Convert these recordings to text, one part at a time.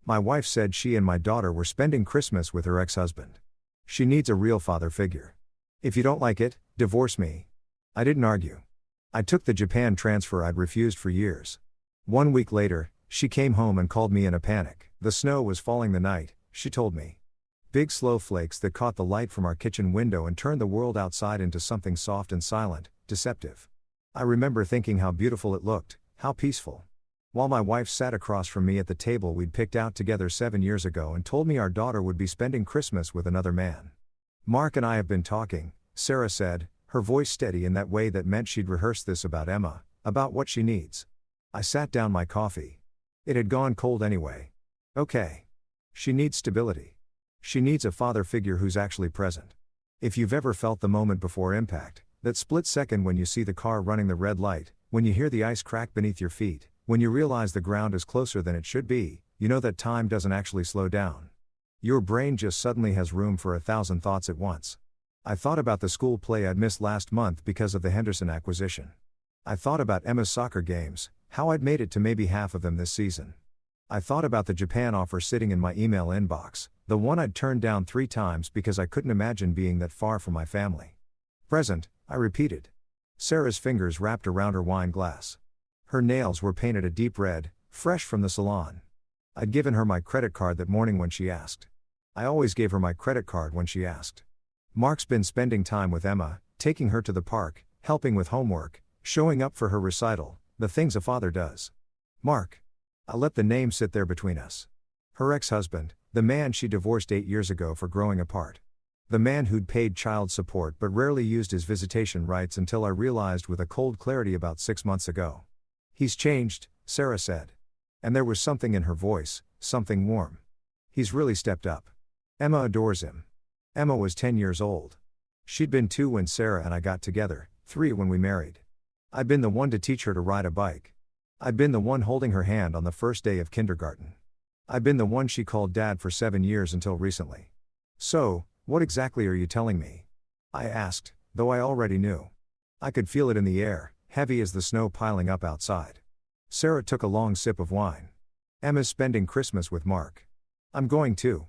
My wife said she and my daughter were spending Christmas with her ex-husband. She needs a real father figure. If you don't like it, divorce me. I didn't argue. I took the Japan transfer I'd refused for years. 1 week later, she came home and called me in a panic. The snow was falling the night, she told me. Big slow flakes that caught the light from our kitchen window and turned the world outside into something soft and silent, deceptive. I remember thinking how beautiful it looked, how peaceful. While my wife sat across from me at the table we'd picked out together 7 years ago and told me our daughter would be spending Christmas with another man. Mark and I have been talking, Sarah said, her voice steady in that way that meant she'd rehearsed this about Emma, about what she needs. I sat down my coffee. It had gone cold anyway. Okay. She needs stability. She needs a father figure who's actually present. If you've ever felt the moment before impact, that split second when you see the car running the red light, when you hear the ice crack beneath your feet, when you realize the ground is closer than it should be, you know that time doesn't actually slow down. Your brain just suddenly has room for 1,000 thoughts at once. I thought about the school play I'd missed last month because of the Henderson acquisition. I thought about Emma's soccer games, how I'd made it to maybe half of them this season. I thought about the Japan offer sitting in my email inbox, the one I'd turned down 3 times because I couldn't imagine being that far from my family. Present, I repeated. Sarah's fingers wrapped around her wine glass. Her nails were painted a deep red, fresh from the salon. I'd given her my credit card that morning when she asked. I always gave her my credit card when she asked. Mark's been spending time with Emma, taking her to the park, helping with homework, showing up for her recital, the things a father does. Mark. I let the name sit there between us. Her ex-husband, the man she divorced 8 years ago for growing apart. The man who'd paid child support but rarely used his visitation rights until I realized with a cold clarity about 6 months ago. He's changed, Sarah said. And there was something in her voice, something warm. He's really stepped up. Emma adores him. Emma was 10 years old. She'd been 2 when Sarah and I got together, 3 when we married. I'd been the one to teach her to ride a bike. I'd been the one holding her hand on the first day of kindergarten. I'd been the one she called Dad for 7 years until recently. So, what exactly are you telling me? I asked, though I already knew. I could feel it in the air, heavy as the snow piling up outside. Sarah took a long sip of wine. Emma's spending Christmas with Mark. I'm going too.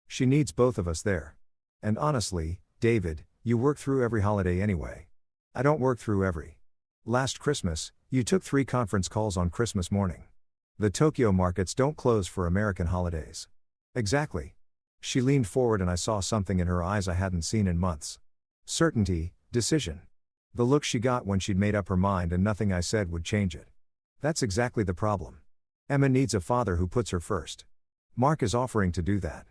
She needs both of us there. And honestly, David, you work through every holiday anyway. I don't work through every. Last Christmas, you took 3 conference calls on Christmas morning. The Tokyo markets don't close for American holidays. Exactly. She leaned forward and I saw something in her eyes I hadn't seen in months. Certainty, decision. The look she got when she'd made up her mind and nothing I said would change it. That's exactly the problem. Emma needs a father who puts her first. Mark is offering to do that.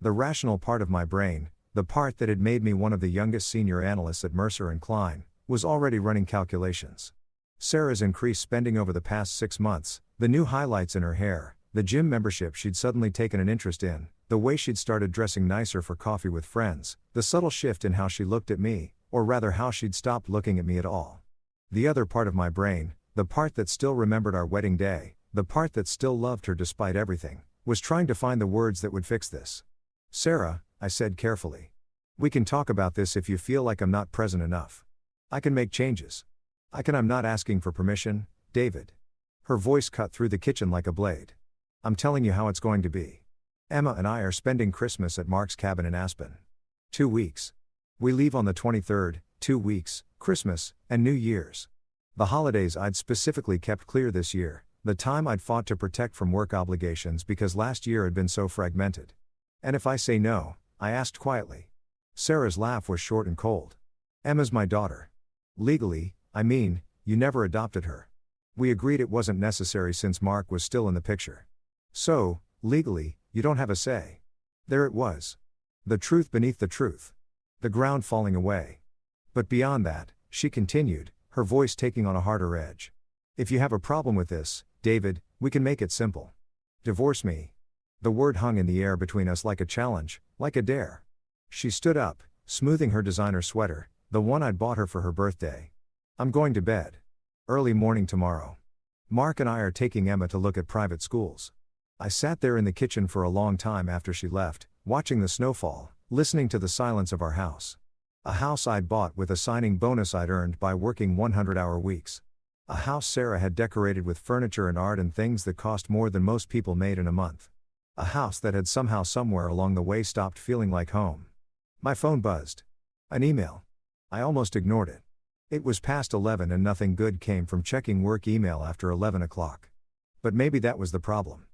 The rational part of my brain, the part that had made me one of the youngest senior analysts at Mercer & Klein, was already running calculations. Sarah's increased spending over the past 6 months, the new highlights in her hair, the gym membership she'd suddenly taken an interest in, the way she'd started dressing nicer for coffee with friends, the subtle shift in how she looked at me, or rather how she'd stopped looking at me at all. The other part of my brain, the part that still remembered our wedding day, the part that still loved her despite everything, was trying to find the words that would fix this. Sarah, I said carefully. We can talk about this if you feel like I'm not present enough. I can make changes. I'm not asking for permission, David. Her voice cut through the kitchen like a blade. I'm telling you how it's going to be. Emma and I are spending Christmas at Mark's cabin in Aspen. 2 weeks. We leave on the 23rd, 2 weeks, Christmas, and New Year's. The holidays I'd specifically kept clear this year, the time I'd fought to protect from work obligations because last year had been so fragmented. And if I say no, I asked quietly. Sarah's laugh was short and cold. Emma's my daughter. Legally, I mean, you never adopted her. We agreed it wasn't necessary since Mark was still in the picture. So, legally, you don't have a say. There it was. The truth beneath the truth. The ground falling away. But beyond that, she continued, her voice taking on a harder edge. If you have a problem with this, David, we can make it simple. Divorce me. The word hung in the air between us like a challenge, like a dare. She stood up, smoothing her designer sweater, the one I'd bought her for her birthday. I'm going to bed. Early morning tomorrow. Mark and I are taking Emma to look at private schools. I sat there in the kitchen for a long time after she left, watching the snowfall, listening to the silence of our house. A house I'd bought with a signing bonus I'd earned by working 100-hour weeks. A house Sarah had decorated with furniture and art and things that cost more than most people made in a month. A house that had somehow somewhere along the way stopped feeling like home. My phone buzzed. An email. I almost ignored it. It was past 11 and nothing good came from checking work email after 11 o'clock. But maybe that was the problem.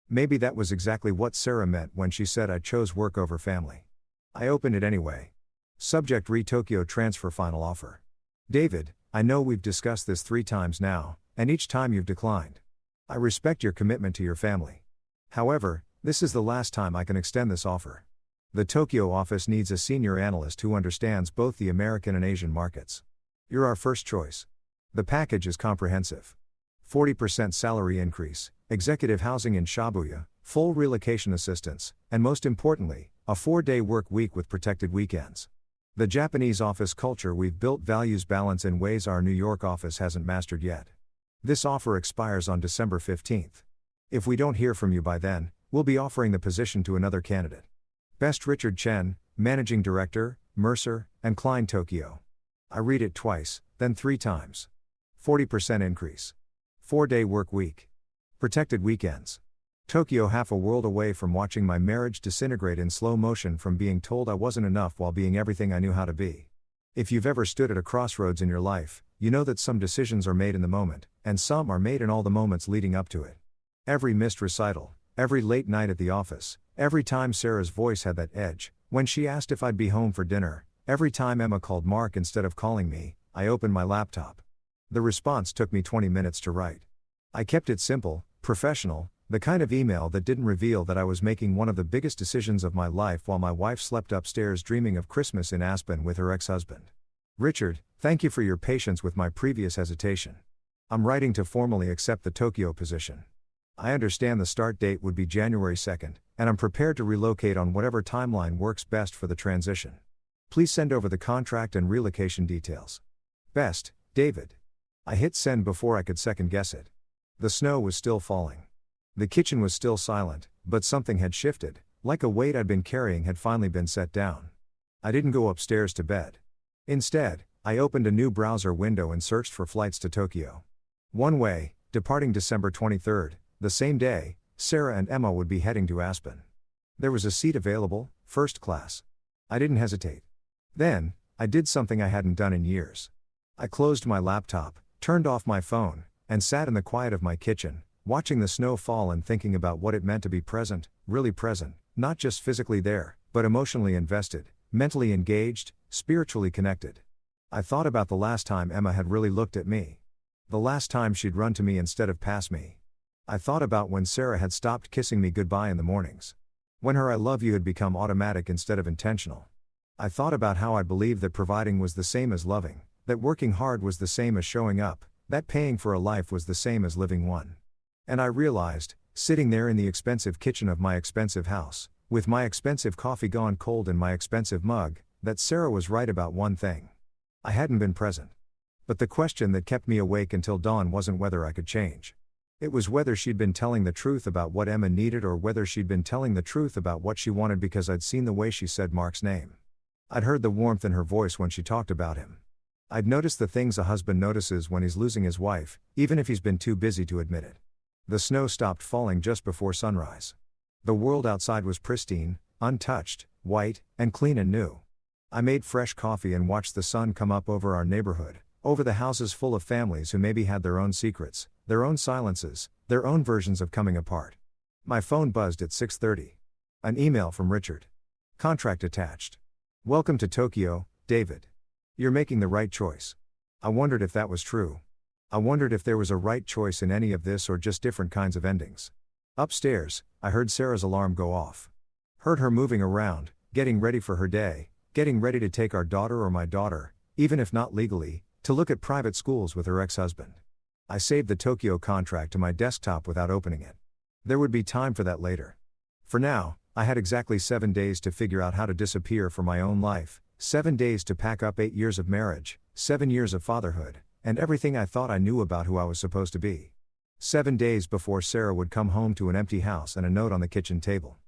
Maybe that was exactly what Sarah meant when she said I chose work over family. I opened it anyway. Subject: Tokyo transfer final offer. David, I know we've discussed this 3 times now, and each time you've declined. I respect your commitment to your family. However, this is the last time I can extend this offer. The Tokyo office needs a senior analyst who understands both the American and Asian markets. You're our first choice. The package is comprehensive. 40% salary increase, executive housing in Shibuya, full relocation assistance, and most importantly, a 4-day work week with protected weekends. The Japanese office culture we've built values balance in ways our New York office hasn't mastered yet. This offer expires on December 15th. If we don't hear from you by then, we'll be offering the position to another candidate. Best, Richard Chen, Managing Director, Mercer and Klein Tokyo. I read it twice, then 3 times. 40% increase. 4-day work week. Protected weekends. Tokyo, half a world away from watching my marriage disintegrate in slow motion from being told I wasn't enough while being everything I knew how to be. If you've ever stood at a crossroads in your life, you know that some decisions are made in the moment, and some are made in all the moments leading up to it. Every missed recital, every late night at the office, every time Sarah's voice had that edge, when she asked if I'd be home for dinner, every time Emma called Mark instead of calling me, I opened my laptop. The response took me 20 minutes to write. I kept it simple, professional, the kind of email that didn't reveal that I was making one of the biggest decisions of my life while my wife slept upstairs dreaming of Christmas in Aspen with her ex-husband. Richard, thank you for your patience with my previous hesitation. I'm writing to formally accept the Tokyo position. I understand the start date would be January 2nd, and I'm prepared to relocate on whatever timeline works best for the transition. Please send over the contract and relocation details. Best, David. I hit send before I could second guess it. The snow was still falling. The kitchen was still silent, but something had shifted, like a weight I'd been carrying had finally been set down. I didn't go upstairs to bed. Instead, I opened a new browser window and searched for flights to Tokyo. One way, departing December 23rd, the same day, Sarah and Emma would be heading to Aspen. There was a seat available, first class. I didn't hesitate. Then, I did something I hadn't done in years. I closed my laptop, turned off my phone, and sat in the quiet of my kitchen, watching the snow fall and thinking about what it meant to be present, really present, not just physically there, but emotionally invested, mentally engaged, spiritually connected. I thought about the last time Emma had really looked at me. The last time she'd run to me instead of past me. I thought about when Sarah had stopped kissing me goodbye in the mornings. When her I love you had become automatic instead of intentional. I thought about how I believed that providing was the same as loving, that working hard was the same as showing up, that paying for a life was the same as living one. And I realized, sitting there in the expensive kitchen of my expensive house, with my expensive coffee gone cold in my expensive mug, that Sarah was right about one thing. I hadn't been present. But the question that kept me awake until dawn wasn't whether I could change. It was whether she'd been telling the truth about what Emma needed or whether she'd been telling the truth about what she wanted because I'd seen the way she said Mark's name. I'd heard the warmth in her voice when she talked about him. I'd noticed the things a husband notices when he's losing his wife, even if he's been too busy to admit it. The snow stopped falling just before sunrise. The world outside was pristine, untouched, white, and clean and new. I made fresh coffee and watched the sun come up over our neighborhood, over the houses full of families who maybe had their own secrets, their own silences, their own versions of coming apart. My phone buzzed at 6:30. An email from Richard. Contract attached. Welcome to Tokyo, David. You're making the right choice. I wondered if that was true. I wondered if there was a right choice in any of this or just different kinds of endings. Upstairs, I heard Sarah's alarm go off. Heard her moving around, getting ready for her day, getting ready to take our daughter or my daughter, even if not legally, to look at private schools with her ex-husband. I saved the Tokyo contract to my desktop without opening it. There would be time for that later. For now, I had exactly 7 days to figure out how to disappear for my own life, 7 days to pack up 8 years of marriage, 7 years of fatherhood, and everything I thought I knew about who I was supposed to be. 7 days before Sarah would come home to an empty house and a note on the kitchen table.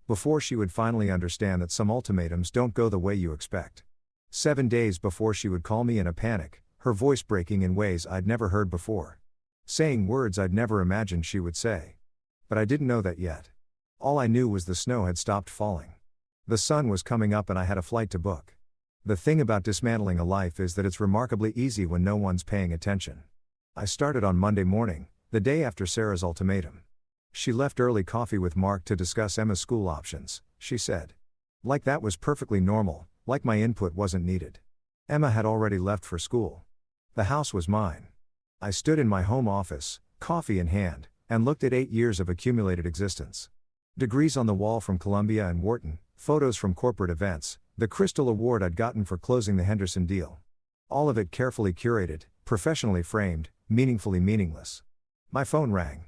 Before she would finally understand that some ultimatums don't go the way you expect. 7 days before she would call me in a panic, her voice breaking in ways I'd never heard before. Saying words I'd never imagined she would say. But I didn't know that yet. All I knew was the snow had stopped falling. The sun was coming up and I had a flight to book. The thing about dismantling a life is that it's remarkably easy when no one's paying attention. I started on Monday morning, the day after Sarah's ultimatum. She left early coffee with Mark to discuss Emma's school options, she said. Like that was perfectly normal, like my input wasn't needed. Emma had already left for school. The house was mine. I stood in my home office, coffee in hand, and looked at 8 years of accumulated existence. Degrees on the wall from Columbia and Wharton, photos from corporate events, the Crystal Award I'd gotten for closing the Henderson deal. All of it carefully curated, professionally framed, meaningfully meaningless. My phone rang.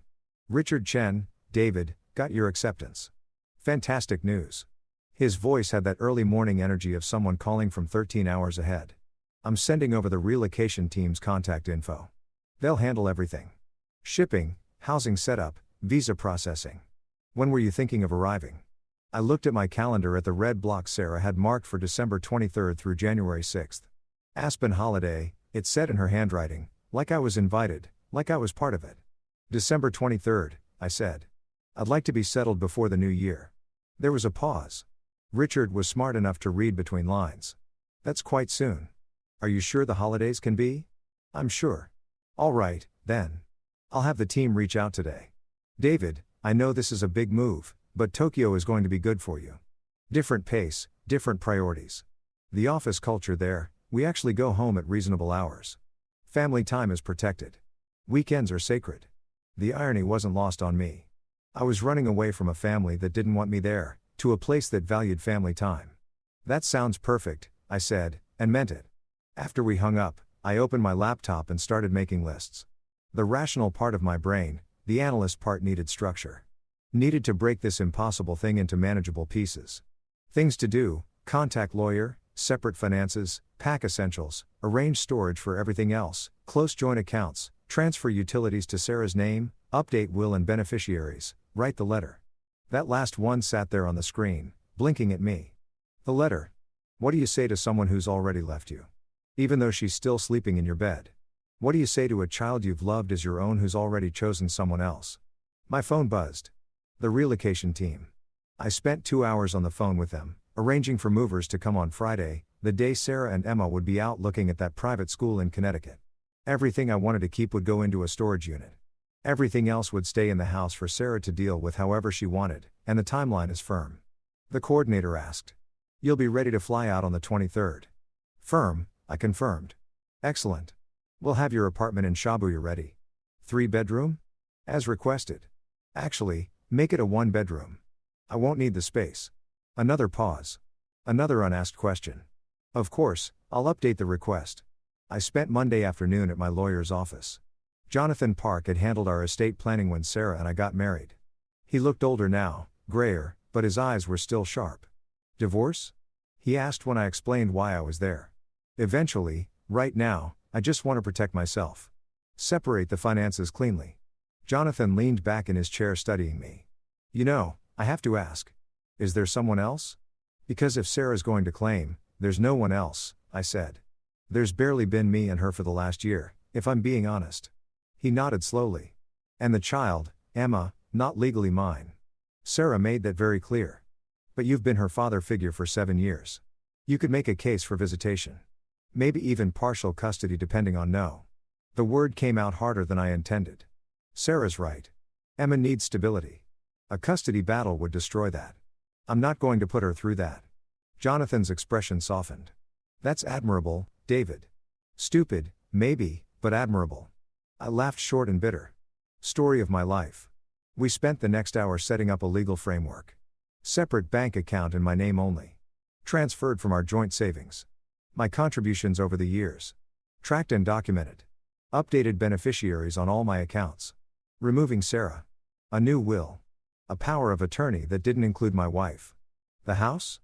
Richard Chen, David, got your acceptance. Fantastic news. His voice had that early morning energy of someone calling from 13 hours ahead. I'm sending over the relocation team's contact info. They'll handle everything. Shipping, housing setup, visa processing. When were you thinking of arriving? I looked at my calendar at the red block Sarah had marked for December 23rd through January 6th. Aspen holiday, it said in her handwriting, like I was invited, like I was part of it. December 23rd, I said. I'd like to be settled before the new year. There was a pause. Richard was smart enough to read between lines. That's quite soon. Are you sure the holidays can be? I'm sure. All right, then. I'll have the team reach out today. David, I know this is a big move, but Tokyo is going to be good for you. Different pace, different priorities. The office culture there, we actually go home at reasonable hours. Family time is protected. Weekends are sacred. The irony wasn't lost on me. I was running away from a family that didn't want me there, to a place that valued family time. That sounds perfect, I said, and meant it. After we hung up, I opened my laptop and started making lists. The rational part of my brain, the analyst part needed structure. Needed to break this impossible thing into manageable pieces. Things to do: contact lawyer, separate finances, pack essentials, arrange storage for everything else, close joint accounts, transfer utilities to Sarah's name, update will and beneficiaries, write the letter. That last one sat there on the screen, blinking at me. The letter. What do you say to someone who's already left you? Even though she's still sleeping in your bed. What do you say to a child you've loved as your own who's already chosen someone else? My phone buzzed. The relocation team. I spent 2 hours on the phone with them, arranging for movers to come on Friday, the day Sarah and Emma would be out looking at that private school in Connecticut. Everything I wanted to keep would go into a storage unit. Everything else would stay in the house for Sarah to deal with however she wanted, and the timeline is firm. The coordinator asked. You'll be ready to fly out on the 23rd. Firm, I confirmed. Excellent. We'll have your apartment in Shibuya ready. 3-bedroom? As requested. Actually, make it a 1-bedroom. I won't need the space. Another pause. Another unasked question. Of course, I'll update the request. I spent Monday afternoon at my lawyer's office. Jonathan Park had handled our estate planning when Sarah and I got married. He looked older now, grayer, but his eyes were still sharp. Divorce? He asked when I explained why I was there. Eventually, right now, I just want to protect myself. Separate the finances cleanly. Jonathan leaned back in his chair studying me. You know, I have to ask. Is there someone else? Because if Sarah's going to claim, there's no one else, I said. There's barely been me and her for the last year, if I'm being honest. He nodded slowly. And the child, Emma, not legally mine. Sarah made that very clear. But you've been her father figure for 7 years. You could make a case for visitation. Maybe even partial custody depending on no. The word came out harder than I intended. Sarah's right. Emma needs stability. A custody battle would destroy that. I'm not going to put her through that. Jonathan's expression softened. That's admirable, David. Stupid, maybe, but admirable. I laughed short and bitter. Story of my life. We spent the next hour setting up a legal framework. Separate bank account in my name only. Transferred from our joint savings. My contributions over the years. Tracked and documented. Updated beneficiaries on all my accounts. Removing Sarah. A new will. A power of attorney that didn't include my wife. The house?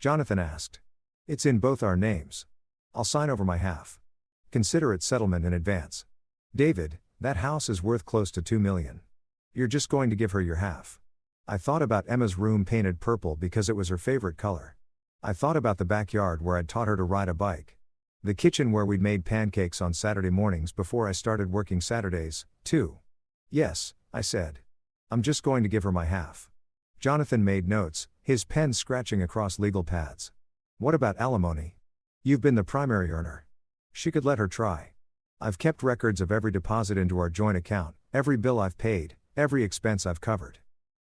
Jonathan asked. It's in both our names. I'll sign over my half. Consider it settlement in advance. David, that house is worth close to $2 million. You're just going to give her your half. I thought about Emma's room painted purple because it was her favorite color. I thought about the backyard where I'd taught her to ride a bike. The kitchen where we'd made pancakes on Saturday mornings before I started working Saturdays, too. Yes, I said. I'm just going to give her my half. Jonathan made notes, his pen scratching across legal pads. What about alimony? You've been the primary earner. She could let her try. I've kept records of every deposit into our joint account, every bill I've paid, every expense I've covered.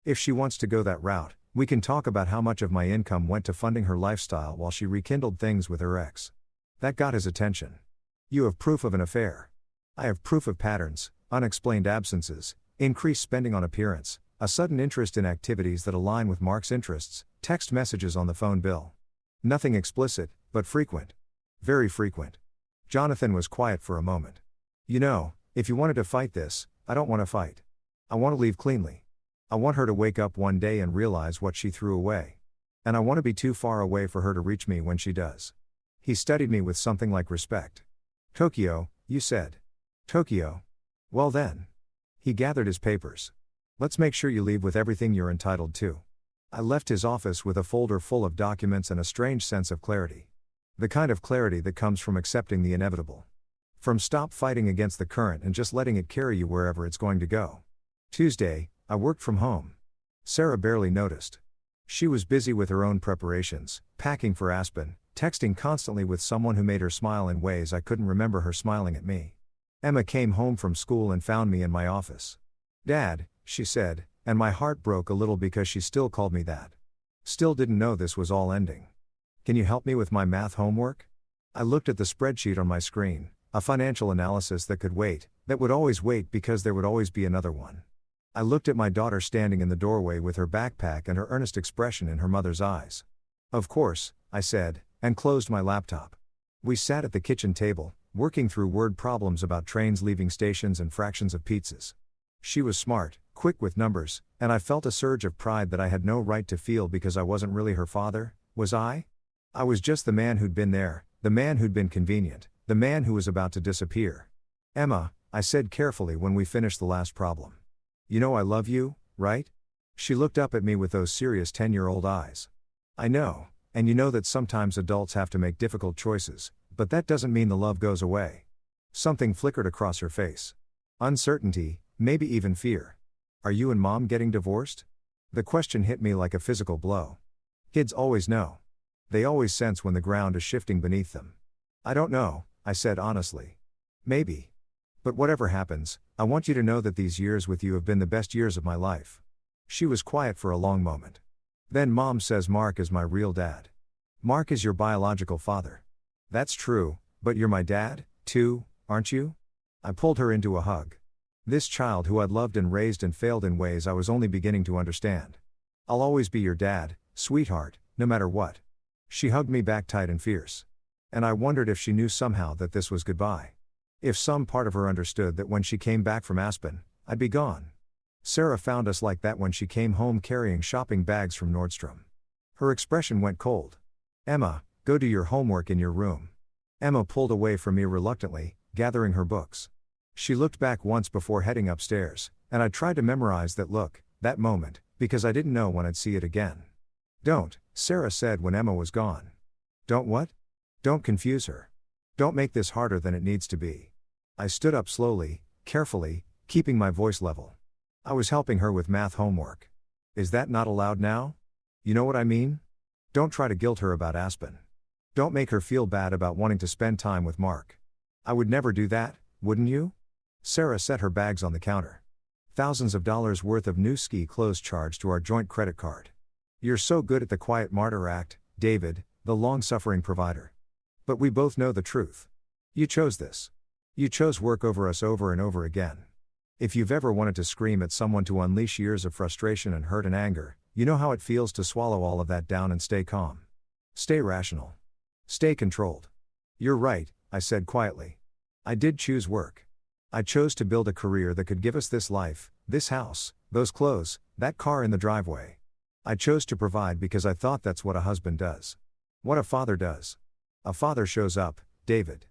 If she wants to go that route, we can talk about how much of my income went to funding her lifestyle while she rekindled things with her ex. That got his attention. You have proof of an affair. I have proof of patterns, unexplained absences, increased spending on appearance, a sudden interest in activities that align with Mark's interests, text messages on the phone bill. Nothing explicit, but frequent. Very frequent. Jonathan was quiet for a moment. You know, if you wanted to fight this, I don't want to fight. I want to leave cleanly. I want her to wake up one day and realize what she threw away. And I want to be too far away for her to reach me when she does. He studied me with something like respect. Tokyo, you said. Tokyo. Well then. He gathered his papers. Let's make sure you leave with everything you're entitled to. I left his office with a folder full of documents and a strange sense of clarity. The kind of clarity that comes from accepting the inevitable. From stop fighting against the current and just letting it carry you wherever it's going to go. Tuesday, I worked from home. Sarah barely noticed. She was busy with her own preparations, packing for Aspen, texting constantly with someone who made her smile in ways I couldn't remember her smiling at me. Emma came home from school and found me in my office. Dad, she said, and my heart broke a little because she still called me that. Still didn't know this was all ending. Can you help me with my math homework? I looked at the spreadsheet on my screen, a financial analysis that could wait, that would always wait because there would always be another one. I looked at my daughter standing in the doorway with her backpack and her earnest expression in her mother's eyes. Of course, I said, and closed my laptop. We sat at the kitchen table, working through word problems about trains leaving stations and fractions of pizzas. She was smart, quick with numbers, and I felt a surge of pride that I had no right to feel because I wasn't really her father, was I? I was just the man who'd been there, the man who'd been convenient, the man who was about to disappear. Emma, I said carefully when we finished the last problem. You know I love you, right? She looked up at me with those serious 10-year-old eyes. I know, and you know that sometimes adults have to make difficult choices, but that doesn't mean the love goes away. Something flickered across her face. Uncertainty, maybe even fear. Are you and Mom getting divorced? The question hit me like a physical blow. Kids always know. They always sense when the ground is shifting beneath them. I don't know, I said honestly. Maybe. But whatever happens, I want you to know that these years with you have been the best years of my life. She was quiet for a long moment. Then Mom says Mark is my real dad. Mark is your biological father. That's true, but you're my dad, too, aren't you? I pulled her into a hug. This child who I'd loved and raised and failed in ways I was only beginning to understand. I'll always be your dad, sweetheart, no matter what. She hugged me back tight and fierce. And I wondered if she knew somehow that this was goodbye. If some part of her understood that when she came back from Aspen, I'd be gone. Sarah found us like that when she came home carrying shopping bags from Nordstrom. Her expression went cold. Emma, go do your homework in your room. Emma pulled away from me reluctantly, gathering her books. She looked back once before heading upstairs, and I tried to memorize that look, that moment, because I didn't know when I'd see it again. Don't, Sarah said when Emma was gone. Don't what? Don't confuse her. Don't make this harder than it needs to be. I stood up slowly, carefully, keeping my voice level. I was helping her with math homework. Is that not allowed now? You know what I mean? Don't try to guilt her about Aspen. Don't make her feel bad about wanting to spend time with Mark. I would never do that, wouldn't you? Sarah set her bags on the counter. Thousands of dollars worth of new ski clothes charged to our joint credit card. You're so good at the quiet martyr act, David, the long-suffering provider. But we both know the truth. You chose this. You chose work over us over and over again. If you've ever wanted to scream at someone to unleash years of frustration and hurt and anger, you know how it feels to swallow all of that down and stay calm. Stay rational. Stay controlled. You're right, I said quietly. I did choose work. I chose to build a career that could give us this life, this house, those clothes, that car in the driveway. I chose to provide because I thought that's what a husband does. What a father does. A father shows up, David.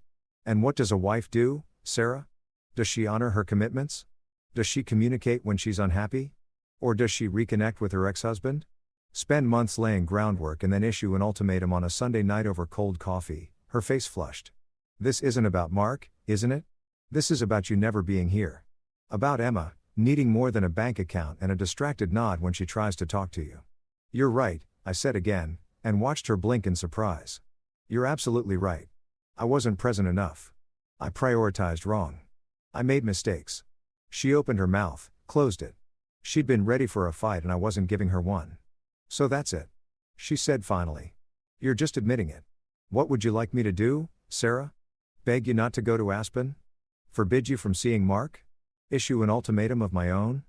And what does a wife do, Sarah? Does she honor her commitments? Does she communicate when she's unhappy? Or does she reconnect with her ex-husband? Spend months laying groundwork and then issue an ultimatum on a Sunday night over cold coffee, her face flushed. This isn't about Mark, isn't it? This is about you never being here. About Emma, needing more than a bank account and a distracted nod when she tries to talk to you. You're right, I said again, and watched her blink in surprise. You're absolutely right. I wasn't present enough. I prioritized wrong. I made mistakes. She opened her mouth, closed it. She'd been ready for a fight and I wasn't giving her one. So that's it. She said finally. You're just admitting it. What would you like me to do, Sarah? Beg you not to go to Aspen? Forbid you from seeing Mark? Issue an ultimatum of my own?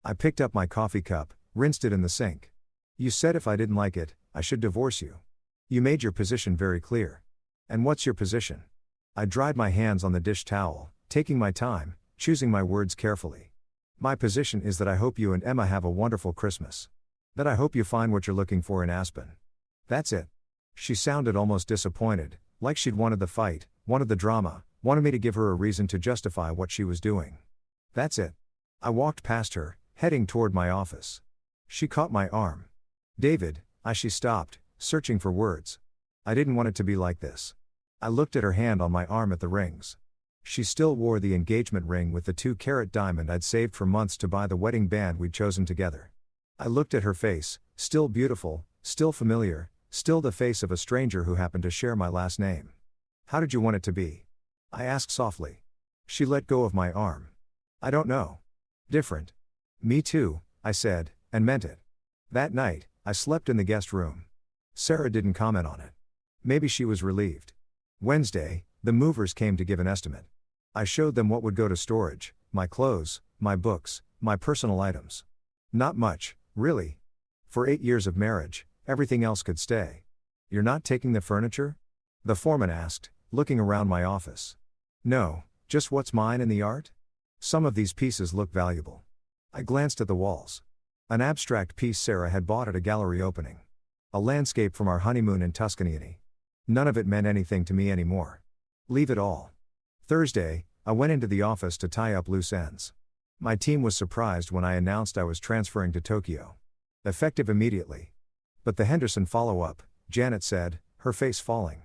I picked up my coffee cup, rinsed it in the sink. You said if I didn't like it, I should divorce you. You made your position very clear. And what's your position? I dried my hands on the dish towel, taking my time, choosing my words carefully. My position is that I hope you and Emma have a wonderful Christmas. That I hope you find what you're looking for in Aspen. That's it. She sounded almost disappointed, like she'd wanted the fight, wanted the drama, wanted me to give her a reason to justify what she was doing. That's it. I walked past her, heading toward my office. She caught my arm. David, she stopped, searching for words. I didn't want it to be like this. I looked at her hand on my arm at the rings. She still wore the engagement ring with the 2-carat diamond I'd saved for months to buy the wedding band we'd chosen together. I looked at her face, still beautiful, still familiar, still the face of a stranger who happened to share my last name. How did you want it to be? I asked softly. She let go of my arm. I don't know. Different. Me too, I said, and meant it. That night, I slept in the guest room. Sarah didn't comment on it. Maybe she was relieved. Wednesday, the movers came to give an estimate. I showed them what would go to storage, my clothes, my books, my personal items. Not much, really. For 8 years of marriage, everything else could stay. You're not taking the furniture? The foreman asked, looking around my office. No, just what's mine and the art? Some of these pieces look valuable. I glanced at the walls. An abstract piece Sarah had bought at a gallery opening. A landscape from our honeymoon in Tuscany. None of it meant anything to me anymore. Leave it all. Thursday, I went into the office to tie up loose ends. My team was surprised when I announced I was transferring to Tokyo. Effective immediately. But the Henderson follow-up, Janet said, her face falling.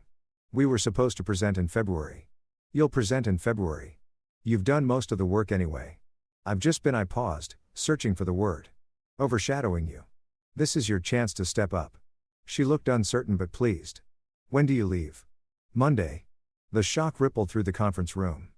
We were supposed to present in February. You'll present in February. You've done most of the work anyway. I've just been, I paused, searching for the word. Overshadowing you. This is your chance to step up. She looked uncertain but pleased. When do you leave? Monday. The shock rippled through the conference room.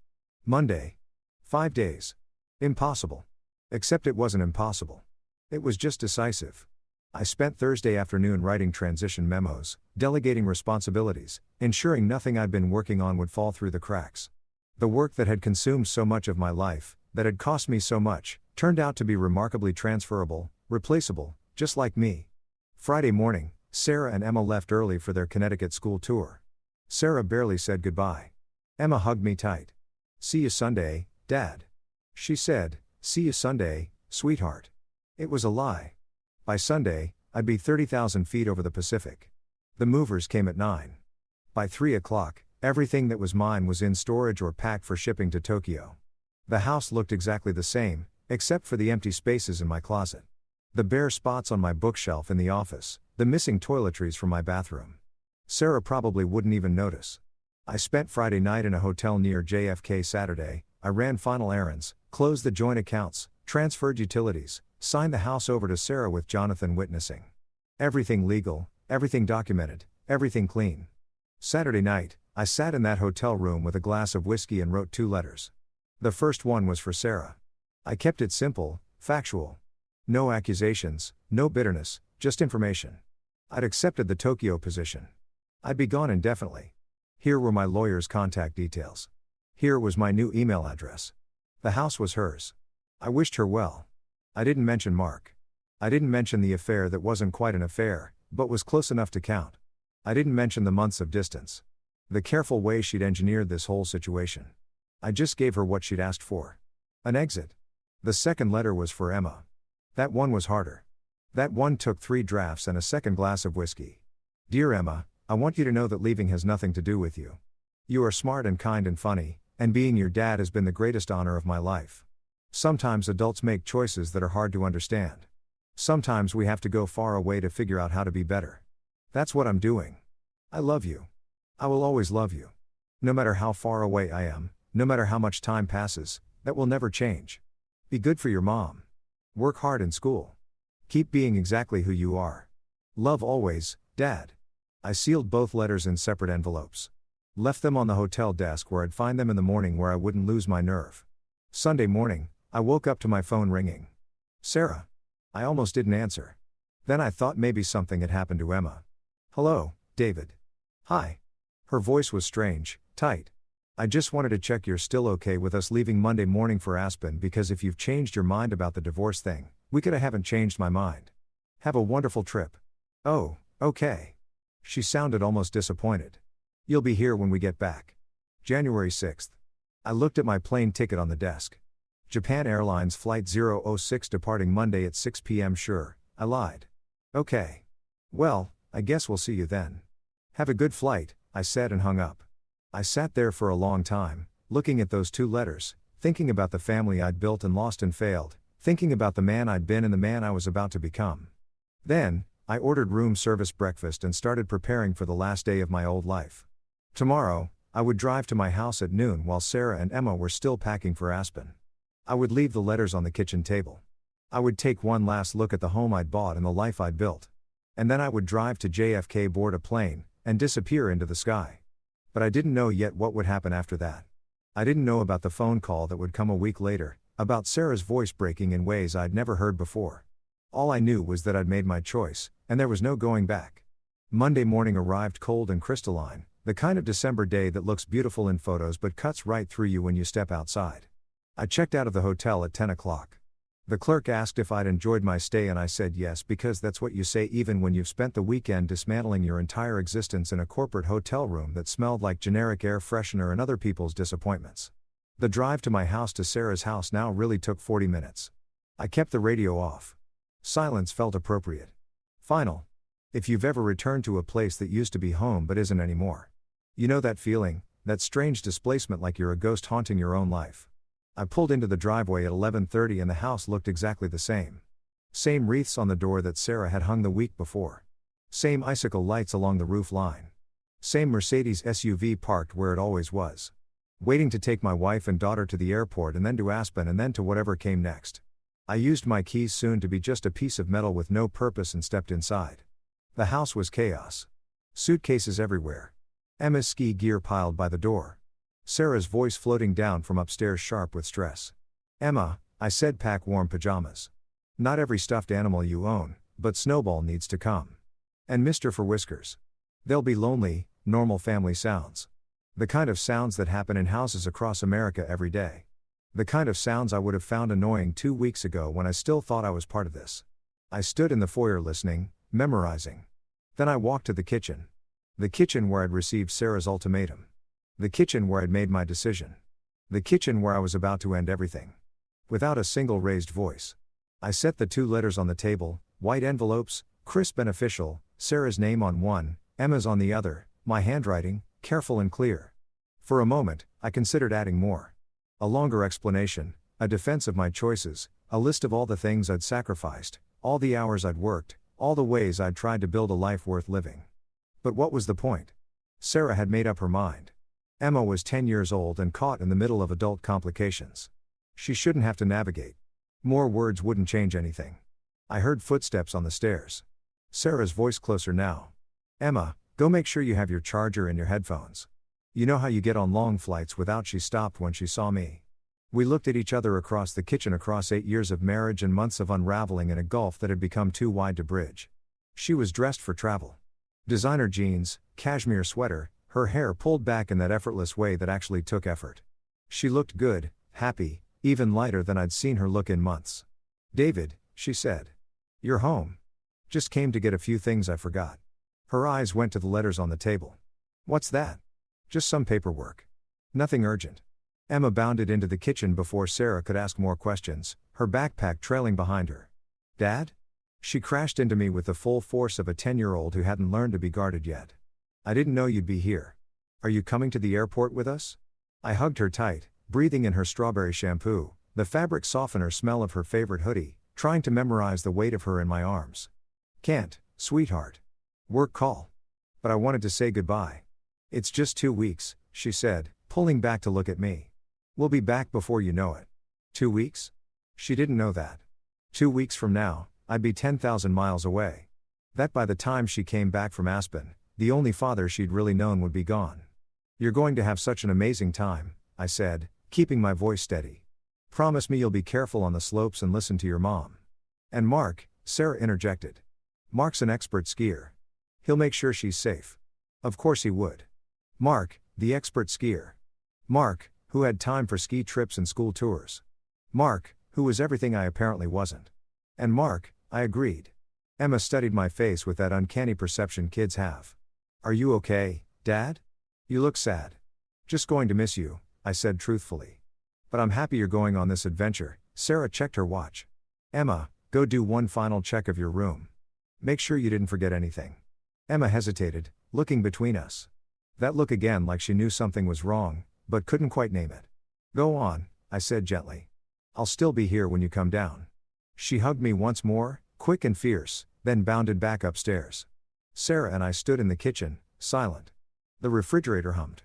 Monday. 5 days. Impossible. Except it wasn't impossible. It was just decisive. I spent Thursday afternoon writing transition memos, delegating responsibilities, ensuring nothing I'd been working on would fall through the cracks. The work that had consumed so much of my life, that had cost me so much, turned out to be remarkably transferable, replaceable, just like me. Friday morning, Sarah and Emma left early for their Connecticut school tour. Sarah barely said goodbye. Emma hugged me tight. See you Sunday, Dad. She said, see you Sunday, sweetheart. It was a lie. By Sunday, I'd be 30,000 feet over the Pacific. The movers came at 9. By 3 o'clock, everything that was mine was in storage or packed for shipping to Tokyo. The house looked exactly the same, except for the empty spaces in my closet. The bare spots on my bookshelf in the office, the missing toiletries from my bathroom. Sarah probably wouldn't even notice. I spent Friday night in a hotel near JFK. Saturday, I ran final errands, closed the joint accounts, transferred utilities, signed the house over to Sarah with Jonathan witnessing. Everything legal, everything documented, everything clean. Saturday night, I sat in that hotel room with a glass of whiskey and wrote 2 letters. The first one was for Sarah. I kept it simple, factual. No accusations, no bitterness, just information. I'd accepted the Tokyo position. I'd be gone indefinitely. Here were my lawyer's contact details. Here was my new email address. The house was hers. I wished her well. I didn't mention Mark. I didn't mention the affair that wasn't quite an affair, but was close enough to count. I didn't mention the months of distance. The careful way she'd engineered this whole situation. I just gave her what she'd asked for. An exit. The second letter was for Emma. That one was harder. That one took 3 drafts and a second glass of whiskey. Dear Emma, I want you to know that leaving has nothing to do with you. You are smart and kind and funny, and being your dad has been the greatest honor of my life. Sometimes adults make choices that are hard to understand. Sometimes we have to go far away to figure out how to be better. That's what I'm doing. I love you. I will always love you. No matter how far away I am, no matter how much time passes, that will never change. Be good for your mom. Work hard in school. Keep being exactly who you are. Love always, Dad. I sealed both letters in separate envelopes. Left them on the hotel desk where I'd find them in the morning where I wouldn't lose my nerve. Sunday morning, I woke up to my phone ringing. Sarah. I almost didn't answer. Then I thought maybe something had happened to Emma. Hello, David. Hi. Her voice was strange, tight. I just wanted to check you're still okay with us leaving Monday morning for Aspen, because if you've changed your mind about the divorce thing, we could haven't changed my mind. Have a wonderful trip. Oh, okay. She sounded almost disappointed. You'll be here when we get back. January 6th. I looked at my plane ticket on the desk. Japan Airlines Flight 006 departing Monday at 6 p.m. Sure, I lied. Okay. Well, I guess we'll see you then. Have a good flight, I said and hung up. I sat there for a long time, looking at those 2 letters, thinking about the family I'd built and lost and failed, thinking about the man I'd been and the man I was about to become. Then, I ordered room service breakfast and started preparing for the last day of my old life. Tomorrow, I would drive to my house at noon while Sarah and Emma were still packing for Aspen. I would leave the letters on the kitchen table. I would take one last look at the home I'd bought and the life I'd built. And then I would drive to JFK, board a plane, and disappear into the sky. But I didn't know yet what would happen after that. I didn't know about the phone call that would come a week later, about Sarah's voice breaking in ways I'd never heard before. All I knew was that I'd made my choice, and there was no going back. Monday morning arrived cold and crystalline, the kind of December day that looks beautiful in photos but cuts right through you when you step outside. I checked out of the hotel at 10 o'clock. The clerk asked if I'd enjoyed my stay and I said yes, because that's what you say even when you've spent the weekend dismantling your entire existence in a corporate hotel room that smelled like generic air freshener and other people's disappointments. The drive to my house to Sarah's house now really took 40 minutes. I kept the radio off. Silence felt appropriate. Final. If you've ever returned to a place that used to be home but isn't anymore. You know that feeling, that strange displacement, like you're a ghost haunting your own life. I pulled into the driveway at 11:30 and the house looked exactly the same. Same wreaths on the door that Sarah had hung the week before. Same icicle lights along the roof line. Same Mercedes SUV parked where it always was. Waiting to take my wife and daughter to the airport and then to Aspen and then to whatever came next. I used my keys, soon to be just a piece of metal with no purpose, and stepped inside. The house was chaos. Suitcases everywhere. Emma's ski gear piled by the door. Sarah's voice floating down from upstairs, sharp with stress. Emma, I said, pack warm pajamas. Not every stuffed animal you own, but Snowball needs to come. And Mr. for Whiskers. They'll be lonely, normal family sounds. The kind of sounds that happen in houses across America every day. The kind of sounds I would have found annoying 2 weeks ago when I still thought I was part of this. I stood in the foyer listening, memorizing. Then I walked to the kitchen. The kitchen where I'd received Sarah's ultimatum. The kitchen where I'd made my decision. The kitchen where I was about to end everything. Without a single raised voice. I set the 2 letters on the table, white envelopes, crisp and official, Sarah's name on one, Emma's on the other, my handwriting, careful and clear. For a moment, I considered adding more. A longer explanation, a defense of my choices, a list of all the things I'd sacrificed, all the hours I'd worked, all the ways I'd tried to build a life worth living. But what was the point? Sarah had made up her mind. Emma was 10 years old and caught in the middle of adult complications. She shouldn't have to navigate. More words wouldn't change anything. I heard footsteps on the stairs. Sarah's voice closer now. Emma, go make sure you have your charger and your headphones. You know how you get on long flights without. She stopped when she saw me. We looked at each other across the kitchen, across 8 years of marriage and months of unraveling in a gulf that had become too wide to bridge. She was dressed for travel. Designer jeans, cashmere sweater, her hair pulled back in that effortless way that actually took effort. She looked good, happy, even lighter than I'd seen her look in months. David, she said. You're home. Just came to get a few things I forgot. Her eyes went to the letters on the table. What's that? Just some paperwork. Nothing urgent. Emma bounded into the kitchen before Sarah could ask more questions, her backpack trailing behind her. Dad? She crashed into me with the full force of a 10-year-old who hadn't learned to be guarded yet. I didn't know you'd be here. Are you coming to the airport with us? I hugged her tight, breathing in her strawberry shampoo, the fabric softener smell of her favorite hoodie, trying to memorize the weight of her in my arms. Can't, sweetheart. Work call. But I wanted to say goodbye. It's just 2 weeks, she said, pulling back to look at me. We'll be back before you know it. 2 weeks? She didn't know that. 2 weeks from now, I'd be 10,000 miles away. That by the time she came back from Aspen, the only father she'd really known would be gone. You're going to have such an amazing time, I said, keeping my voice steady. Promise me you'll be careful on the slopes and listen to your mom. And Mark, Sarah interjected. Mark's an expert skier. He'll make sure she's safe. Of course he would. Mark, the expert skier. Mark, who had time for ski trips and school tours. Mark, who was everything I apparently wasn't. And Mark, I agreed. Emma studied my face with that uncanny perception kids have. Are you okay, Dad? You look sad. Just going to miss you, I said truthfully. But I'm happy you're going on this adventure. Sarah checked her watch. Emma, go do one final check of your room. Make sure you didn't forget anything. Emma hesitated, looking between us. That look again like she knew something was wrong, but couldn't quite name it. Go on, I said gently. I'll still be here when you come down. She hugged me once more, quick and fierce, then bounded back upstairs. Sarah and I stood in the kitchen, silent. The refrigerator hummed.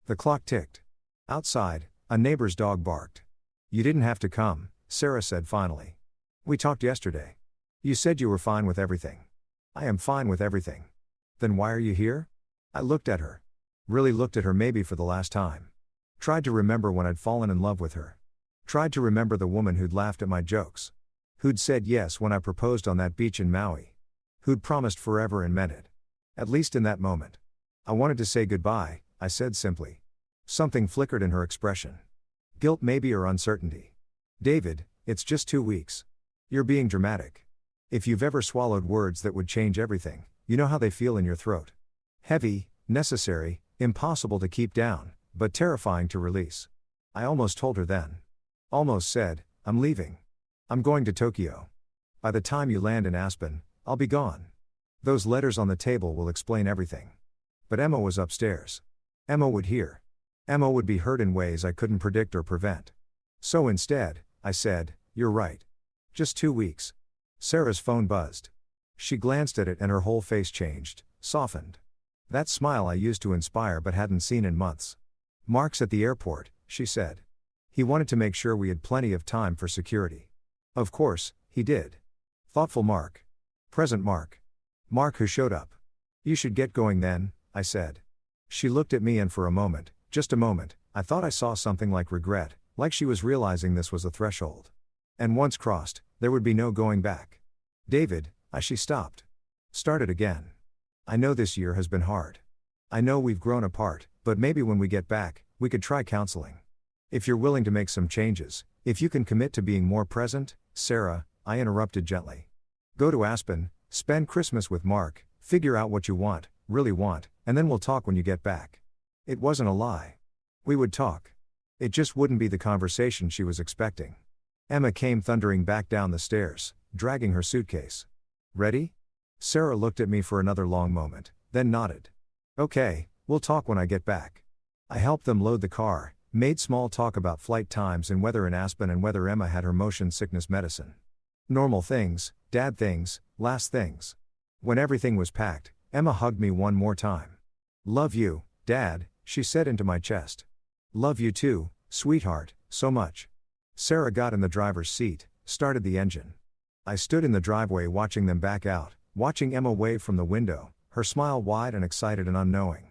The clock ticked. Outside, a neighbor's dog barked. You didn't have to come, Sarah said finally. We talked yesterday. You said you were fine with everything. I am fine with everything. Then why are you here? I looked at her. Really looked at her maybe for the last time. Tried to remember when I'd fallen in love with her. Tried to remember the woman who'd laughed at my jokes. Who'd said yes when I proposed on that beach in Maui. Who'd promised forever and meant it. At least in that moment. I wanted to say goodbye, I said simply. Something flickered in her expression. Guilt maybe or uncertainty. David, it's just 2 weeks. You're being dramatic. If you've ever swallowed words that would change everything, you know how they feel in your throat. Heavy, necessary, impossible to keep down, but terrifying to release. I almost told her then. Almost said, I'm leaving. I'm going to Tokyo. By the time you land in Aspen, I'll be gone. Those letters on the table will explain everything. But Emma was upstairs. Emma would hear. Emma would be heard in ways I couldn't predict or prevent. So instead, I said, you're right. Just 2 weeks. Sarah's phone buzzed. She glanced at it and her whole face changed, softened. That smile I used to inspire but hadn't seen in months. Mark's at the airport, she said. He wanted to make sure we had plenty of time for security. Of course, he did. Thoughtful Mark. Present Mark. Mark who showed up. You should get going then, I said. She looked at me and for a moment, just a moment, I thought I saw something like regret, like she was realizing this was a threshold. And once crossed, there would be no going back. David, she stopped. Started again. I know this year has been hard. I know we've grown apart, but maybe when we get back, we could try counseling. If you're willing to make some changes, if you can commit to being more present, Sarah, I interrupted gently. Go to Aspen, spend Christmas with Mark, figure out what you want, really want, and then we'll talk when you get back. It wasn't a lie. We would talk. It just wouldn't be the conversation she was expecting. Emma came thundering back down the stairs, dragging her suitcase. Ready? Sarah looked at me for another long moment, then nodded. Okay, we'll talk when I get back. I helped them load the car, made small talk about flight times and weather in Aspen and whether Emma had her motion sickness medicine. Normal things, dad things, last things. When everything was packed, Emma hugged me one more time. Love you, Dad, she said into my chest. Love you too, sweetheart, so much. Sarah got in the driver's seat, started the engine. I stood in the driveway watching them back out, watching Emma wave from the window, her smile wide and excited and unknowing.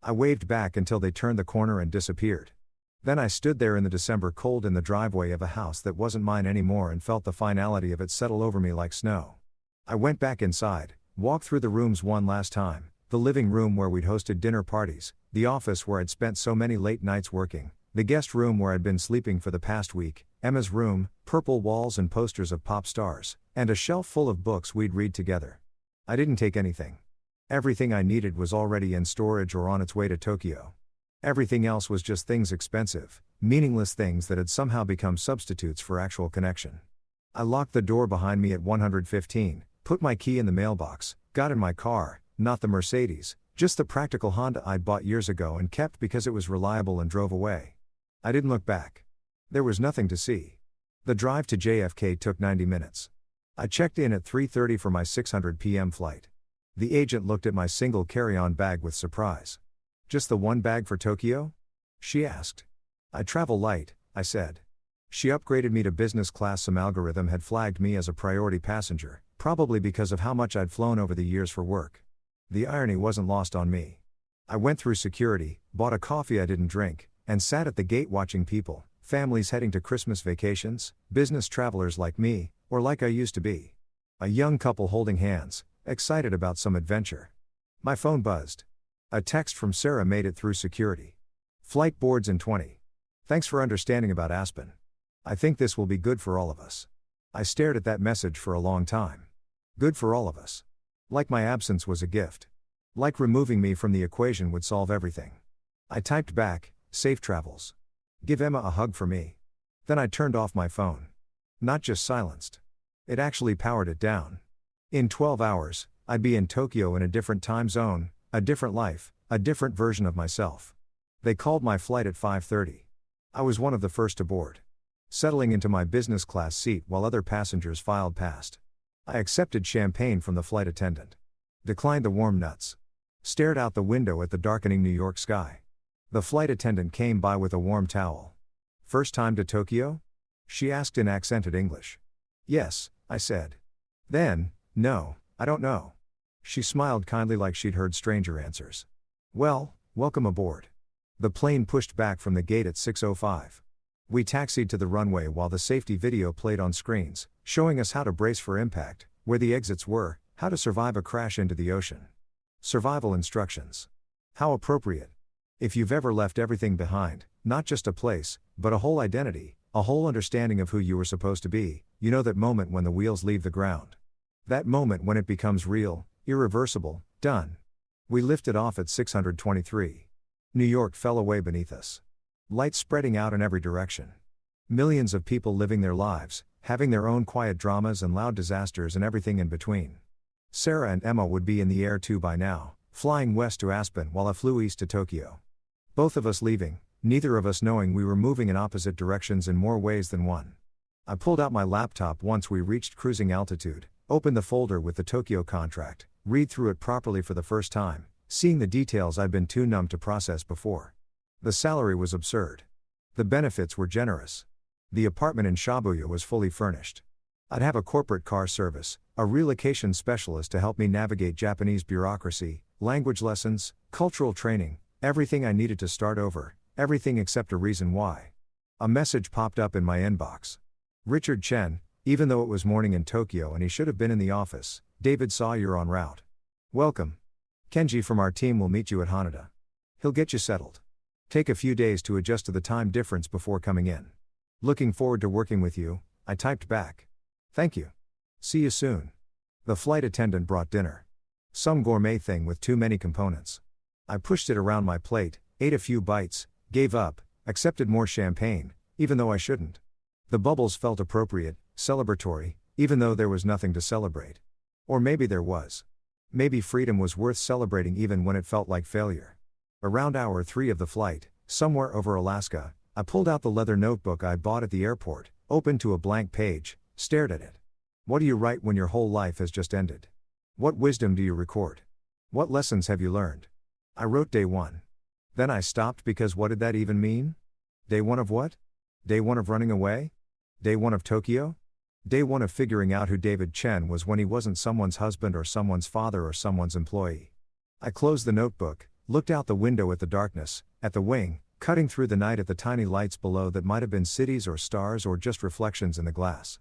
I waved back until they turned the corner and disappeared. Then I stood there in the December cold in the driveway of a house that wasn't mine anymore and felt the finality of it settle over me like snow. I went back inside, walked through the rooms one last time, the living room where we'd hosted dinner parties, the office where I'd spent so many late nights working, the guest room where I'd been sleeping for the past week, Emma's room, purple walls and posters of pop stars, and a shelf full of books we'd read together. I didn't take anything. Everything I needed was already in storage or on its way to Tokyo. Everything else was just things expensive, meaningless things that had somehow become substitutes for actual connection. I locked the door behind me at 115, put my key in the mailbox, got in my car, not the Mercedes, just the practical Honda I'd bought years ago and kept because it was reliable, and drove away. I didn't look back. There was nothing to see. The drive to JFK took 90 minutes. I checked in at 3:30 for my 600 p.m. flight. The agent looked at my single carry-on bag with surprise. Just the one bag for Tokyo? She asked. I travel light, I said. She upgraded me to business class. Some algorithm had flagged me as a priority passenger, probably because of how much I'd flown over the years for work. The irony wasn't lost on me. I went through security, bought a coffee I didn't drink, and sat at the gate watching people, families heading to Christmas vacations, business travelers like me, or like I used to be. A young couple holding hands, excited about some adventure. My phone buzzed. A text from Sarah made it through security. Flight boards in 20. Thanks for understanding about Aspen. I think this will be good for all of us. I stared at that message for a long time. Good for all of us. Like my absence was a gift. Like removing me from the equation would solve everything. I typed back, safe travels. Give Emma a hug for me. Then I turned off my phone. Not just silenced. It actually powered it down. In 12 hours, I'd be in Tokyo in a different time zone, a different life, a different version of myself. They called my flight at 5:30. I was one of the first aboard. Settling into my business class seat while other passengers filed past. I accepted champagne from the flight attendant. Declined the warm nuts. Stared out the window at the darkening New York sky. The flight attendant came by with a warm towel. First time to Tokyo? She asked in accented English. Yes, I said. Then, no, I don't know. She smiled kindly like she'd heard stranger answers. Well, welcome aboard. The plane pushed back from the gate at 6:05. We taxied to the runway while the safety video played on screens, showing us how to brace for impact, where the exits were, how to survive a crash into the ocean. Survival instructions. How appropriate. If you've ever left everything behind, not just a place, but a whole identity, a whole understanding of who you were supposed to be, you know that moment when the wheels leave the ground. That moment when it becomes real, irreversible, done. We lifted off at 623. New York fell away beneath us. Lights spreading out in every direction. Millions of people living their lives, having their own quiet dramas and loud disasters and everything in between. Sarah and Emma would be in the air too by now, flying west to Aspen while I flew east to Tokyo. Both of us leaving, neither of us knowing we were moving in opposite directions in more ways than one. I pulled out my laptop once we reached cruising altitude, opened the folder with the Tokyo contract, read through it properly for the first time, seeing the details I'd been too numb to process before. The salary was absurd. The benefits were generous. The apartment in Shibuya was fully furnished. I'd have a corporate car service, a relocation specialist to help me navigate Japanese bureaucracy, language lessons, cultural training, everything I needed to start over, everything except a reason why. A message popped up in my inbox. Richard Chen, even though it was morning in Tokyo and he should have been in the office, David saw you're en route. Welcome. Kenji from our team will meet you at Haneda. He'll get you settled. Take a few days to adjust to the time difference before coming in. Looking forward to working with you, I typed back. Thank you. See you soon. The flight attendant brought dinner. Some gourmet thing with too many components. I pushed it around my plate, ate a few bites, gave up, accepted more champagne, even though I shouldn't. The bubbles felt appropriate, celebratory, even though there was nothing to celebrate. Or maybe there was. Maybe freedom was worth celebrating even when it felt like failure. Around hour 3 of the flight, somewhere over Alaska, I pulled out the leather notebook I'd bought at the airport, opened to a blank page, stared at it. What do you write when your whole life has just ended? What wisdom do you record? What lessons have you learned? I wrote day 1. Then I stopped because what did that even mean? Day 1 of what? Day 1 of running away? Day 1 of Tokyo? Day 1 of figuring out who David Chen was when he wasn't someone's husband or someone's father or someone's employee. I closed the notebook, looked out the window at the darkness, at the wing, cutting through the night at the tiny lights below that might have been cities or stars or just reflections in the glass.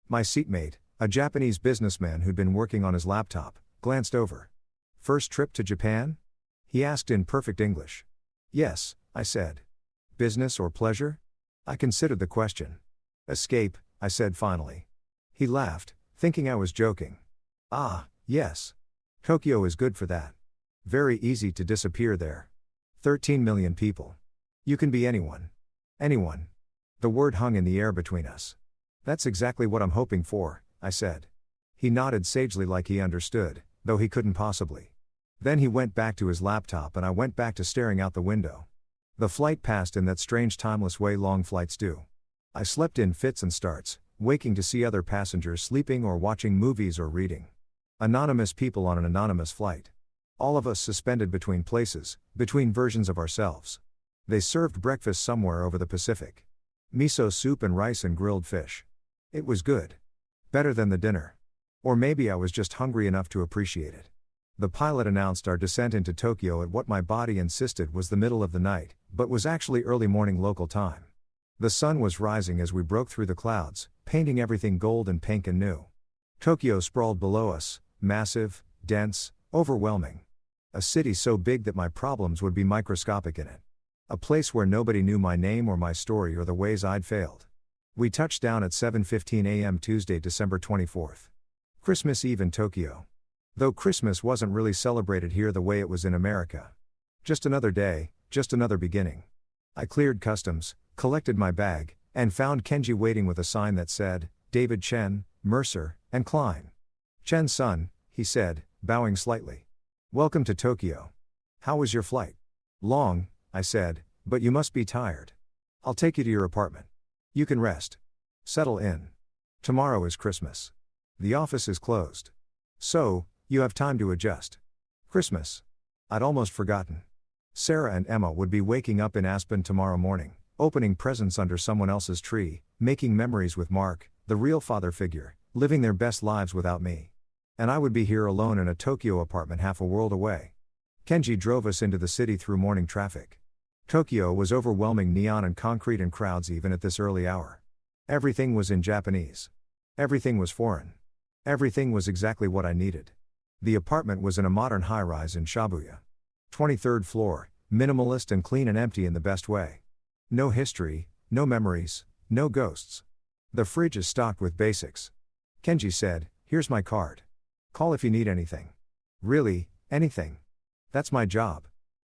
My seatmate, a Japanese businessman who'd been working on his laptop, glanced over. First trip to Japan? He asked in perfect English. Yes, I said. Business or pleasure? I considered the question. Escape, I said finally. He laughed, thinking I was joking. Ah, yes. Tokyo is good for that. Very easy to disappear there. 13 million people. You can be anyone. Anyone. The word hung in the air between us. That's exactly what I'm hoping for, I said. He nodded sagely like he understood, though he couldn't possibly. Then he went back to his laptop and I went back to staring out the window. The flight passed in that strange timeless way long flights do. I slept in fits and starts, waking to see other passengers sleeping or watching movies or reading. Anonymous people on an anonymous flight. All of us suspended between places, between versions of ourselves. They served breakfast somewhere over the Pacific. Miso soup and rice and grilled fish. It was good. Better than the dinner. Or maybe I was just hungry enough to appreciate it. The pilot announced our descent into Tokyo at what my body insisted was the middle of the night, but was actually early morning local time. The sun was rising as we broke through the clouds, painting everything gold and pink and new. Tokyo sprawled below us, massive, dense, overwhelming. A city so big that my problems would be microscopic in it. A place where nobody knew my name or my story or the ways I'd failed. We touched down at 7:15 a.m. Tuesday, December 24th. Christmas Eve in Tokyo. Though Christmas wasn't really celebrated here the way it was in America. Just another day, just another beginning. I cleared customs, collected my bag, and found Kenji waiting with a sign that said, David Chen, Mercer, and Klein. Chen's son, he said, bowing slightly. Welcome to Tokyo. How was your flight? Long, I said, but you must be tired. I'll take you to your apartment. You can rest. Settle in. Tomorrow is Christmas. The office is closed. So, you have time to adjust. Christmas. I'd almost forgotten. Sarah and Emma would be waking up in Aspen tomorrow morning, opening presents under someone else's tree, making memories with Mark, the real father figure, living their best lives without me. And I would be here alone in a Tokyo apartment half a world away. Kenji drove us into the city through morning traffic. Tokyo was overwhelming, neon and concrete and crowds even at this early hour. Everything was in Japanese. Everything was foreign. Everything was exactly what I needed. The apartment was in a modern high-rise in Shibuya. 23rd floor, minimalist and clean and empty in the best way. No history, no memories, no ghosts. The fridge is stocked with basics. Kenji said, here's my card. Call if you need anything. Really, anything. That's my job.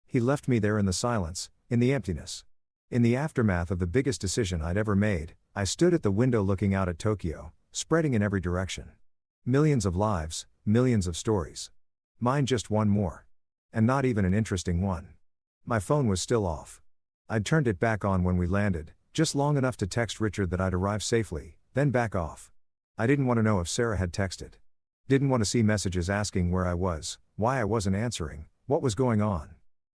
He left me there in the silence, in the emptiness. In the aftermath of the biggest decision I'd ever made, I stood at the window looking out at Tokyo, spreading in every direction. Millions of lives, millions of stories. Mine just one more. And not even an interesting one. My phone was still off. I'd turned it back on when we landed, just long enough to text Richard that I'd arrived safely, then back off. I didn't want to know if Sarah had texted. Didn't want to see messages asking where I was, why I wasn't answering, what was going on.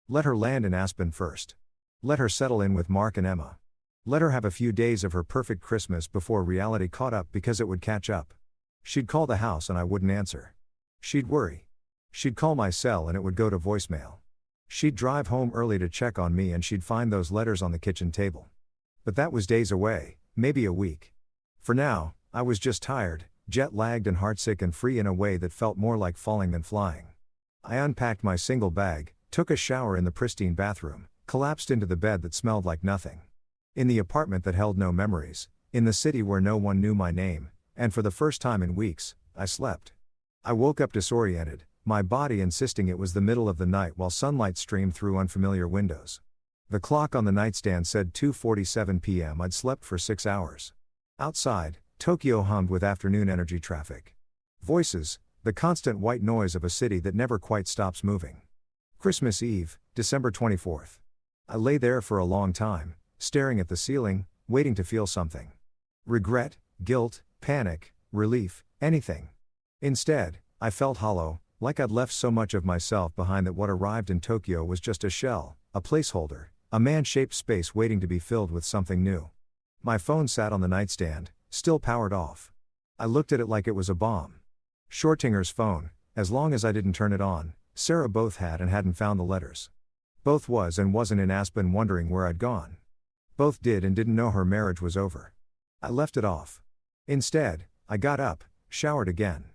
Let her land in Aspen first. Let her settle in with Mark and Emma. Let her have a few days of her perfect Christmas before reality caught up, because it would catch up. She'd call the house and I wouldn't answer. She'd worry. She'd call my cell and it would go to voicemail. She'd drive home early to check on me and she'd find those letters on the kitchen table. But that was days away, maybe a week. For now, I was just tired, jet-lagged and heartsick and free in a way that felt more like falling than flying. I unpacked my single bag, took a shower in the pristine bathroom, collapsed into the bed that smelled like nothing. In the apartment that held no memories, in the city where no one knew my name, and for the first time in weeks, I slept. I woke up disoriented, my body insisting it was the middle of the night while sunlight streamed through unfamiliar windows. The clock on the nightstand said 2:47 p.m. I'd slept for 6 hours. Outside, Tokyo hummed with afternoon energy traffic. Voices, the constant white noise of a city that never quite stops moving. Christmas Eve, December 24th. I lay there for a long time, staring at the ceiling, waiting to feel something. Regret, guilt, panic, relief, anything. Instead, I felt hollow, like I'd left so much of myself behind that what arrived in Tokyo was just a shell, a placeholder, a man-shaped space waiting to be filled with something new. My phone sat on the nightstand, still powered off. I looked at it like it was a bomb. Schortinger's phone, as long as I didn't turn it on, Sarah both had and hadn't found the letters. Both was and wasn't in Aspen wondering where I'd gone. Both did and didn't know her marriage was over. I left it off. Instead, I got up, showered again.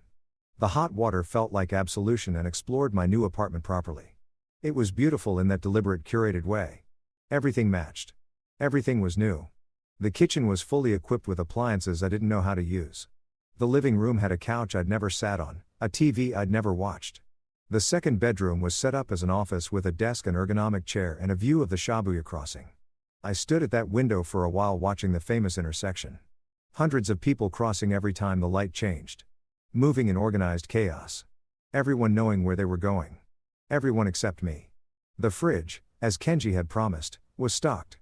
The hot water felt like absolution and explored my new apartment properly. It was beautiful in that deliberate, curated way. Everything matched. Everything was new. The kitchen was fully equipped with appliances I didn't know how to use. The living room had a couch I'd never sat on, a TV I'd never watched. The second bedroom was set up as an office with a desk and ergonomic chair and a view of the Shibuya crossing. I stood at that window for a while watching the famous intersection. Hundreds of people crossing every time the light changed. Moving in organized chaos. Everyone knowing where they were going. Everyone except me. The fridge, as Kenji had promised, was stocked.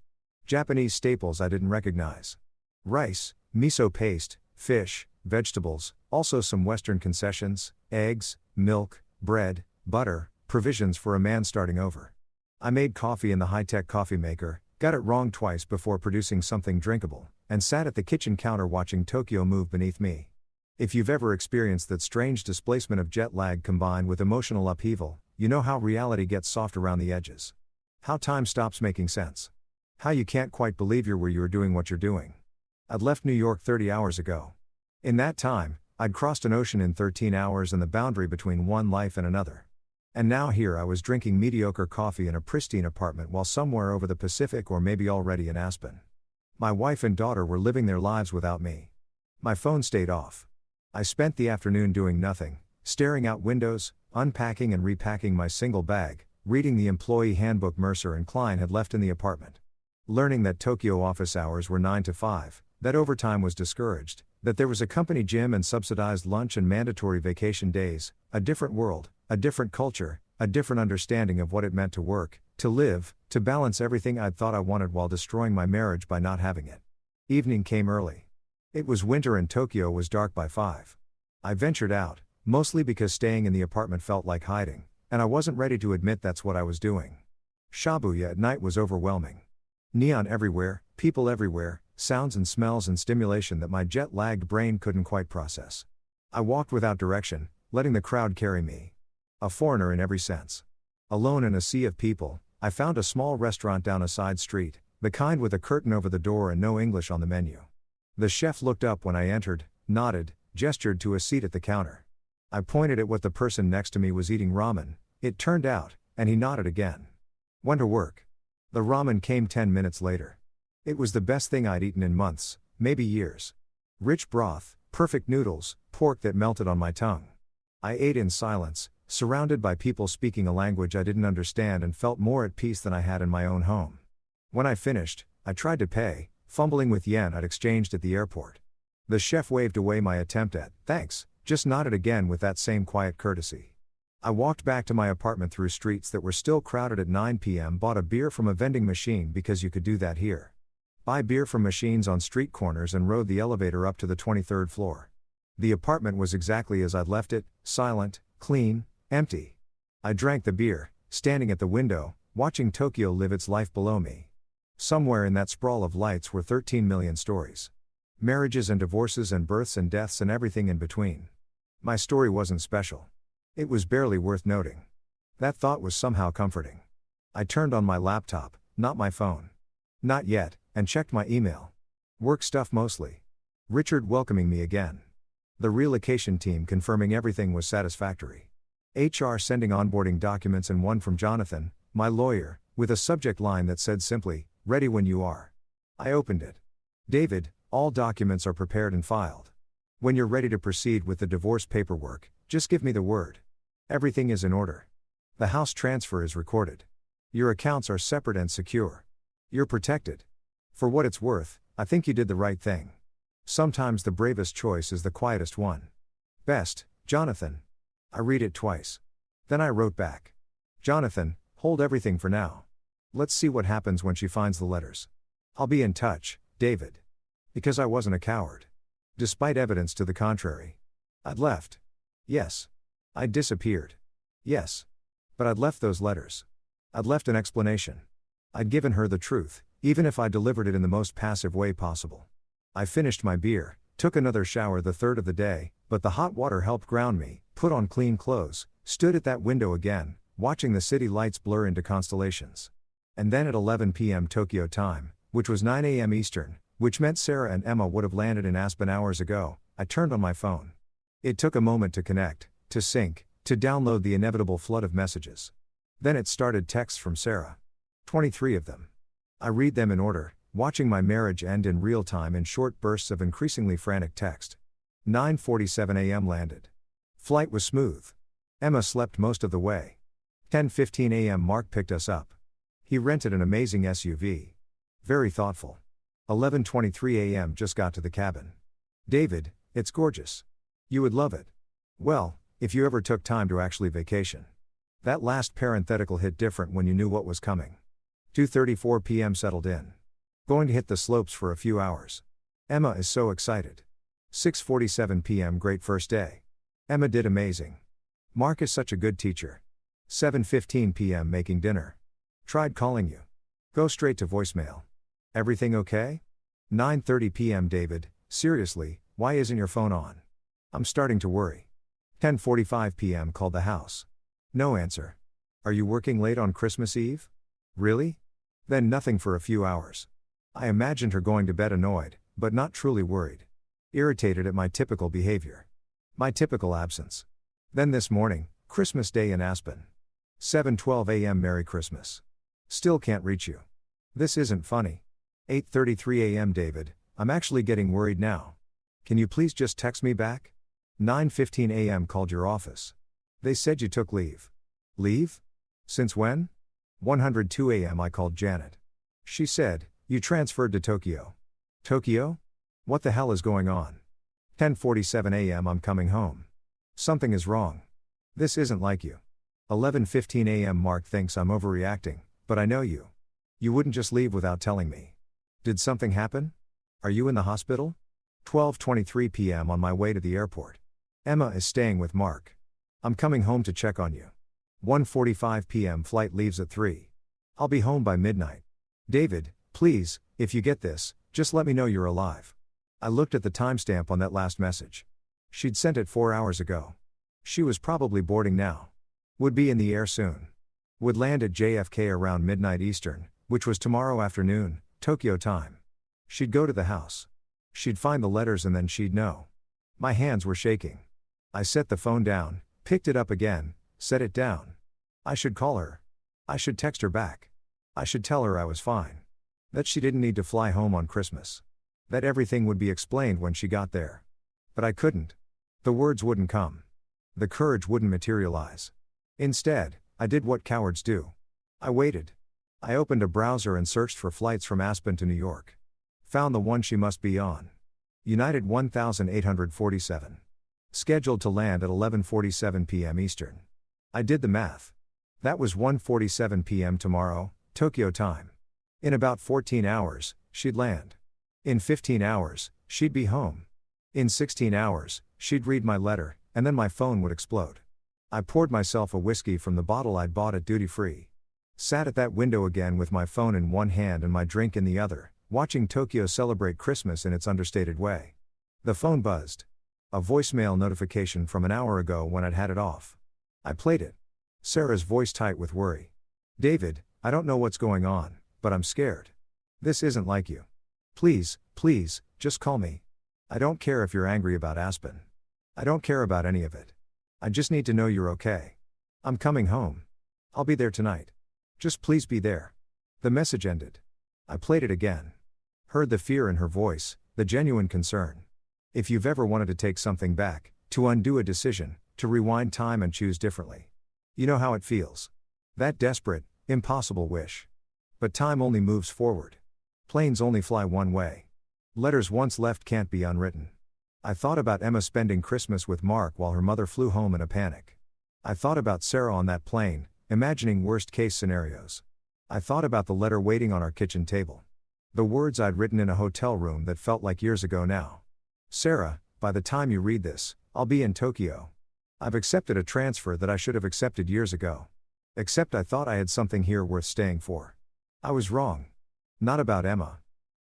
Japanese staples I didn't recognize. Rice, miso paste, fish, vegetables, also some Western concessions, eggs, milk, bread, butter, provisions for a man starting over. I made coffee in the high-tech coffee maker, got it wrong twice before producing something drinkable, and sat at the kitchen counter watching Tokyo move beneath me. If you've ever experienced that strange displacement of jet lag combined with emotional upheaval, you know how reality gets soft around the edges. How time stops making sense. How you can't quite believe you're where you're doing what you're doing. I'd left New York 30 hours ago. In that time, I'd crossed an ocean in 13 hours and the boundary between one life and another. And now here I was drinking mediocre coffee in a pristine apartment while somewhere over the Pacific or maybe already in Aspen. My wife and daughter were living their lives without me. My phone stayed off. I spent the afternoon doing nothing, staring out windows, unpacking and repacking my single bag, reading the employee handbook Mercer and Klein had left in the apartment. Learning that Tokyo office hours were 9 to 5, that overtime was discouraged, that there was a company gym and subsidized lunch and mandatory vacation days, a different world, a different culture, a different understanding of what it meant to work, to live, to balance everything I'd thought I wanted while destroying my marriage by not having it. Evening came early. It was winter and Tokyo was dark by 5. I ventured out, mostly because staying in the apartment felt like hiding, and I wasn't ready to admit that's what I was doing. Shibuya at night was overwhelming. Neon everywhere, people everywhere, sounds and smells and stimulation that my jet-lagged brain couldn't quite process. I walked without direction, letting the crowd carry me. A foreigner in every sense. Alone in a sea of people, I found a small restaurant down a side street, the kind with a curtain over the door and no English on the menu. The chef looked up when I entered, nodded, gestured to a seat at the counter. I pointed at what the person next to me was eating ramen, it turned out, and he nodded again. Went to work. The ramen came 10 minutes later. It was the best thing I'd eaten in months, maybe years. Rich broth, perfect noodles, pork that melted on my tongue. I ate in silence, surrounded by people speaking a language I didn't understand and felt more at peace than I had in my own home. When I finished, I tried to pay, fumbling with yen I'd exchanged at the airport. The chef waved away my attempt at, thanks, just nodded again with that same quiet courtesy. I walked back to my apartment through streets that were still crowded at 9 p.m. Bought a beer from a vending machine because you could do that here. Buy beer from machines on street corners and rode the elevator up to the 23rd floor. The apartment was exactly as I'd left it, silent, clean, empty. I drank the beer, standing at the window, watching Tokyo live its life below me. Somewhere in that sprawl of lights were 13 million stories. Marriages and divorces and births and deaths and everything in between. My story wasn't special. It was barely worth noting. That thought was somehow comforting. I turned on my laptop, not my phone. Not yet, and checked my email. Work stuff mostly. Richard welcoming me again. The relocation team confirming everything was satisfactory. HR sending onboarding documents and one from Jonathan, my lawyer, with a subject line that said simply, "Ready when you are." I opened it. "David, all documents are prepared and filed. When you're ready to proceed with the divorce paperwork, just give me the word. Everything is in order. The house transfer is recorded. Your accounts are separate and secure. You're protected. For what it's worth, I think you did the right thing. Sometimes the bravest choice is the quietest one. Best, Jonathan." I read it twice. Then I wrote back. "Jonathan, hold everything for now. Let's see what happens when she finds the letters. I'll be in touch, David." Because I wasn't a coward. Despite evidence to the contrary. I'd left. Yes. I'd disappeared. Yes. But I'd left those letters. I'd left an explanation. I'd given her the truth, even if I delivered it in the most passive way possible. I finished my beer, took another shower the third of the day, but the hot water helped ground me, put on clean clothes, stood at that window again, watching the city lights blur into constellations. And then at 11 p.m. Tokyo time, which was 9 a.m. Eastern, which meant Sarah and Emma would have landed in Aspen hours ago, I turned on my phone. It took a moment to connect, to sync, to download the inevitable flood of messages. Then it started texts from Sarah. 23 of them. I read them in order, watching my marriage end in real time in short bursts of increasingly frantic text. 9:47 a.m. landed. Flight was smooth. Emma slept most of the way. 10:15 a.m. Mark picked us up. He rented an amazing SUV. Very thoughtful. 11:23 a.m. just got to the cabin. "David, it's gorgeous. You would love it. Well, if you ever took time to actually vacation." That last parenthetical hit different when you knew what was coming. 2:34 p.m. settled in. Going to hit the slopes for a few hours. Emma is so excited. 6:47 p.m. Great first day. Emma did amazing. Mark is such a good teacher. 7:15 p.m. Making dinner. Tried calling you. Go straight to voicemail. Everything okay? 9:30 p.m. David, seriously, why isn't your phone on? I'm starting to worry. 10:45 p.m. Called the house. No answer. Are you working late on Christmas Eve? Really? Then nothing for a few hours. I imagined her going to bed annoyed, but not truly worried. Irritated at my typical behavior. My typical absence. Then this morning, Christmas Day in Aspen. 7:12 a.m. Merry Christmas. Still can't reach you. This isn't funny. 8:33 a.m. David, I'm actually getting worried now. Can you please just text me back? 9:15 a.m. Called your office. They said you took leave. Leave? Since when? 102 a.m. I called Janet. She said, you transferred to Tokyo. Tokyo? What the hell is going on? 10:47 a.m. I'm coming home. Something is wrong. This isn't like you. 11:15 a.m. Mark thinks I'm overreacting, but I know you. You wouldn't just leave without telling me. Did something happen? Are you in the hospital? 12:23 p.m. On my way to the airport. Emma is staying with Mark. I'm coming home to check on you. 1:45 p.m. Flight leaves at 3. I'll be home by midnight. David, please, if you get this, just let me know you're alive. I looked at the timestamp on that last message. She'd sent it 4 hours ago. She was probably boarding now. Would be in the air soon. Would land at JFK around midnight Eastern, which was tomorrow afternoon, Tokyo time. She'd go to the house. She'd find the letters and then she'd know. My hands were shaking. I set the phone down, picked it up again, set it down. I should call her. I should text her back. I should tell her I was fine. That she didn't need to fly home on Christmas. That everything would be explained when she got there. But I couldn't. The words wouldn't come. The courage wouldn't materialize. Instead, I did what cowards do. I waited. I opened a browser and searched for flights from Aspen to New York. Found the one she must be on. United 1847. Scheduled to land at 11:47 p.m. Eastern. I did the math. That was 1:47 p.m. tomorrow, Tokyo time. In about 14 hours, she'd land. In 15 hours, she'd be home. In 16 hours, she'd read my letter, and then my phone would explode. I poured myself a whiskey from the bottle I'd bought at duty free. Sat at that window again with my phone in one hand and my drink in the other, watching Tokyo celebrate Christmas in its understated way. The phone buzzed. A voicemail notification from an hour ago when I'd had it off. I played it. Sarah's voice tight with worry. David, I don't know what's going on, but I'm scared. This isn't like you. Please, please, just call me. I don't care if you're angry about Aspen. I don't care about any of it. I just need to know you're okay. I'm coming home. I'll be there tonight. Just please be there. The message ended. I played it again. Heard the fear in her voice, the genuine concern. If you've ever wanted to take something back, to undo a decision, to rewind time and choose differently. You know how it feels. That desperate, impossible wish. But time only moves forward. Planes only fly one way. Letters once left can't be unwritten. I thought about Emma spending Christmas with Mark while her mother flew home in a panic. I thought about Sarah on that plane, imagining worst-case scenarios. I thought about the letter waiting on our kitchen table. The words I'd written in a hotel room that felt like years ago now. Sarah, by the time you read this, I'll be in Tokyo. I've accepted a transfer that I should have accepted years ago. Except I thought I had something here worth staying for. I was wrong. Not about Emma.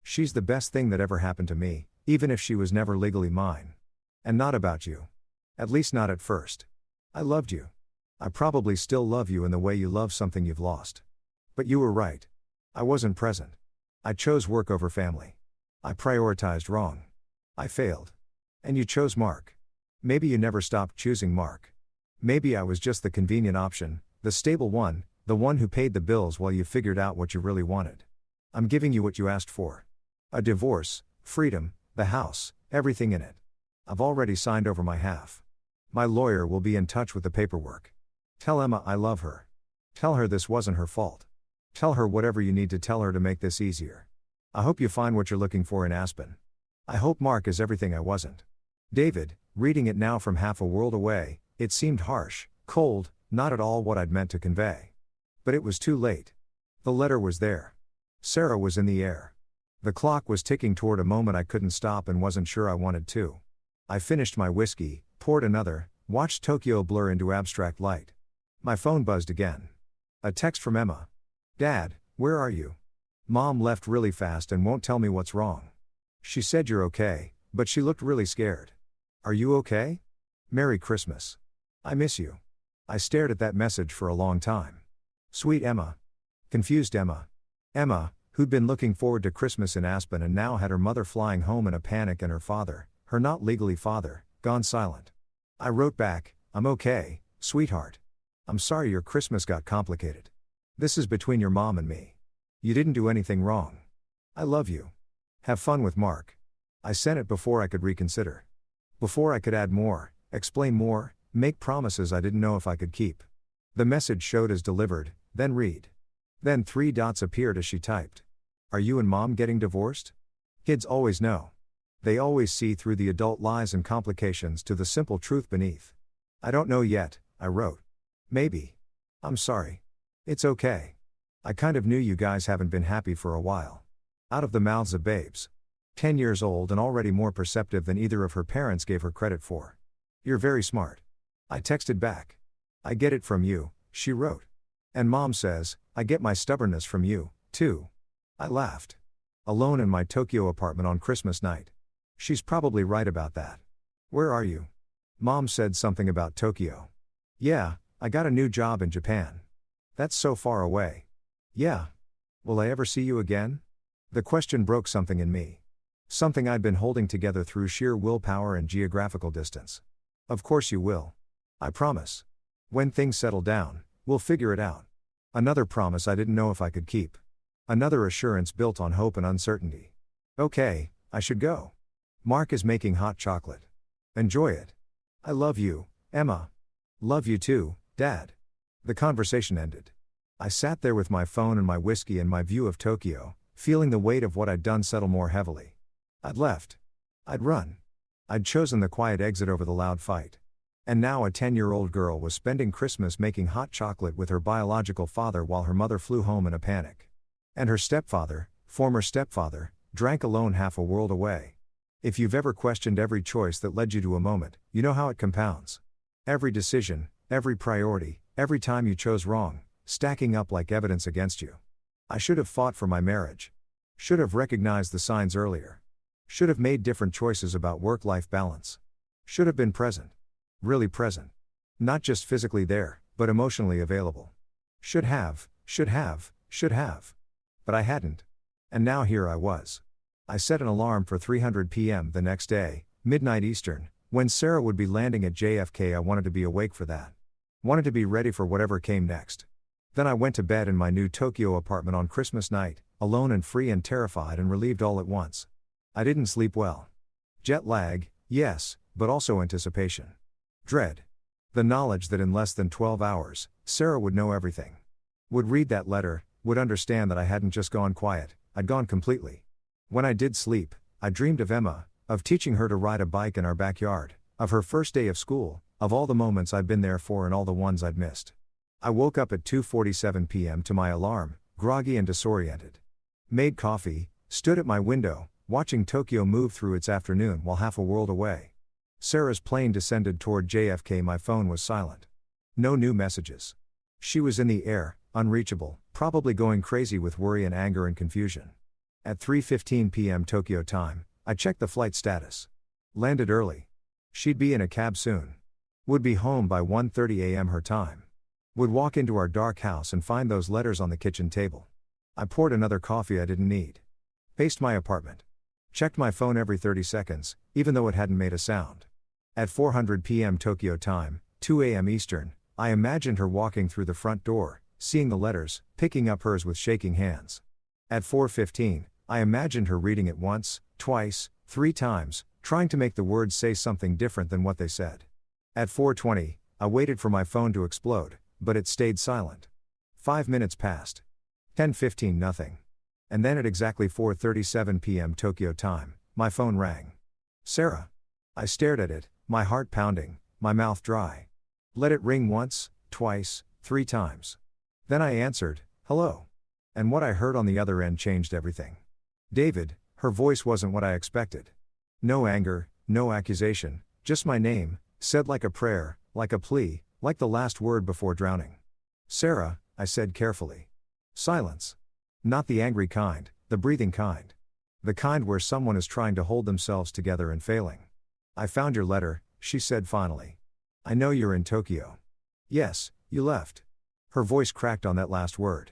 She's the best thing that ever happened to me, even if she was never legally mine. And not about you. At least not at first. I loved you. I probably still love you in the way you love something you've lost. But you were right. I wasn't present. I chose work over family. I prioritized wrong. I failed. And you chose Mark. Maybe you never stopped choosing Mark. Maybe I was just the convenient option, the stable one, the one who paid the bills while you figured out what you really wanted. I'm giving you what you asked for. A divorce, freedom, the house, everything in it. I've already signed over my half. My lawyer will be in touch with the paperwork. Tell Emma I love her. Tell her this wasn't her fault. Tell her whatever you need to tell her to make this easier. I hope you find what you're looking for in Aspen. I hope Mark is everything I wasn't. David, reading it now from half a world away, it seemed harsh, cold, not at all what I'd meant to convey. But it was too late. The letter was there. Sarah was in the air. The clock was ticking toward a moment I couldn't stop and wasn't sure I wanted to. I finished my whiskey, poured another, watched Tokyo blur into abstract light. My phone buzzed again. A text from Emma. Dad, where are you? Mom left really fast and won't tell me what's wrong. She said you're okay, but she looked really scared. Are you okay? Merry Christmas. I miss you. I stared at that message for a long time. Sweet Emma. Confused Emma. Emma, who'd been looking forward to Christmas in Aspen and now had her mother flying home in a panic and her father, her not legally father, gone silent. I wrote back, I'm okay, sweetheart. I'm sorry your Christmas got complicated. This is between your mom and me. You didn't do anything wrong. I love you. Have fun with Mark. I sent it before I could reconsider. Before I could add more, explain more, make promises I didn't know if I could keep. The message showed as delivered, then read. Then 3 dots appeared as she typed. Are you and mom getting divorced? Kids always know. They always see through the adult lies and complications to the simple truth beneath. I don't know yet, I wrote. Maybe. I'm sorry. It's okay. I kind of knew you guys haven't been happy for a while. Out of the mouths of babes. 10 years old and already more perceptive than either of her parents gave her credit for. You're very smart. I texted back. I get it from you, she wrote. And mom says, I get my stubbornness from you, too. I laughed. Alone in my Tokyo apartment on Christmas night. She's probably right about that. Where are you? Mom said something about Tokyo. Yeah, I got a new job in Japan. That's so far away. Yeah. Will I ever see you again? The question broke something in me. Something I'd been holding together through sheer willpower and geographical distance. Of course you will. I promise. When things settle down, we'll figure it out. Another promise I didn't know if I could keep. Another assurance built on hope and uncertainty. Okay, I should go. Mark is making hot chocolate. Enjoy it. I love you, Emma. Love you too, Dad. The conversation ended. I sat there with my phone and my whiskey and my view of Tokyo, feeling the weight of what I'd done settle more heavily. I'd left. I'd run. I'd chosen the quiet exit over the loud fight. And now a 10-year-old girl was spending Christmas making hot chocolate with her biological father while her mother flew home in a panic. And her stepfather, former stepfather, drank alone half a world away. If you've ever questioned every choice that led you to a moment, you know how it compounds. Every decision, every priority, every time you chose wrong, stacking up like evidence against you. I should have fought for my marriage. Should have recognized the signs earlier. Should have made different choices about work-life balance. Should have been present. Really present. Not just physically there, but emotionally available. Should have. But I hadn't. And now here I was. I set an alarm for 3:00 p.m. the next day, midnight Eastern, when Sarah would be landing at JFK. I wanted to be awake for that. Wanted to be ready for whatever came next. Then I went to bed in my new Tokyo apartment on Christmas night, alone and free and terrified and relieved all at once. I didn't sleep well. Jet lag, yes, but also anticipation. Dread. The knowledge that in less than 12 hours, Sarah would know everything. Would read that letter, would understand that I hadn't just gone quiet, I'd gone completely. When I did sleep, I dreamed of Emma, of teaching her to ride a bike in our backyard, of her first day of school, of all the moments I'd been there for and all the ones I'd missed. I woke up at 2:47 p.m. to my alarm, groggy and disoriented. Made coffee, stood at my window, watching Tokyo move through its afternoon while half a world away. Sarah's plane descended toward JFK. My phone was silent. No new messages. She was in the air, unreachable, probably going crazy with worry and anger and confusion. At 3:15 p.m. Tokyo time, I checked the flight status. Landed early. She'd be in a cab soon. Would be home by 1:30 a.m. her time. Would walk into our dark house and find those letters on the kitchen table. I poured another coffee I didn't need. Paced my apartment. Checked my phone every 30 seconds, even though it hadn't made a sound. At 4:00 p.m. Tokyo time, 2 a.m. Eastern, I imagined her walking through the front door, seeing the letters, picking up hers with shaking hands. At 4:15, I imagined her reading it once, twice, 3 times, trying to make the words say something different than what they said. At 4:20, I waited for my phone to explode, but it stayed silent. 5 minutes passed. 10:15 nothing. And then at exactly 4:37 p.m. Tokyo time, my phone rang. Sarah. I stared at it, my heart pounding, my mouth dry. Let it ring once, twice, 3 times. Then I answered, hello. And what I heard on the other end changed everything. David, her voice wasn't what I expected. No anger, no accusation, just my name, said like a prayer, like a plea, like the last word before drowning. Sarah, I said carefully. Silence. Not the angry kind, the breathing kind. The kind where someone is trying to hold themselves together and failing. I found your letter, she said finally. I know you're in Tokyo. Yes, you left. Her voice cracked on that last word.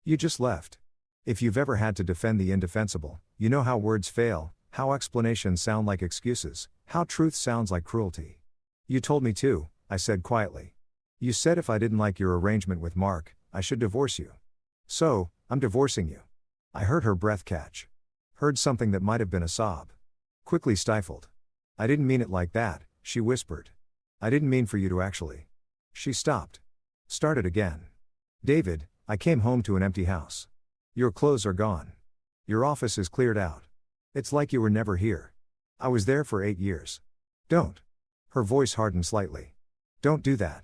You just left. If you've ever had to defend the indefensible, you know how words fail, how explanations sound like excuses, how truth sounds like cruelty. You told me to, I said quietly. You said if I didn't like your arrangement with Mark, I should divorce you. So, I'm divorcing you. I heard her breath catch. Heard something that might have been a sob. Quickly stifled. I didn't mean it like that, she whispered. I didn't mean for you to actually. She stopped. Started again. David, I came home to an empty house. Your clothes are gone. Your office is cleared out. It's like you were never here. I was there for 8 years. Don't. Her voice hardened slightly. Don't do that.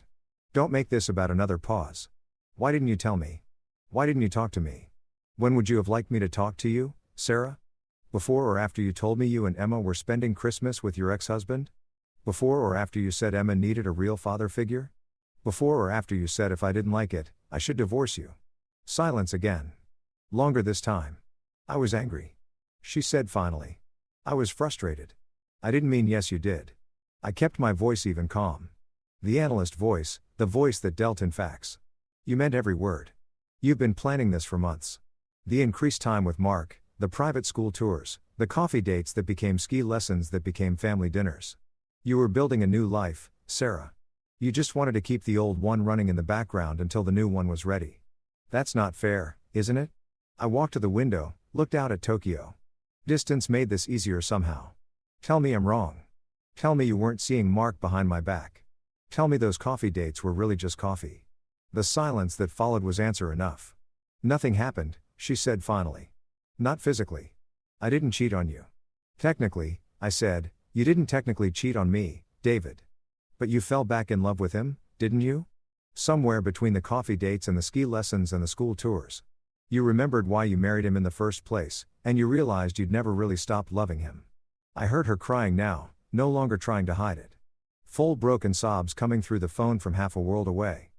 Don't make this about another pause. Why didn't you tell me? Why didn't you talk to me? When would you have liked me to talk to you, Sarah? Before or after you told me you and Emma were spending Christmas with your ex-husband? Before or after you said Emma needed a real father figure? Before or after you said if I didn't like it, I should divorce you? Silence again. Longer this time. I was angry. She said finally. I was frustrated. I didn't mean yes you did. I kept my voice even calm. The analyst voice, the voice that dealt in facts. You meant every word. You've been planning this for months. The increased time with Mark, the private school tours, the coffee dates that became ski lessons that became family dinners. You were building a new life, Sarah. You just wanted to keep the old one running in the background until the new one was ready. That's not fair, isn't it? I walked to the window, looked out at Tokyo. Distance made this easier somehow. Tell me I'm wrong. Tell me you weren't seeing Mark behind my back. Tell me those coffee dates were really just coffee. The silence that followed was answer enough. Nothing happened, she said finally. Not physically. I didn't cheat on you. Technically, I said, you didn't technically cheat on me, David. But you fell back in love with him, didn't you? Somewhere between the coffee dates and the ski lessons and the school tours. You remembered why you married him in the first place, and you realized you'd never really stopped loving him. I heard her crying now, no longer trying to hide it. Full broken sobs coming through the phone from half a world away.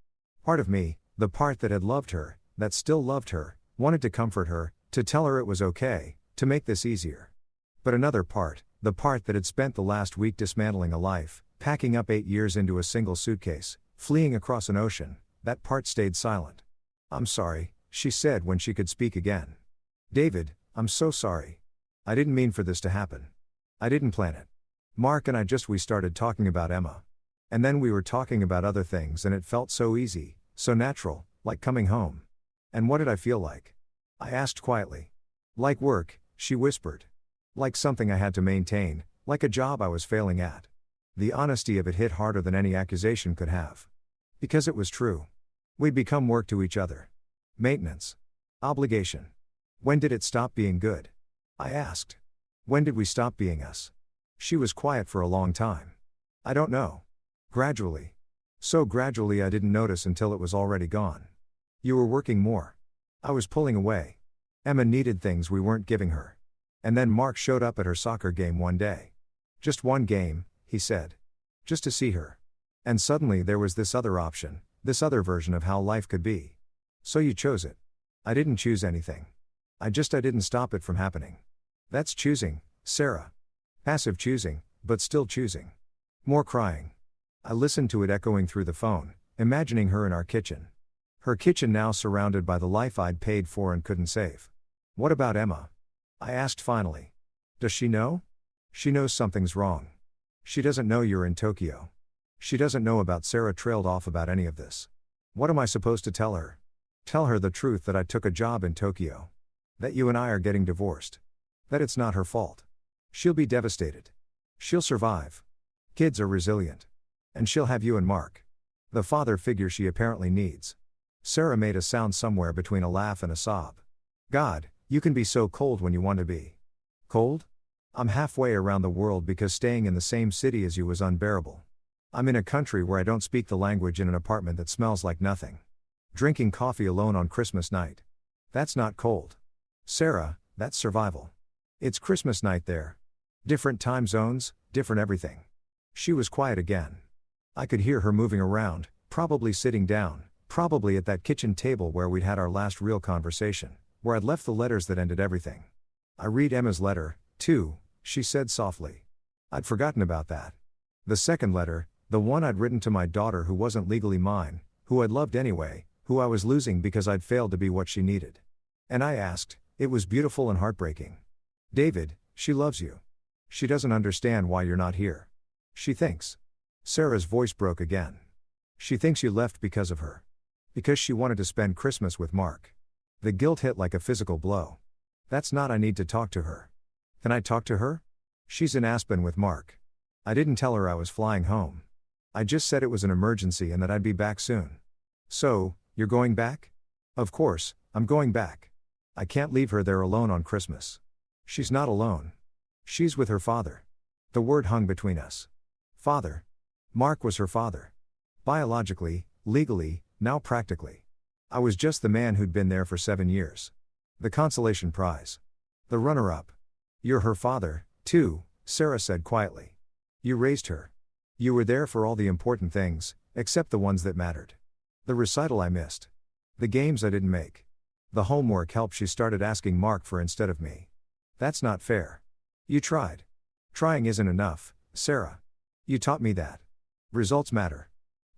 Part of me, the part that had loved her, that still loved her, wanted to comfort her, to tell her it was okay, to make this easier. But another part, the part that had spent the last week dismantling a life, packing up 8 years into a single suitcase, fleeing across an ocean, that part stayed silent. I'm sorry, she said when she could speak again. David, I'm so sorry. I didn't mean for this to happen. I didn't plan it. Mark and we started talking about Emma. And then we were talking about other things and it felt so easy, so natural, like coming home. And what did I feel like? I asked quietly. Like work, she whispered. Like something I had to maintain, like a job I was failing at. The honesty of it hit harder than any accusation could have. Because it was true. We'd become work to each other. Maintenance. Obligation. When did it stop being good? I asked. When did we stop being us? She was quiet for a long time. I don't know. Gradually. So gradually I didn't notice until it was already gone. You were working more. I was pulling away. Emma needed things we weren't giving her. And then Mark showed up at her soccer game one day. Just one game, he said. Just to see her. And suddenly there was this other option, this other version of how life could be. So you chose it. I didn't choose anything. I didn't stop it from happening. That's choosing, Sarah. Passive choosing, but still choosing. More crying. I listened to it echoing through the phone, imagining her in our kitchen. Her kitchen now surrounded by the life I'd paid for and couldn't save. What about Emma? I asked finally. Does she know? She knows something's wrong. She doesn't know you're in Tokyo. She doesn't know about Sarah trailed off about any of this. What am I supposed to tell her? Tell her the truth that I took a job in Tokyo. That you and I are getting divorced. That it's not her fault. She'll be devastated. She'll survive. Kids are resilient. And she'll have you and Mark. The father figure she apparently needs. Sarah made a sound somewhere between a laugh and a sob. God, you can be so cold when you want to be. Cold? I'm halfway around the world because staying in the same city as you was unbearable. I'm in a country where I don't speak the language in an apartment that smells like nothing. Drinking coffee alone on Christmas night. That's not cold. Sarah, that's survival. It's Christmas night there. Different time zones, different everything. She was quiet again. I could hear her moving around, probably sitting down, probably at that kitchen table where we'd had our last real conversation, where I'd left the letters that ended everything. I read Emma's letter, too, she said softly. I'd forgotten about that. The second letter, the one I'd written to my daughter who wasn't legally mine, who I'd loved anyway, who I was losing because I'd failed to be what she needed. And I asked, it was beautiful and heartbreaking. David, she loves you. She doesn't understand why you're not here. She thinks. Sarah's voice broke again. She thinks you left because of her. Because she wanted to spend Christmas with Mark. The guilt hit like a physical blow. That's not I need to talk to her. Can I talk to her? She's in Aspen with Mark. I didn't tell her I was flying home. I just said it was an emergency and that I'd be back soon. So, you're going back? Of course, I'm going back. I can't leave her there alone on Christmas. She's not alone. She's with her father. The word hung between us. Father. Mark was her father. Biologically, legally, now practically. I was just the man who'd been there for 7 years. The consolation prize. The runner-up. You're her father, too, Sarah said quietly. You raised her. You were there for all the important things, except the ones that mattered. The recital I missed. The games I didn't make. The homework help she started asking Mark for instead of me. That's not fair. You tried. Trying isn't enough, Sarah. You taught me that. Results matter.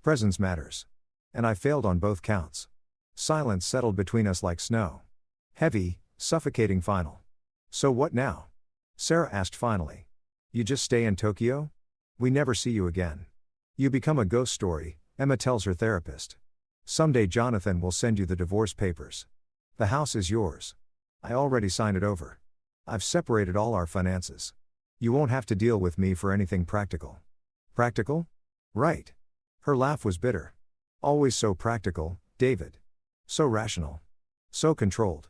Presence matters. And I failed on both counts. Silence settled between us like snow. Heavy, suffocating final. So what now? Sarah asked finally. You just stay in Tokyo? We never see you again. You become a ghost story, Emma tells her therapist. Someday Jonathan will send you the divorce papers. The house is yours. I already signed it over. I've separated all our finances. You won't have to deal with me for anything practical. Practical? Right. Her laugh was bitter. Always so practical, David. So rational. So controlled.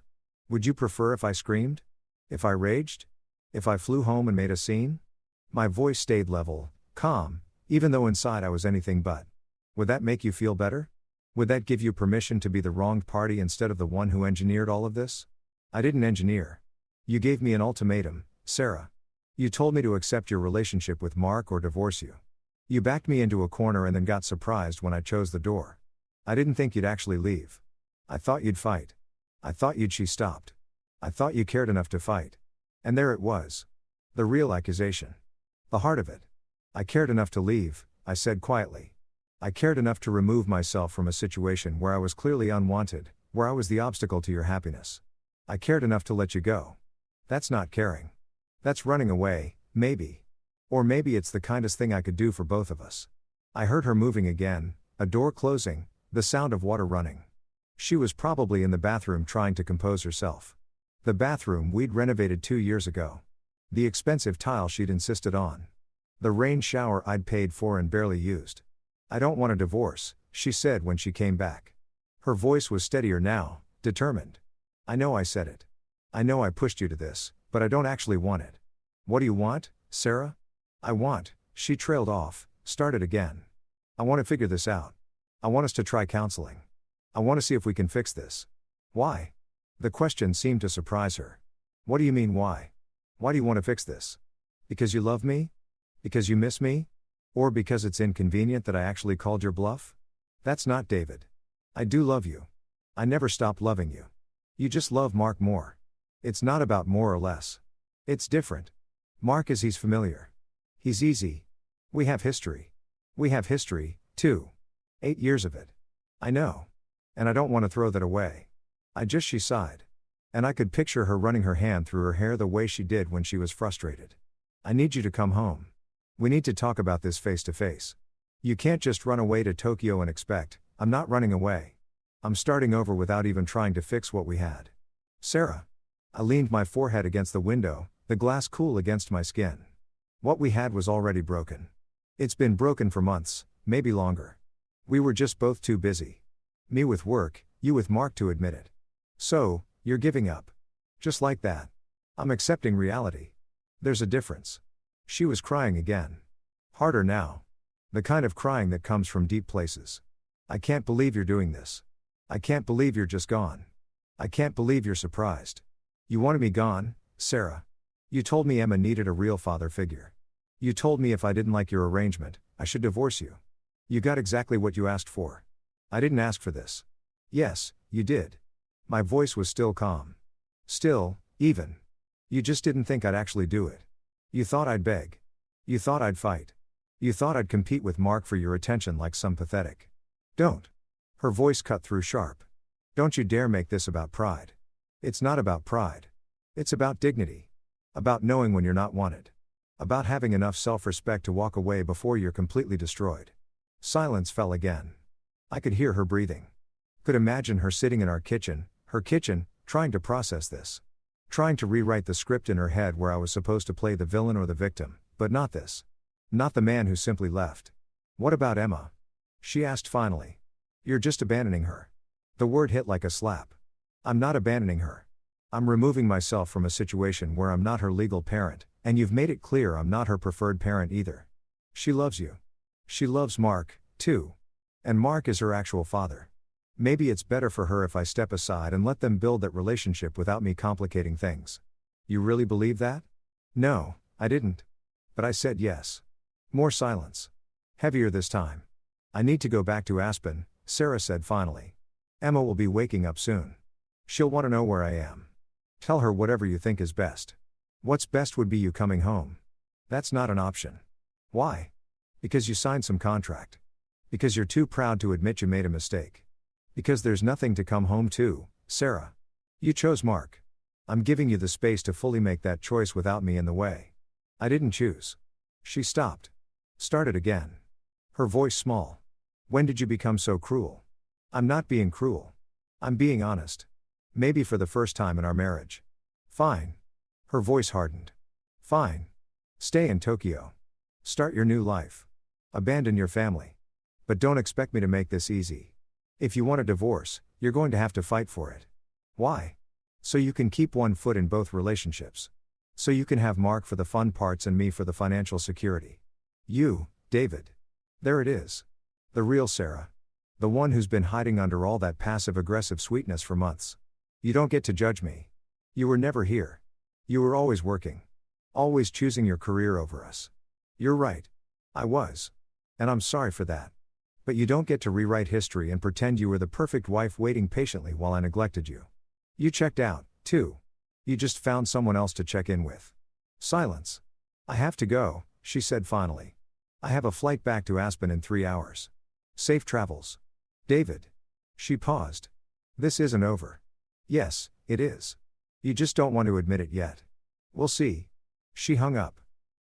Would you prefer if I screamed? If I raged? If I flew home and made a scene? My voice stayed level, calm, even though inside I was anything but. Would that make you feel better? Would that give you permission to be the wronged party instead of the one who engineered all of this? I didn't engineer. You gave me an ultimatum, Sarah. You told me to accept your relationship with Mark or divorce you. You backed me into a corner and then got surprised when I chose the door. I didn't think you'd actually leave. I thought you'd fight. I thought she stopped. I thought you cared enough to fight. And there it was. The real accusation. The heart of it. I cared enough to leave, I said quietly. I cared enough to remove myself from a situation where I was clearly unwanted, where I was the obstacle to your happiness. I cared enough to let you go. That's not caring. That's running away, maybe. Or maybe it's the kindest thing I could do for both of us. I heard her moving again, a door closing, the sound of water running. She was probably in the bathroom trying to compose herself. The bathroom we'd renovated 2 years ago. The expensive tile she'd insisted on. The rain shower I'd paid for and barely used. I don't want a divorce, she said when she came back. Her voice was steadier now, determined. I know I said it. I know I pushed you to this, but I don't actually want it. What do you want, Sarah? I want, she trailed off, started again. I want to figure this out. I want us to try counseling. I want to see if we can fix this. Why? The question seemed to surprise her. What do you mean why? Why do you want to fix this? Because you love me? Because you miss me? Or because it's inconvenient that I actually called your bluff? That's not David. I do love you. I never stopped loving you. You just love Mark more. It's not about more or less. It's different. Mark is he's familiar. He's easy. We have history. We have history, too. 8 years of it. I know. And I don't want to throw that away. She sighed. And I could picture her running her hand through her hair the way she did when she was frustrated. I need you to come home. We need to talk about this face to face. You can't just run away to Tokyo and expect. I'm not running away. I'm starting over without even trying to fix what we had. Sarah. I leaned my forehead against the window, the glass cool against my skin. What we had was already broken. It's been broken for months, maybe longer. We were just both too busy. Me with work, you with Mark to admit it. So, you're giving up. Just like that. I'm accepting reality. There's a difference. She was crying again. Harder now. The kind of crying that comes from deep places. I can't believe you're doing this. I can't believe you're just gone. I can't believe you're surprised. You wanted me gone, Sarah. You told me Emma needed a real father figure. You told me if I didn't like your arrangement, I should divorce you. You got exactly what you asked for. I didn't ask for this. Yes, you did. My voice was still calm. Still, even. You just didn't think I'd actually do it. You thought I'd beg. You thought I'd fight. You thought I'd compete with Mark for your attention like some pathetic. Don't. Her voice cut through sharp. Don't you dare make this about pride. It's not about pride. It's about dignity. About knowing when you're not wanted. About having enough self-respect to walk away before you're completely destroyed. Silence fell again. I could hear her breathing. Could imagine her sitting in her kitchen, trying to process this. Trying to rewrite the script in her head where I was supposed to play the villain or the victim, but not this. Not the man who simply left. What about Emma? She asked finally. You're just abandoning her. The word hit like a slap. I'm not abandoning her. I'm removing myself from a situation where I'm not her legal parent, and you've made it clear I'm not her preferred parent either. She loves you. She loves Mark, too. And Mark is her actual father. Maybe it's better for her if I step aside and let them build that relationship without me complicating things. You really believe that? No, I didn't. But I said yes. More silence. Heavier this time. I need to go back to Aspen, Sarah said finally. Emma will be waking up soon. She'll want to know where I am. Tell her whatever you think is best. What's best would be you coming home. That's not an option. Why? Because you signed some contract. Because you're too proud to admit you made a mistake. Because there's nothing to come home to, Sarah. You chose Mark. I'm giving you the space to fully make that choice without me in the way. I didn't choose. She stopped. Started again. Her voice small. When did you become so cruel? I'm not being cruel. I'm being honest. Maybe for the first time in our marriage. Fine. Her voice hardened. Fine. Stay in Tokyo. Start your new life. Abandon your family. But don't expect me to make this easy. If you want a divorce, you're going to have to fight for it. Why? So you can keep one foot in both relationships. So you can have Mark for the fun parts and me for the financial security. You, David. There it is. The real Sarah. The one who's been hiding under all that passive-aggressive sweetness for months. You don't get to judge me. You were never here. You were always working. Always choosing your career over us. You're right. I was. And I'm sorry for that. But you don't get to rewrite history and pretend you were the perfect wife waiting patiently while I neglected you. You checked out, too. You just found someone else to check in with. Silence. I have to go, she said finally. I have a flight back to Aspen in 3 hours. Safe travels. David. She paused. This isn't over. Yes, it is. You just don't want to admit it yet. We'll see. She hung up.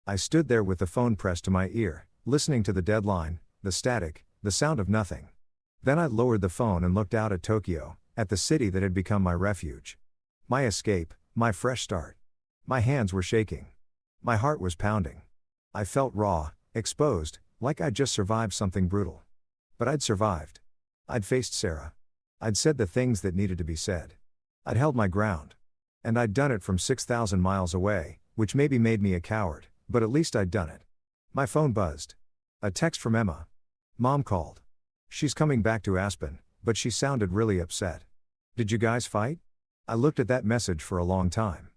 I stood there with the phone pressed to my ear, listening to the deadline, the static, the sound of nothing. Then I lowered the phone and looked out at Tokyo, at the city that had become my refuge. My escape, my fresh start. My hands were shaking. My heart was pounding. I felt raw, exposed, like I'd just survived something brutal. But I'd survived. I'd faced Sarah. I'd said the things that needed to be said. I'd held my ground. And I'd done it from 6,000 miles away, which maybe made me a coward, but at least I'd done it. My phone buzzed. A text from Emma. Mom called. She's coming back to Aspen, but she sounded really upset. Did you guys fight? I looked at that message for a long time.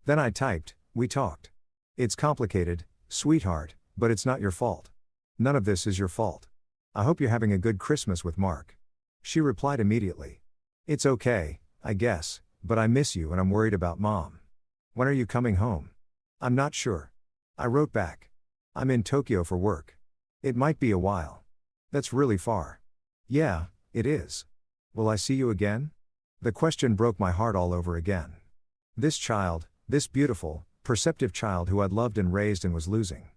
Then I typed, we talked. It's complicated, sweetheart, but it's not your fault. None of this is your fault. I hope you're having a good Christmas with Mark. She replied immediately. It's okay, I guess, but I miss you and I'm worried about Mom. When are you coming home? I'm not sure. I wrote back. I'm in Tokyo for work. It might be a while. That's really far. Yeah, it is. Will I see you again? The question broke my heart all over again. This child, this beautiful, perceptive child who I'd loved and raised and was losing.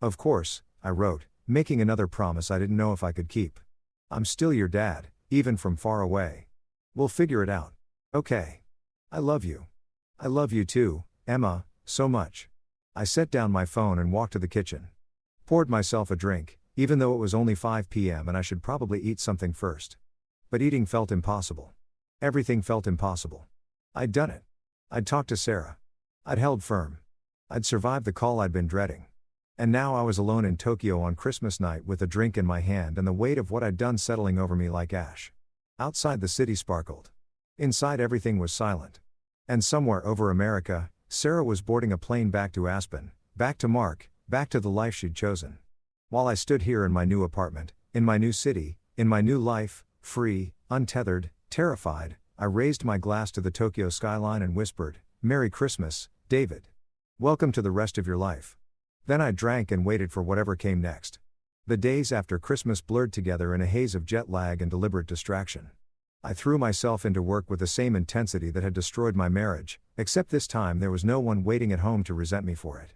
Of course, I wrote, making another promise I didn't know if I could keep. I'm still your dad, even from far away. We'll figure it out. Okay. I love you. I love you too, Emma, so much. I set down my phone and walked to the kitchen. Poured myself a drink, even though it was only 5 p.m. and I should probably eat something first. But eating felt impossible. Everything felt impossible. I'd done it. I'd talked to Sarah. I'd held firm. I'd survived the call I'd been dreading. And now I was alone in Tokyo on Christmas night with a drink in my hand and the weight of what I'd done settling over me like ash. Outside the city sparkled. Inside everything was silent. And somewhere over America, Sarah was boarding a plane back to Aspen, back to Mark, back to the life she'd chosen. While I stood here in my new apartment, in my new city, in my new life, free, untethered, terrified, I raised my glass to the Tokyo skyline and whispered, "Merry Christmas, David. Welcome to the rest of your life." Then I drank and waited for whatever came next. The days after Christmas blurred together in a haze of jet lag and deliberate distraction. I threw myself into work with the same intensity that had destroyed my marriage, except this time there was no one waiting at home to resent me for it.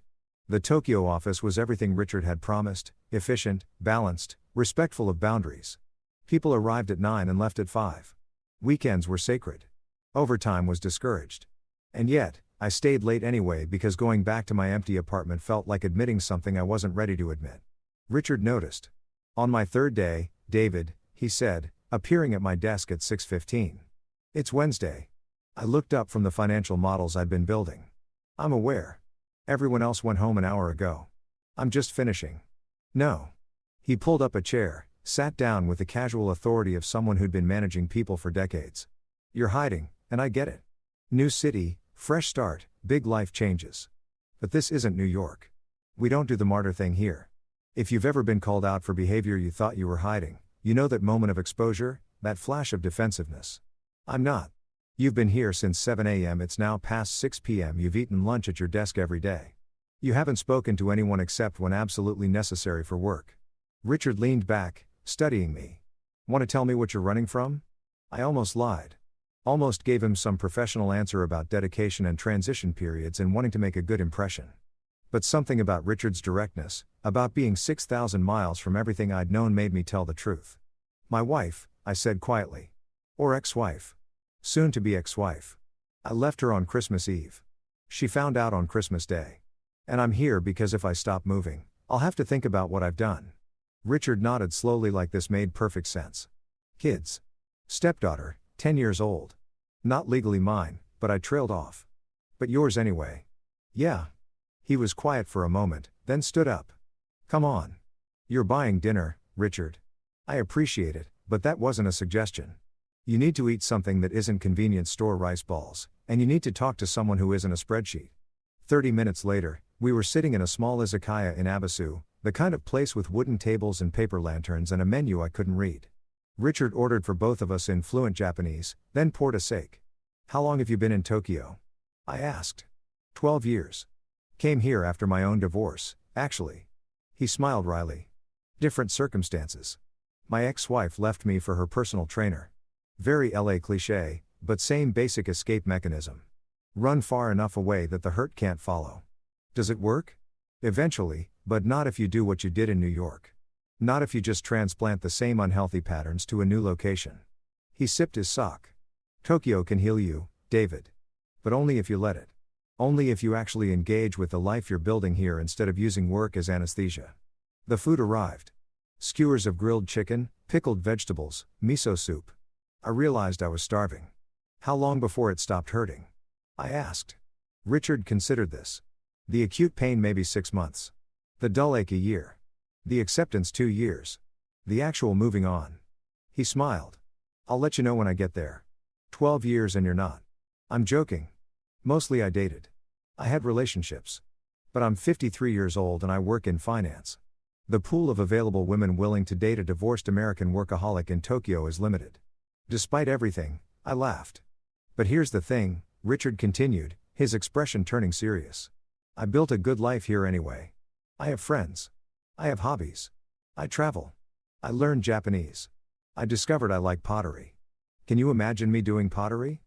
The Tokyo office was everything Richard had promised: efficient, balanced, respectful of boundaries. People arrived at 9 and left at 5. Weekends were sacred. Overtime was discouraged. And yet, I stayed late anyway because going back to my empty apartment felt like admitting something I wasn't ready to admit. Richard noticed. "On my third day, David," he said, appearing at my desk at 6:15. "It's Wednesday." I looked up from the financial models I'd been building. "I'm aware. Everyone else went home an hour ago. I'm just finishing." "No." He pulled up a chair, sat down with the casual authority of someone who'd been managing people for decades. "You're hiding, and I get it. New city, fresh start, big life changes. But this isn't New York. We don't do the martyr thing here. If you've ever been called out for behavior you thought you were hiding, you know that moment of exposure, that flash of defensiveness. I'm not. You've been here since 7 a.m., it's now past 6 p.m., you've eaten lunch at your desk every day. You haven't spoken to anyone except when absolutely necessary for work." Richard leaned back, studying me. "Want to tell me what you're running from?" I almost lied. Almost gave him some professional answer about dedication and transition periods and wanting to make a good impression. But something about Richard's directness, about being 6,000 miles from everything I'd known, made me tell the truth. "My wife," I said quietly. "Or ex-wife. Soon to be ex-wife. I left her on Christmas Eve. She found out on Christmas Day. And I'm here because if I stop moving, I'll have to think about what I've done." Richard nodded slowly like this made perfect sense. "Kids. Stepdaughter, 10 years old. Not legally mine, but I trailed off. But yours anyway." "Yeah." He was quiet for a moment, then stood up. "Come on. You're buying dinner, Richard. I appreciate it, but that wasn't a suggestion. You need to eat something that isn't convenience store rice balls, and you need to talk to someone who isn't a spreadsheet." 30 minutes later, we were sitting in a small izakaya in Abisu, the kind of place with wooden tables and paper lanterns and a menu I couldn't read. Richard ordered for both of us in fluent Japanese, then poured a sake. "How long have you been in Tokyo?" I asked. 12 years. Came here after my own divorce, actually." He smiled wryly. "Different circumstances. My ex-wife left me for her personal trainer. Very LA cliché, but same basic escape mechanism. Run far enough away that the hurt can't follow. Does it work? Eventually, but not if you do what you did in New York. Not if you just transplant the same unhealthy patterns to a new location." He sipped his sock. "Tokyo can heal you, David. But only if you let it. Only if you actually engage with the life you're building here instead of using work as anesthesia." The food arrived. Skewers of grilled chicken, pickled vegetables, miso soup. I realized I was starving. "How long before it stopped hurting?" I asked. Richard considered this. "The acute pain maybe 6 months. The dull ache a year. The acceptance 2 years. The actual moving on." He smiled. "I'll let you know when I get there. 12 years and you're not." I'm joking. Mostly I dated. I had relationships. But I'm 53 years old and I work in finance. The pool of available women willing to date a divorced American workaholic in Tokyo is limited. Despite everything, I laughed. "But here's the thing," Richard continued, his expression turning serious. "I built a good life here anyway. I have friends. I have hobbies. I travel. I learned Japanese. I discovered I like pottery. Can you imagine me doing pottery?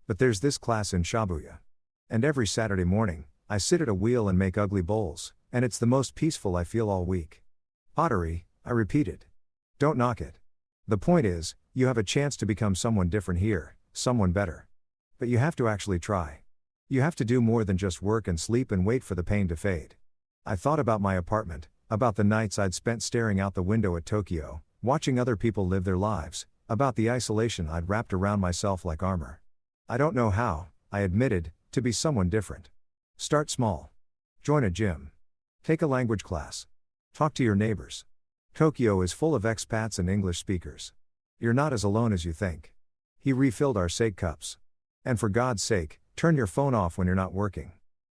But there's this class in Shibuya. And every Saturday morning, I sit at a wheel and make ugly bowls, and it's the most peaceful I feel all week." "Pottery," I repeated. "Don't knock it. The point is, you have a chance to become someone different here, someone better. But you have to actually try. You have to do more than just work and sleep and wait for the pain to fade." I thought about my apartment, about the nights I'd spent staring out the window at Tokyo, watching other people live their lives, about the isolation I'd wrapped around myself like armor. "I don't know how," I admitted, "to be someone different. Start small. Join a gym. Take a language class. Talk to your neighbors. Tokyo is full of expats and English speakers. You're not as alone as you think." He refilled our sake cups. "And for God's sake, turn your phone off when you're not working.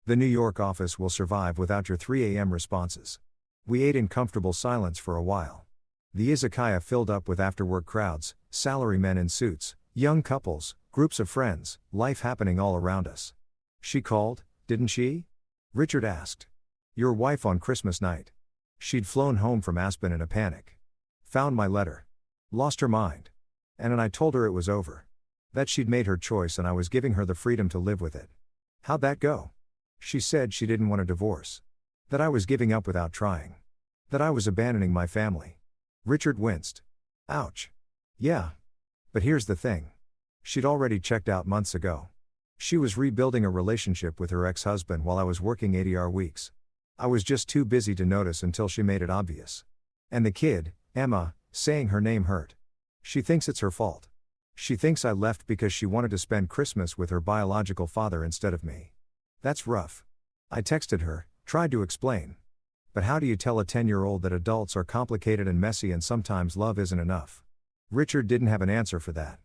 The New York office will survive without your 3 a.m. responses." We ate in comfortable silence for a while. The izakaya filled up with after-work crowds, salarymen in suits, young couples, Groups of friends, life happening all around us. She called, didn't she? Richard asked. Your wife on Christmas night. She'd flown home from Aspen in a panic. Found my letter. Lost her mind. And I told her it was over. That she'd made her choice and I was giving her the freedom to live with it. How'd that go? She said she didn't want a divorce. That I was giving up without trying. That I was abandoning my family. Richard winced. Ouch. Yeah. But here's the thing. She'd already checked out months ago. She was rebuilding a relationship with her ex-husband while I was working 80-hour weeks. I was just too busy to notice until she made it obvious. And the kid, Emma, saying her name hurt. She thinks it's her fault. She thinks I left because she wanted to spend Christmas with her biological father instead of me. That's rough. I texted her, tried to explain. But how do you tell a 10-year-old that adults are complicated and messy and sometimes love isn't enough? Richard didn't have an answer for that.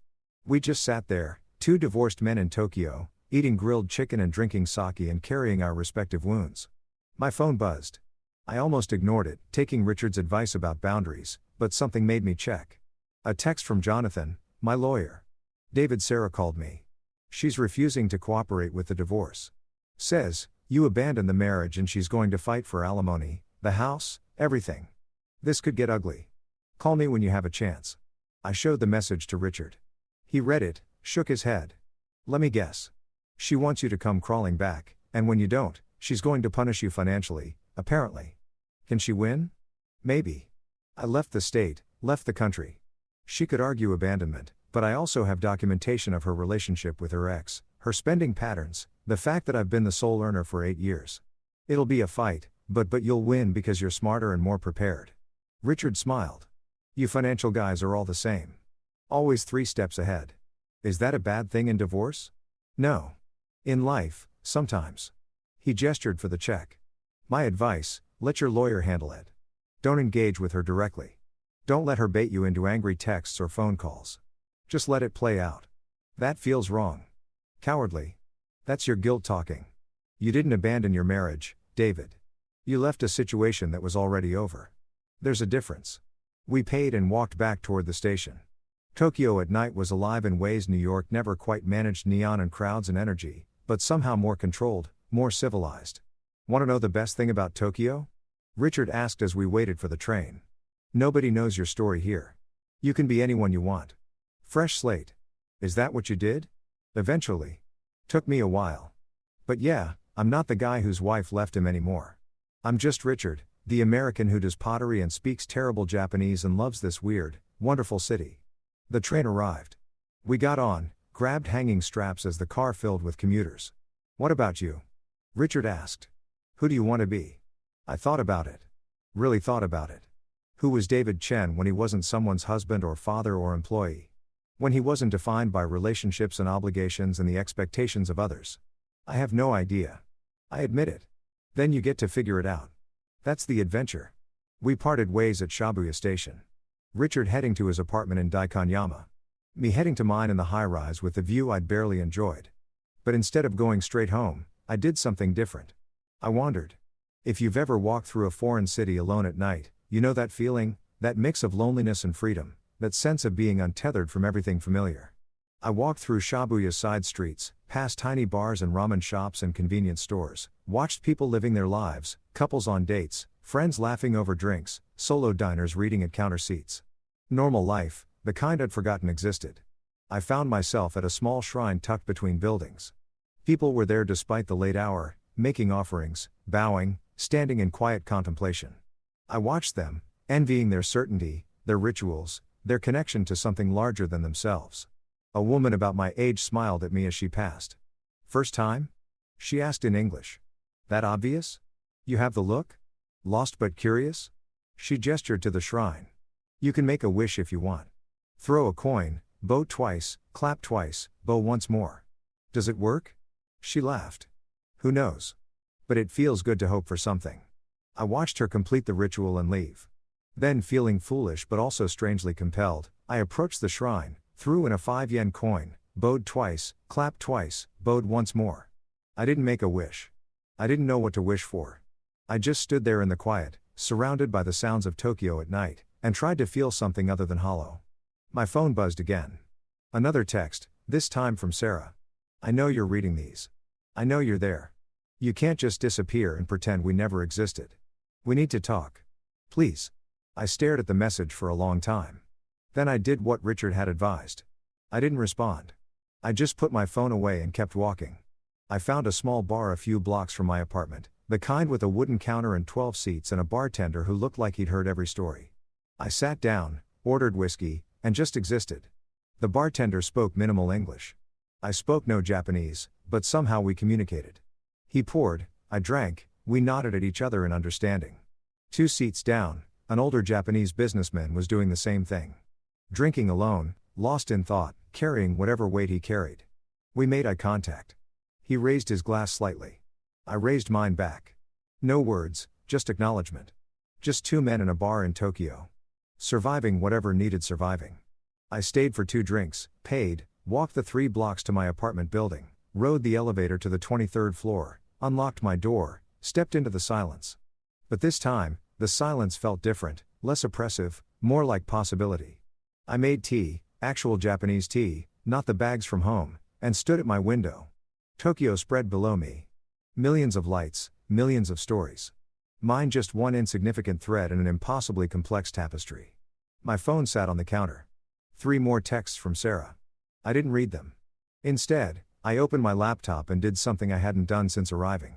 We just sat there, two divorced men in Tokyo, eating grilled chicken and drinking sake and carrying our respective wounds. My phone buzzed. I almost ignored it, taking Richard's advice about boundaries, but something made me check. A text from Jonathan, my lawyer. David Sarah called me. She's refusing to cooperate with the divorce. Says, you abandoned the marriage and she's going to fight for alimony, the house, everything. This could get ugly. Call me when you have a chance. I showed the message to Richard. He read it, shook his head. Let me guess. She wants you to come crawling back, and when you don't, she's going to punish you financially, apparently. Can she win? Maybe. I left the state, left the country. She could argue abandonment, but I also have documentation of her relationship with her ex, her spending patterns, the fact that I've been the sole earner for 8 years. It'll be a fight, but you'll win because you're smarter and more prepared. Richard smiled. You financial guys are all the same. Always 3 steps ahead. Is that a bad thing in divorce? No. In life, sometimes. He gestured for the check. My advice, let your lawyer handle it. Don't engage with her directly. Don't let her bait you into angry texts or phone calls. Just let it play out. That feels wrong. Cowardly. That's your guilt talking. You didn't abandon your marriage, David. You left a situation that was already over. There's a difference. We paid and walked back toward the station. Tokyo at night was alive in ways New York never quite managed, neon and crowds and energy, but somehow more controlled, more civilized. Want to know the best thing about Tokyo? Richard asked as we waited for the train. Nobody knows your story here. You can be anyone you want. Fresh slate. Is that what you did? Eventually. Took me a while. But yeah, I'm not the guy whose wife left him anymore. I'm just Richard, the American who does pottery and speaks terrible Japanese and loves this weird, wonderful city. The train arrived. We got on, grabbed hanging straps as the car filled with commuters. What about you? Richard asked. Who do you want to be? I thought about it. Really thought about it. Who was David Chen when he wasn't someone's husband or father or employee? When he wasn't defined by relationships and obligations and the expectations of others? I have no idea. I admit it. Then you get to figure it out. That's the adventure. We parted ways at Shibuya station. Richard heading to his apartment in Daikanyama. Me heading to mine in the high-rise with the view I'd barely enjoyed. But instead of going straight home, I did something different. I wandered. If you've ever walked through a foreign city alone at night, you know that feeling, that mix of loneliness and freedom, that sense of being untethered from everything familiar. I walked through Shibuya's side streets, past tiny bars and ramen shops and convenience stores, watched people living their lives, couples on dates, friends laughing over drinks, solo diners reading at counter seats. Normal life, the kind I'd forgotten existed. I found myself at a small shrine tucked between buildings. People were there despite the late hour, making offerings, bowing, standing in quiet contemplation. I watched them, envying their certainty, their rituals, their connection to something larger than themselves. A woman about my age smiled at me as she passed. First time? She asked in English. That obvious? You have the look? Lost but curious? She gestured to the shrine. You can make a wish if you want. Throw a coin, bow twice, clap twice, bow once more. Does it work? She laughed. Who knows? But it feels good to hope for something. I watched her complete the ritual and leave. Then, feeling foolish but also strangely compelled, I approached the shrine, threw in a 5 yen coin, bowed twice, clapped twice, bowed once more. I didn't make a wish. I didn't know what to wish for. I just stood there in the quiet, surrounded by the sounds of Tokyo at night, and tried to feel something other than hollow. My phone buzzed again. Another text, This time from Sarah. I know you're reading these. I know you're there. You can't just disappear and pretend we never existed. We need to talk. Please. I stared at the message for a long time. Then I did what Richard had advised. I didn't respond. I just put my phone away and kept walking. I found a small bar a few blocks from my apartment, the kind with a wooden counter and 12 seats and a bartender who looked like he'd heard every story. I sat down, ordered whiskey, and just existed. The bartender spoke minimal English. I spoke no Japanese, but somehow we communicated. He poured, I drank, we nodded at each other in understanding. 2 seats down, an older Japanese businessman was doing the same thing. Drinking alone, lost in thought, carrying whatever weight he carried. We made eye contact. He raised his glass slightly. I raised mine back. No words, just acknowledgement. Just 2 men in a bar in Tokyo. Surviving whatever needed surviving. I stayed for 2 drinks, paid, walked the 3 blocks to my apartment building, rode the elevator to the 23rd floor, unlocked my door, stepped into the silence. But this time, the silence felt different, less oppressive, more like possibility. I made tea, actual Japanese tea, not the bags from home, and stood at my window. Tokyo spread below me. Millions of lights, millions of stories. Mine just one insignificant thread in an impossibly complex tapestry. My phone sat on the counter. 3 more texts from Sarah. I didn't read them. Instead, I opened my laptop and did something I hadn't done since arriving.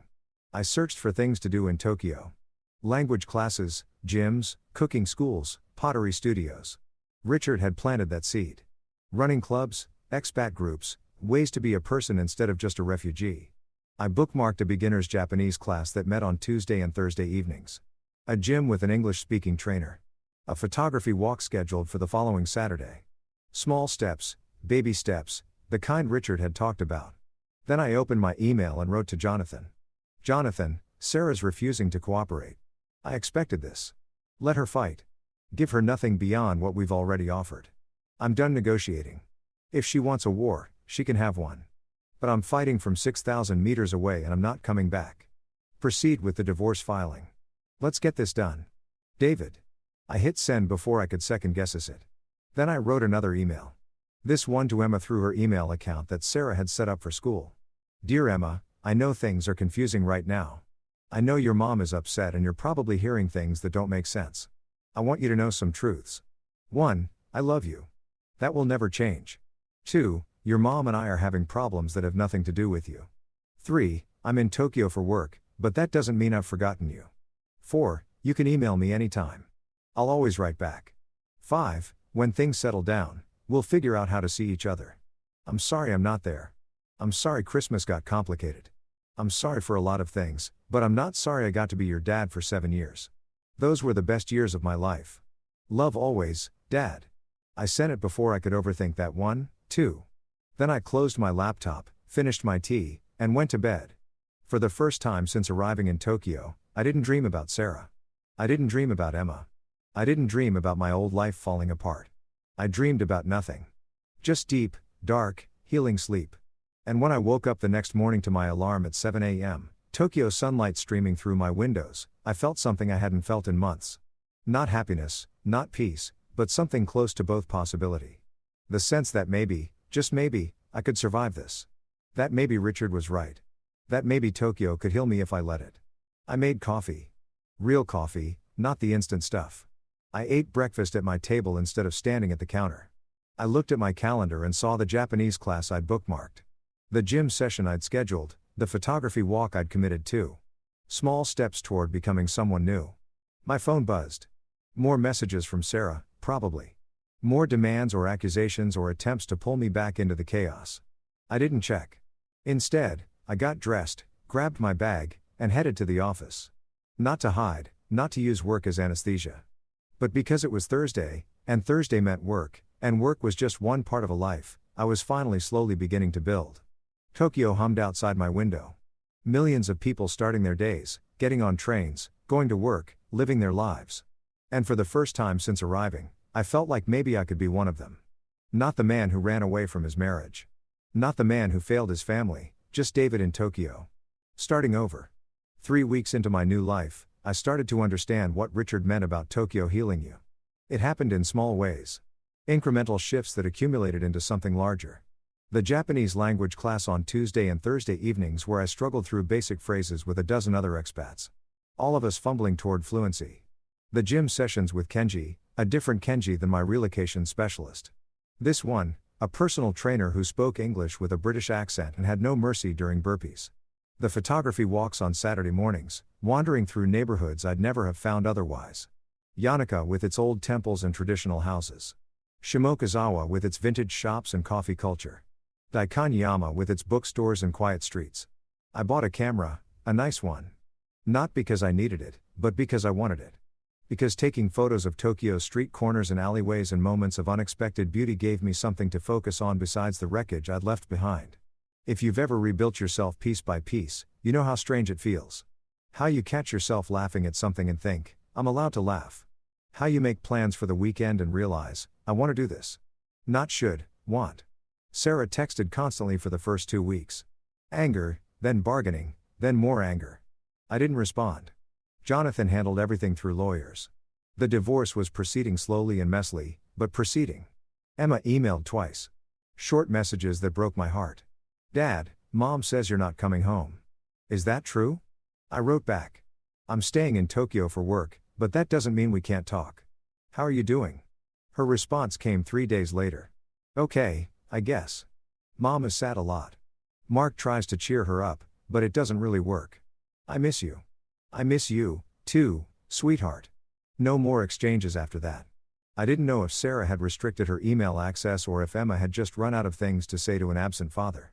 I searched for things to do in Tokyo. Language classes, gyms, cooking schools, pottery studios. Richard had planted that seed. Running clubs, expat groups, ways to be a person instead of just a refugee. I bookmarked a beginner's Japanese class that met on Tuesday and Thursday evenings. A gym with an English-speaking trainer. A photography walk scheduled for the following Saturday. Small steps, baby steps, the kind Richard had talked about. Then I opened my email and wrote to Jonathan. Jonathan, Sarah's refusing to cooperate. I expected this. Let her fight. Give her nothing beyond what we've already offered. I'm done negotiating. If she wants a war, she can have one. But I'm fighting from 6,000 meters away and I'm not coming back. Proceed with the divorce filing. Let's get this done. David. I hit send before I could second guess it. Then I wrote another email. This one to Emma through her email account that Sarah had set up for school. Dear Emma, I know things are confusing right now. I know your mom is upset and you're probably hearing things that don't make sense. I want you to know some truths. 1. I love you. That will never change. 2. Your mom and I are having problems that have nothing to do with you. 3. I'm in Tokyo for work, but that doesn't mean I've forgotten you. 4. You can email me anytime. I'll always write back. 5. When things settle down, we'll figure out how to see each other. I'm sorry I'm not there. I'm sorry Christmas got complicated. I'm sorry for a lot of things, but I'm not sorry I got to be your dad for 7 years. Those were the best years of my life. Love always, Dad. I sent it before I could overthink that 1, 2. Then I closed my laptop, finished my tea, and went to bed. For the first time since arriving in Tokyo, I didn't dream about Sarah. I didn't dream about Emma. I didn't dream about my old life falling apart. I dreamed about nothing. Just deep, dark, healing sleep. And when I woke up the next morning to my alarm at 7 a.m., Tokyo sunlight streaming through my windows, I felt something I hadn't felt in months. Not happiness, not peace, but something close to both possibility. The sense that maybe, just maybe, I could survive this. That maybe Richard was right. That maybe Tokyo could heal me if I let it. I made coffee. Real coffee, not the instant stuff. I ate breakfast at my table instead of standing at the counter. I looked at my calendar and saw the Japanese class I'd bookmarked. The gym session I'd scheduled, the photography walk I'd committed to. Small steps toward becoming someone new. My phone buzzed. More messages from Sarah, probably. More demands or accusations or attempts to pull me back into the chaos. I didn't check. Instead, I got dressed, grabbed my bag, and headed to the office. Not to hide, not to use work as anesthesia. But because it was Thursday, and Thursday meant work, and work was just one part of a life, I was finally slowly beginning to build. Tokyo hummed outside my window. Millions of people starting their days, getting on trains, going to work, living their lives. And for the first time since arriving, I felt like maybe I could be one of them. Not the man who ran away from his marriage. Not the man who failed his family, just David in Tokyo. Starting over. 3 weeks into my new life, I started to understand what Richard meant about Tokyo healing you. It happened in small ways. Incremental shifts that accumulated into something larger. The Japanese language class on Tuesday and Thursday evenings where I struggled through basic phrases with a dozen other expats. All of us fumbling toward fluency. The gym sessions with Kenji, a different Kenji than my relocation specialist. This one, a personal trainer who spoke English with a British accent and had no mercy during burpees. The photography walks on Saturday mornings, wandering through neighborhoods I'd never have found otherwise. Yanaka with its old temples and traditional houses. Shimokazawa with its vintage shops and coffee culture. Daikanyama with its bookstores and quiet streets. I bought a camera, a nice one. Not because I needed it, but because I wanted it. Because taking photos of Tokyo's street corners and alleyways and moments of unexpected beauty gave me something to focus on besides the wreckage I'd left behind. If you've ever rebuilt yourself piece by piece, you know how strange it feels. How you catch yourself laughing at something and think, I'm allowed to laugh. How you make plans for the weekend and realize, I want to do this. Not should, want. Sarah texted constantly for the first 2 weeks. Anger, then bargaining, then more anger. I didn't respond. Jonathan handled everything through lawyers. The divorce was proceeding slowly and messily, but proceeding. Emma emailed twice. Short messages that broke my heart. Dad, Mom says you're not coming home. Is that true? I wrote back. I'm staying in Tokyo for work, but that doesn't mean we can't talk. How are you doing? Her response came 3 days later. Okay, I guess. Mom is sad a lot. Mark tries to cheer her up, but it doesn't really work. I miss you. I miss you, too, sweetheart. No more exchanges after that. I didn't know if Sarah had restricted her email access or if Emma had just run out of things to say to an absent father.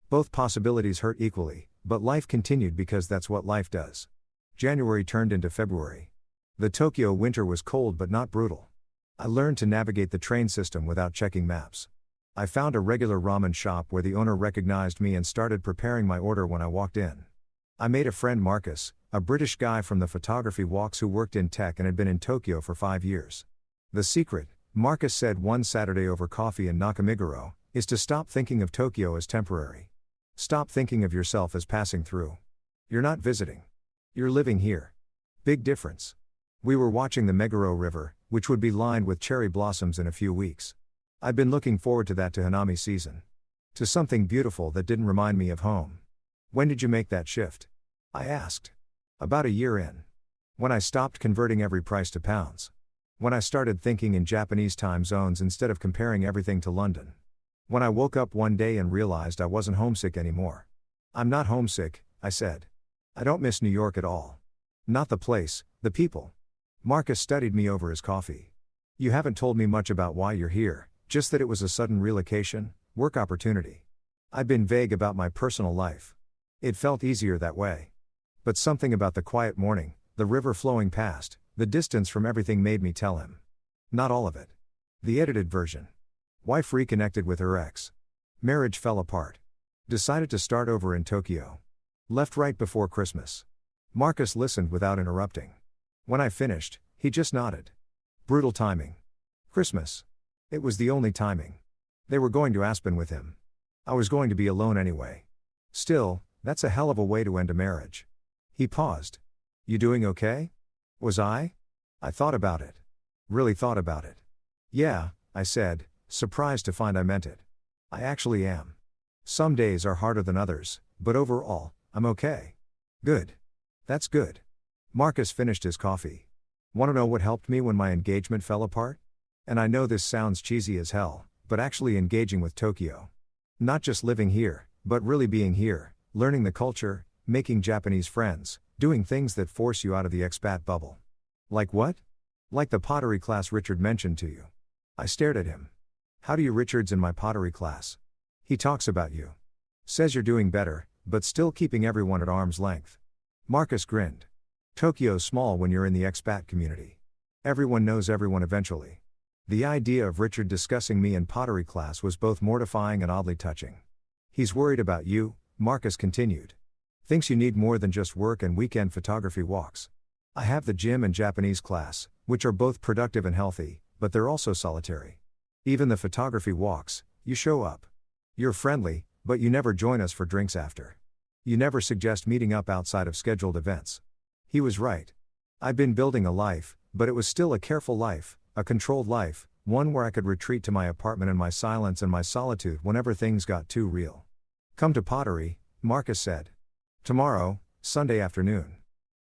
Both possibilities hurt equally, but life continued because that's what life does. January turned into February. The Tokyo winter was cold but not brutal. I learned to navigate the train system without checking maps. I found a regular ramen shop where the owner recognized me and started preparing my order when I walked in. I made a friend Marcus, a British guy from the photography walks who worked in tech and had been in Tokyo for 5 years. The secret, Marcus said one Saturday over coffee in Nakamiguro, is to stop thinking of Tokyo as temporary. Stop thinking of yourself as passing through. You're not visiting. You're living here. Big difference. We were watching the Meguro River, which would be lined with cherry blossoms in a few weeks. I'd been looking forward to that to Hanami season. To something beautiful that didn't remind me of home. When did you make that shift? I asked. About a year in. When I stopped converting every price to pounds. When I started thinking in Japanese time zones instead of comparing everything to London. When I woke up one day and realized I wasn't homesick anymore. I'm not homesick, I said. I don't miss New York at all. Not the place, the people. Marcus studied me over his coffee. You haven't told me much about why you're here, just that it was a sudden relocation, work opportunity. I've been vague about my personal life. It felt easier that way. But something about the quiet morning, the river flowing past, the distance from everything made me tell him. Not all of it. The edited version. Wife reconnected with her ex. Marriage fell apart. Decided to start over in Tokyo. Left right before Christmas. Marcus listened without interrupting. When I finished, he just nodded. Brutal timing. Christmas. It was the only timing. They were going to Aspen with him. I was going to be alone anyway. Still, that's a hell of a way to end a marriage. He paused. You doing okay? Was I? I thought about it. Really thought about it. Yeah, I said, surprised to find I meant it. I actually am. Some days are harder than others, but overall, I'm okay. Good. That's good. Marcus finished his coffee. Want to know what helped me when my engagement fell apart? And I know this sounds cheesy as hell, but actually engaging with Tokyo. Not just living here, but really being here, learning the culture, making Japanese friends, doing things that force you out of the expat bubble. Like what? Like the pottery class Richard mentioned to you. I stared at him. How do you? Richard's in my pottery class. He talks about you. Says you're doing better, but still keeping everyone at arm's length. Marcus grinned. Tokyo's small when you're in the expat community. Everyone knows everyone eventually. The idea of Richard discussing me in pottery class was both mortifying and oddly touching. He's worried about you, Marcus continued. Thinks you need more than just work and weekend photography walks. I have the gym and Japanese class, which are both productive and healthy, but they're also solitary. Even the photography walks, you show up. You're friendly, but you never join us for drinks after. You never suggest meeting up outside of scheduled events. He was right. I'd been building a life, but it was still a careful life, a controlled life, one where I could retreat to my apartment in my silence and my solitude whenever things got too real. Come to pottery, Marcus said. Tomorrow, Sunday afternoon.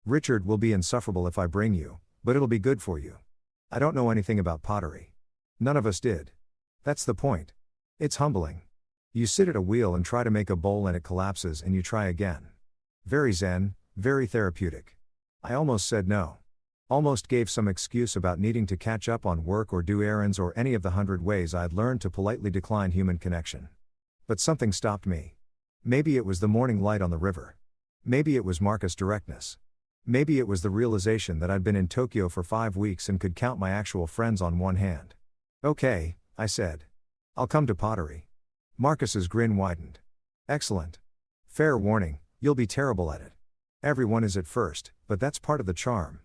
Richard will be insufferable if I bring you, but it'll be good for you. I don't know anything about pottery. None of us did. That's the point. It's humbling. You sit at a wheel and try to make a bowl and it collapses and you try again. Very zen, very therapeutic. I almost said no. Almost gave some excuse about needing to catch up on work or do errands or any of the 100 ways I'd learned to politely decline human connection. But something stopped me. Maybe it was the morning light on the river. Maybe it was Marcus' directness. Maybe it was the realization that I'd been in Tokyo for 5 weeks and could count my actual friends on one hand. Okay, I said. I'll come to pottery. Marcus's grin widened. Excellent. Fair warning, you'll be terrible at it. Everyone is at first, but that's part of the charm.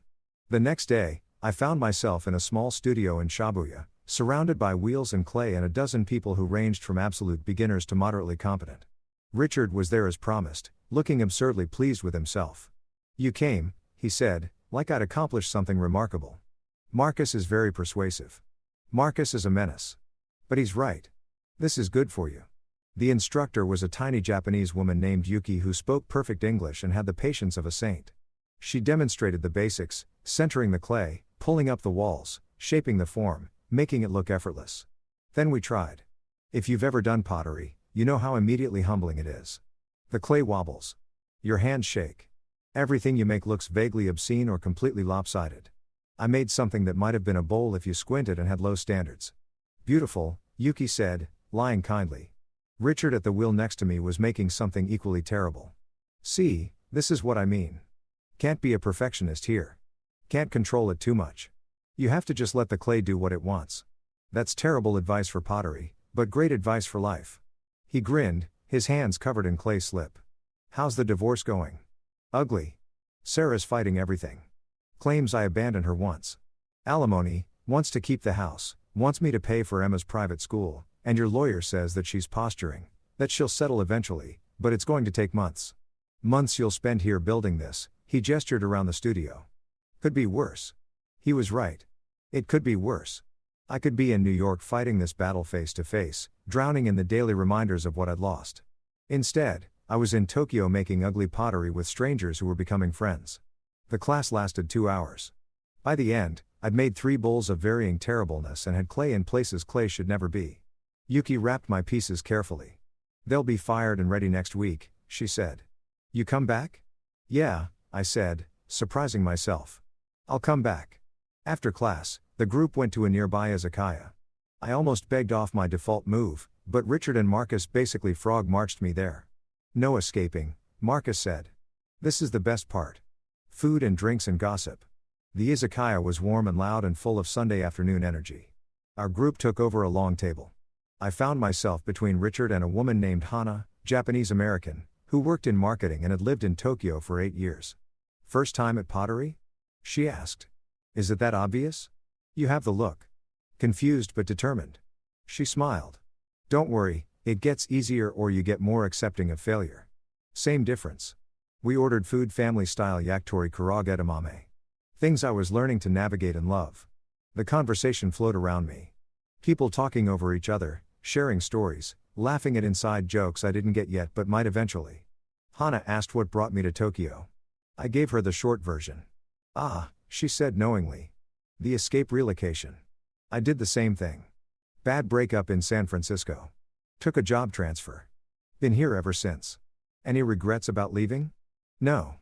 The next day, I found myself in a small studio in Shibuya, surrounded by wheels and clay and a dozen people who ranged from absolute beginners to moderately competent. Richard was there as promised, looking absurdly pleased with himself. You came, he said, like I'd accomplished something remarkable. Marcus is very persuasive. Marcus is a menace. But he's right. This is good for you. The instructor was a tiny Japanese woman named Yuki who spoke perfect English and had the patience of a saint. She demonstrated the basics, centering the clay, pulling up the walls, shaping the form, making it look effortless. Then we tried. If you've ever done pottery, you know how immediately humbling it is. The clay wobbles. Your hands shake. Everything you make looks vaguely obscene or completely lopsided. I made something that might have been a bowl if you squinted and had low standards. Beautiful, Yuki said, lying kindly. Richard at the wheel next to me was making something equally terrible. See, this is what I mean. Can't be a perfectionist here. Can't control it too much. You have to just let the clay do what it wants. That's terrible advice for pottery, but great advice for life. He grinned, his hands covered in clay slip. How's the divorce going? Ugly. Sarah's fighting everything. Claims I abandoned her once. Alimony, wants to keep the house, wants me to pay for Emma's private school, and your lawyer says that she's posturing, that she'll settle eventually, but it's going to take months. Months you'll spend here building this, he gestured around the studio. Could be worse. He was right. It could be worse. I could be in New York fighting this battle face to face, drowning in the daily reminders of what I'd lost. Instead, I was in Tokyo making ugly pottery with strangers who were becoming friends. The class lasted 2 hours. By the end, I'd made 3 bowls of varying terribleness and had clay in places clay should never be. Yuki wrapped my pieces carefully. They'll be fired and ready next week, she said. You come back? Yeah, I said, surprising myself. I'll come back. After class, the group went to a nearby izakaya. I almost begged off my default move, but Richard and Marcus basically frog marched me there. No escaping, Marcus said. This is the best part. Food and drinks and gossip. The izakaya was warm and loud and full of Sunday afternoon energy. Our group took over a long table. I found myself between Richard and a woman named Hana, Japanese-American, who worked in marketing and had lived in Tokyo for 8 years. First time at pottery? She asked. Is it that obvious? You have the look. Confused but determined. She smiled. Don't worry, it gets easier or you get more accepting of failure. Same difference. We ordered food family-style yakitori karaage edamame. Things I was learning to navigate and love. The conversation flowed around me. People talking over each other, sharing stories, laughing at inside jokes I didn't get yet but might eventually. Hana asked what brought me to Tokyo. I gave her the short version. Ah, she said knowingly. The escape relocation. I did the same thing. Bad breakup in San Francisco. Took a job transfer. Been here ever since. Any regrets about leaving? No.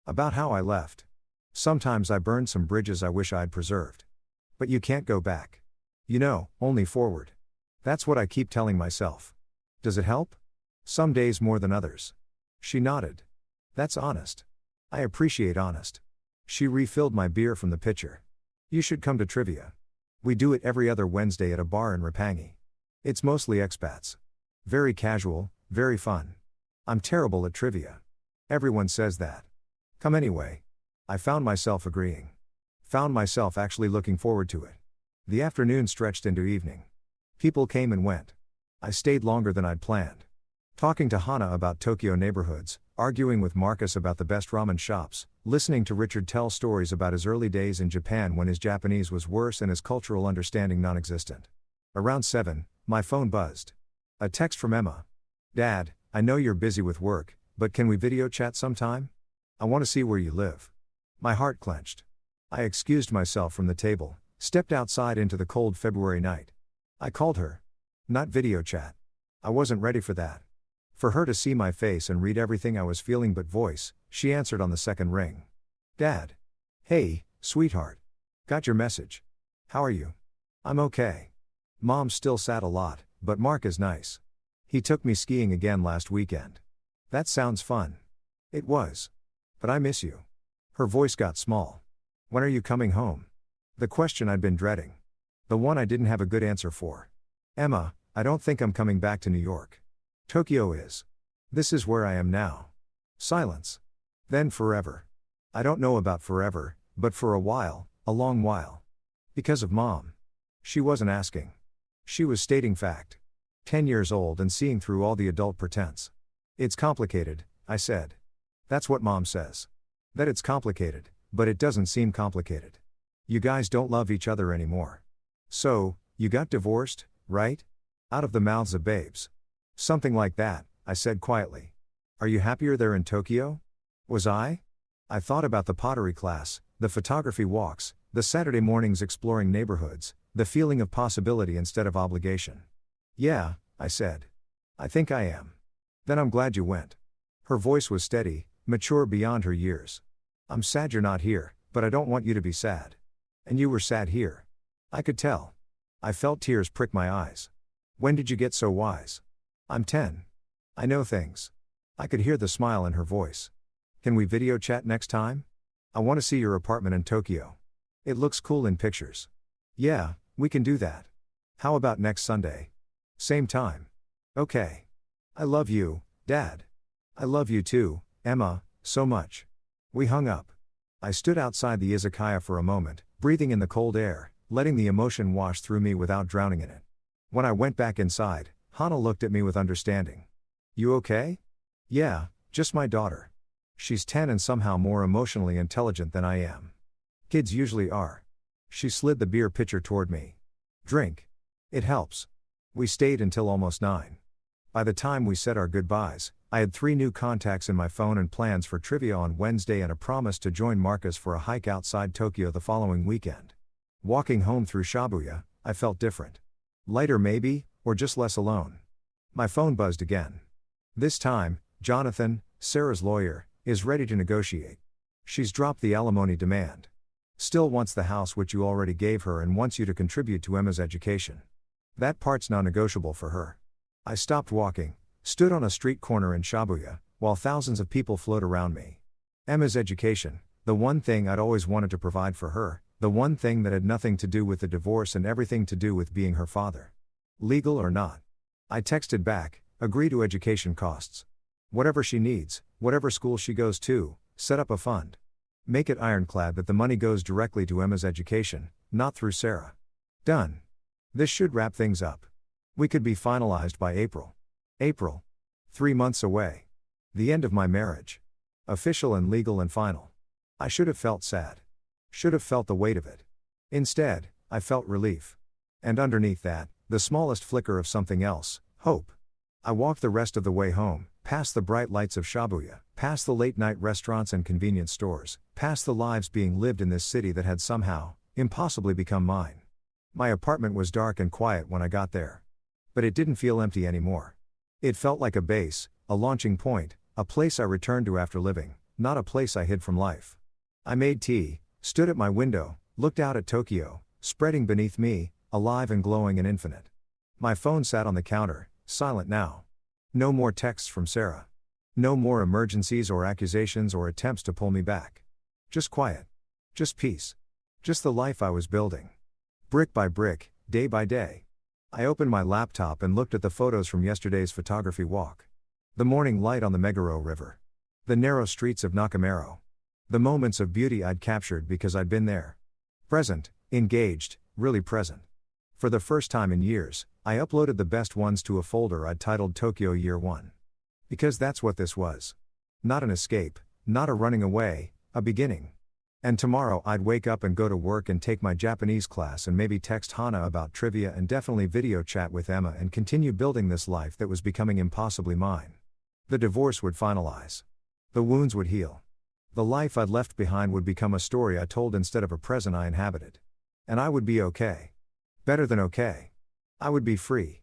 About how I left. Sometimes I burned some bridges I wish I'd preserved. But you can't go back. You know, only forward. That's what I keep telling myself. Does it help? Some days more than others. She nodded. That's honest. I appreciate honest. She refilled my beer from the pitcher. You should come to trivia. We do it every other Wednesday at a bar in Roppongi. It's mostly expats. Very casual, very fun. I'm terrible at trivia. Everyone says that. Come anyway. I found myself agreeing. Found myself actually looking forward to it. The afternoon stretched into evening. People came and went. I stayed longer than I'd planned. Talking to Hana about Tokyo neighborhoods, arguing with Marcus about the best ramen shops, listening to Richard tell stories about his early days in Japan when his Japanese was worse and his cultural understanding non-existent. Around 7, my phone buzzed. A text from Emma. Dad, I know you're busy with work, but can we video chat sometime? I want to see where you live. My heart clenched. I excused myself from the table, stepped outside into the cold February night. I called her. Not video chat. I wasn't ready for that. For her to see my face and read everything I was feeling but voice, she answered on the second ring. Dad. Hey, sweetheart. Got your message. How are you? I'm okay. Mom's still sad a lot, but Mark is nice. He took me skiing again last weekend. That sounds fun. It was. But I miss you. Her voice got small. When are you coming home? The question I'd been dreading. The one I didn't have a good answer for. Emma, I don't think I'm coming back to New York. Tokyo is. This is where I am now. Silence. Then forever. I don't know about forever, but for a while, a long while. Because of Mom. She wasn't asking. She was stating fact. 10 years old and seeing through all the adult pretense. It's complicated, I said. That's what Mom says. That it's complicated, but it doesn't seem complicated. You guys don't love each other anymore. So, you got divorced, right? Out of the mouths of babes. Something like that, I said quietly. Are you happier there in Tokyo? Was I? I thought about the pottery class, the photography walks, the Saturday mornings exploring neighborhoods, the feeling of possibility instead of obligation. Yeah, I said. I think I am. Then I'm glad you went. Her voice was steady, mature beyond her years. I'm sad you're not here, but I don't want you to be sad. And you were sad here. I could tell. I felt tears prick my eyes. When did you get so wise? I'm 10. I know things. I could hear the smile in her voice. Can we video chat next time? I want to see your apartment in Tokyo. It looks cool in pictures. Yeah, we can do that. How about next Sunday? Same time. Okay. I love you, Dad. I love you too, Emma, so much. We hung up. I stood outside the izakaya for a moment, breathing in the cold air, letting the emotion wash through me without drowning in it. When I went back inside, Hana looked at me with understanding. You okay? Yeah, just my daughter. She's 10 and somehow more emotionally intelligent than I am. Kids usually are. She slid the beer pitcher toward me. Drink. It helps. We stayed until almost 9. By the time we said our goodbyes, I had 3 new contacts in my phone and plans for trivia on Wednesday and a promise to join Marcus for a hike outside Tokyo the following weekend. Walking home through Shibuya, I felt different. Lighter maybe, or just less alone. My phone buzzed again. This time, Jonathan, Sarah's lawyer, is ready to negotiate. She's dropped the alimony demand. Still wants the house which you already gave her and wants you to contribute to Emma's education. That part's non-negotiable for her. I stopped walking, stood on a street corner in Shibuya, while thousands of people flowed around me. Emma's education, the one thing I'd always wanted to provide for her, the one thing that had nothing to do with the divorce and everything to do with being her father. Legal or not. I texted back, agree to education costs. Whatever she needs, whatever school she goes to, set up a fund. Make it ironclad that the money goes directly to Emma's education, not through Sarah. Done. This should wrap things up. We could be finalized by April. April. 3 months away. The end of my marriage. Official and legal and final. I should have felt sad. Should have felt the weight of it. Instead, I felt relief. And underneath that, the smallest flicker of something else, hope. I walked the rest of the way home, past the bright lights of Shibuya, past the late-night restaurants and convenience stores, past the lives being lived in this city that had somehow, impossibly become mine. My apartment was dark and quiet when I got there. But it didn't feel empty anymore. It felt like a base, a launching point, a place I returned to after living, not a place I hid from life. I made tea, stood at my window, looked out at Tokyo, spreading beneath me, alive and glowing and infinite. My phone sat on the counter, silent now. No more texts from Sarah. No more emergencies or accusations or attempts to pull me back. Just quiet. Just peace. Just the life I was building. Brick by brick, day by day. I opened my laptop and looked at the photos from yesterday's photography walk. The morning light on the Meguro River. The narrow streets of Nakamero. The moments of beauty I'd captured because I'd been there. Present, engaged, really present. For the first time in years, I uploaded the best ones to a folder I'd titled Tokyo Year 1. Because that's what this was. Not an escape, not a running away, a beginning. And tomorrow I'd wake up and go to work and take my Japanese class and maybe text Hana about trivia and definitely video chat with Emma and continue building this life that was becoming impossibly mine. The divorce would finalize. The wounds would heal. The life I'd left behind would become a story I told instead of a present I inhabited. And I would be okay. Better than okay. I would be free.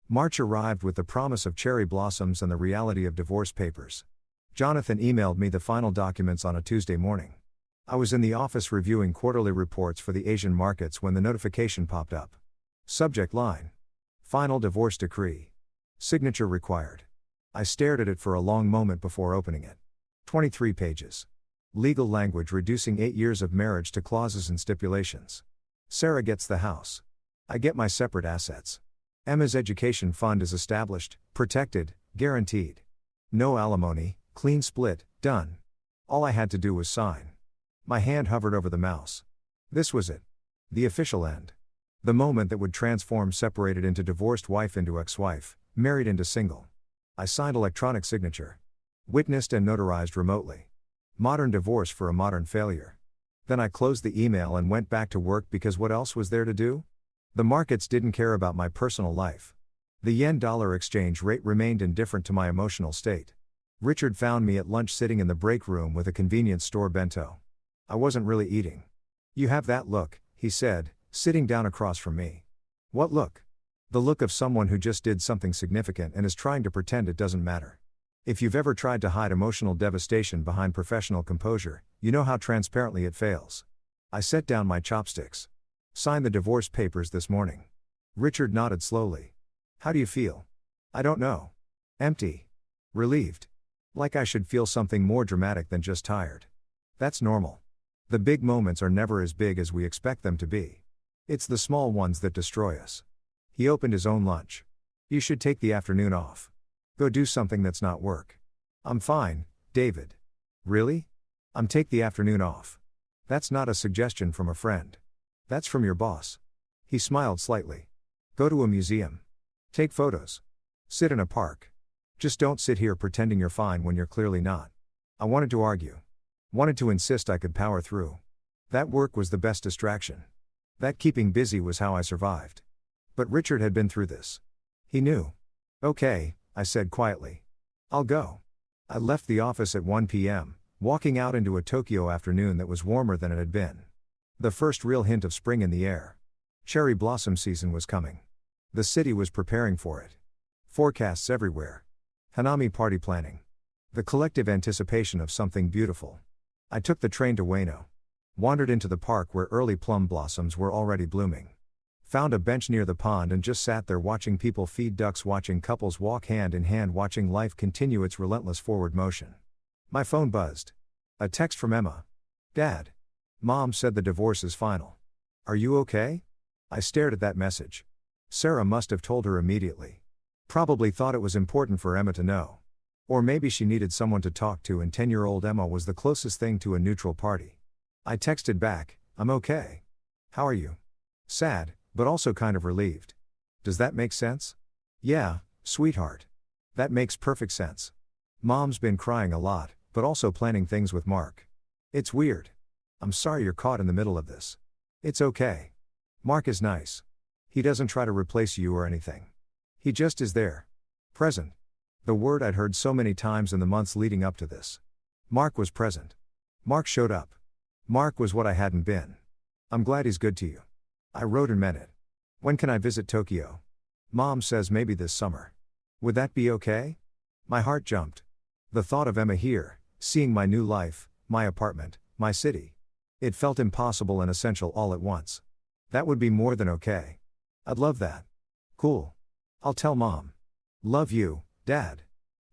March arrived with the promise of cherry blossoms and the reality of divorce papers. Jonathan emailed me the final documents on a Tuesday morning. I was in the office reviewing quarterly reports for the Asian markets when the notification popped up. Subject line: Final divorce decree. Signature required. I stared at it for a long moment before opening it. 23 pages. Legal language reducing 8 years of marriage to clauses and stipulations. Sarah gets the house. I get my separate assets. Emma's education fund is established, protected, guaranteed. No alimony, clean split, done. All I had to do was sign. My hand hovered over the mouse. This was it. The official end. The moment that would transform separated into divorced wife into ex-wife, married into single. I signed electronic signature. Witnessed and notarized remotely. Modern divorce for a modern failure. Then I closed the email and went back to work because what else was there to do? The markets didn't care about my personal life. The yen-dollar exchange rate remained indifferent to my emotional state. Richard found me at lunch sitting in the break room with a convenience store bento. I wasn't really eating. You have that look, he said, sitting down across from me. What look? The look of someone who just did something significant and is trying to pretend it doesn't matter. If you've ever tried to hide emotional devastation behind professional composure, you know how transparently it fails. I set down my chopsticks. Signed the divorce papers this morning. Richard nodded slowly. How do you feel? I don't know. Empty. Relieved. Like I should feel something more dramatic than just tired. That's normal. The big moments are never as big as we expect them to be. It's the small ones that destroy us. He opened his own lunch. You should take the afternoon off. Go do something that's not work. I'm fine, David. Really? Take the afternoon off. That's not a suggestion from a friend. That's from your boss. He smiled slightly. Go to a museum. Take photos. Sit in a park. Just don't sit here pretending you're fine when you're clearly not. I wanted to argue. Wanted to insist I could power through. That work was the best distraction. That keeping busy was how I survived. But Richard had been through this. He knew. Okay, I said quietly. I'll go. I left the office at 1 p.m., walking out into a Tokyo afternoon that was warmer than it had been. The first real hint of spring in the air. Cherry blossom season was coming. The city was preparing for it. Forecasts everywhere. Hanami party planning. The collective anticipation of something beautiful. I took the train to Ueno. Wandered into the park where early plum blossoms were already blooming. Found a bench near the pond and just sat there watching people feed ducks, watching couples walk hand in hand, watching life continue its relentless forward motion. My phone buzzed. A text from Emma. Dad. Mom said the divorce is final. Are you okay? I stared at that message. Sarah must have told her immediately. Probably thought it was important for Emma to know. Or maybe she needed someone to talk to and 10-year-old Emma was the closest thing to a neutral party. I texted back, I'm okay. How are you? Sad, but also kind of relieved. Does that make sense? Yeah, sweetheart. That makes perfect sense. Mom's been crying a lot, but also planning things with Mark. It's weird. I'm sorry you're caught in the middle of this. It's okay. Mark is nice. He doesn't try to replace you or anything. He just is there. Present. The word I'd heard so many times in the months leading up to this. Mark was present. Mark showed up. Mark was what I hadn't been. I'm glad he's good to you. I wrote and meant it. When can I visit Tokyo? Mom says maybe this summer. Would that be okay? My heart jumped. The thought of Emma here, seeing my new life, my apartment, my city. It felt impossible and essential all at once. That would be more than okay. I'd love that. Cool. I'll tell Mom. Love you, Dad.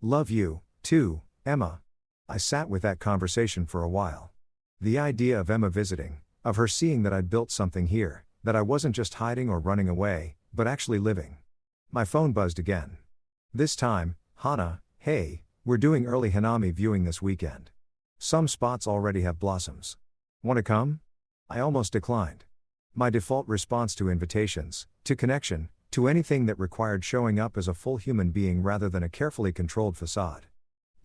Love you, too, Emma. I sat with that conversation for a while. The idea of Emma visiting, of her seeing that I'd built something here, that I wasn't just hiding or running away, but actually living. My phone buzzed again. This time, Hana, hey, we're doing early Hanami viewing this weekend. Some spots already have blossoms. Want to come? I almost declined. My default response to invitations, to connection, to anything that required showing up as a full human being rather than a carefully controlled facade.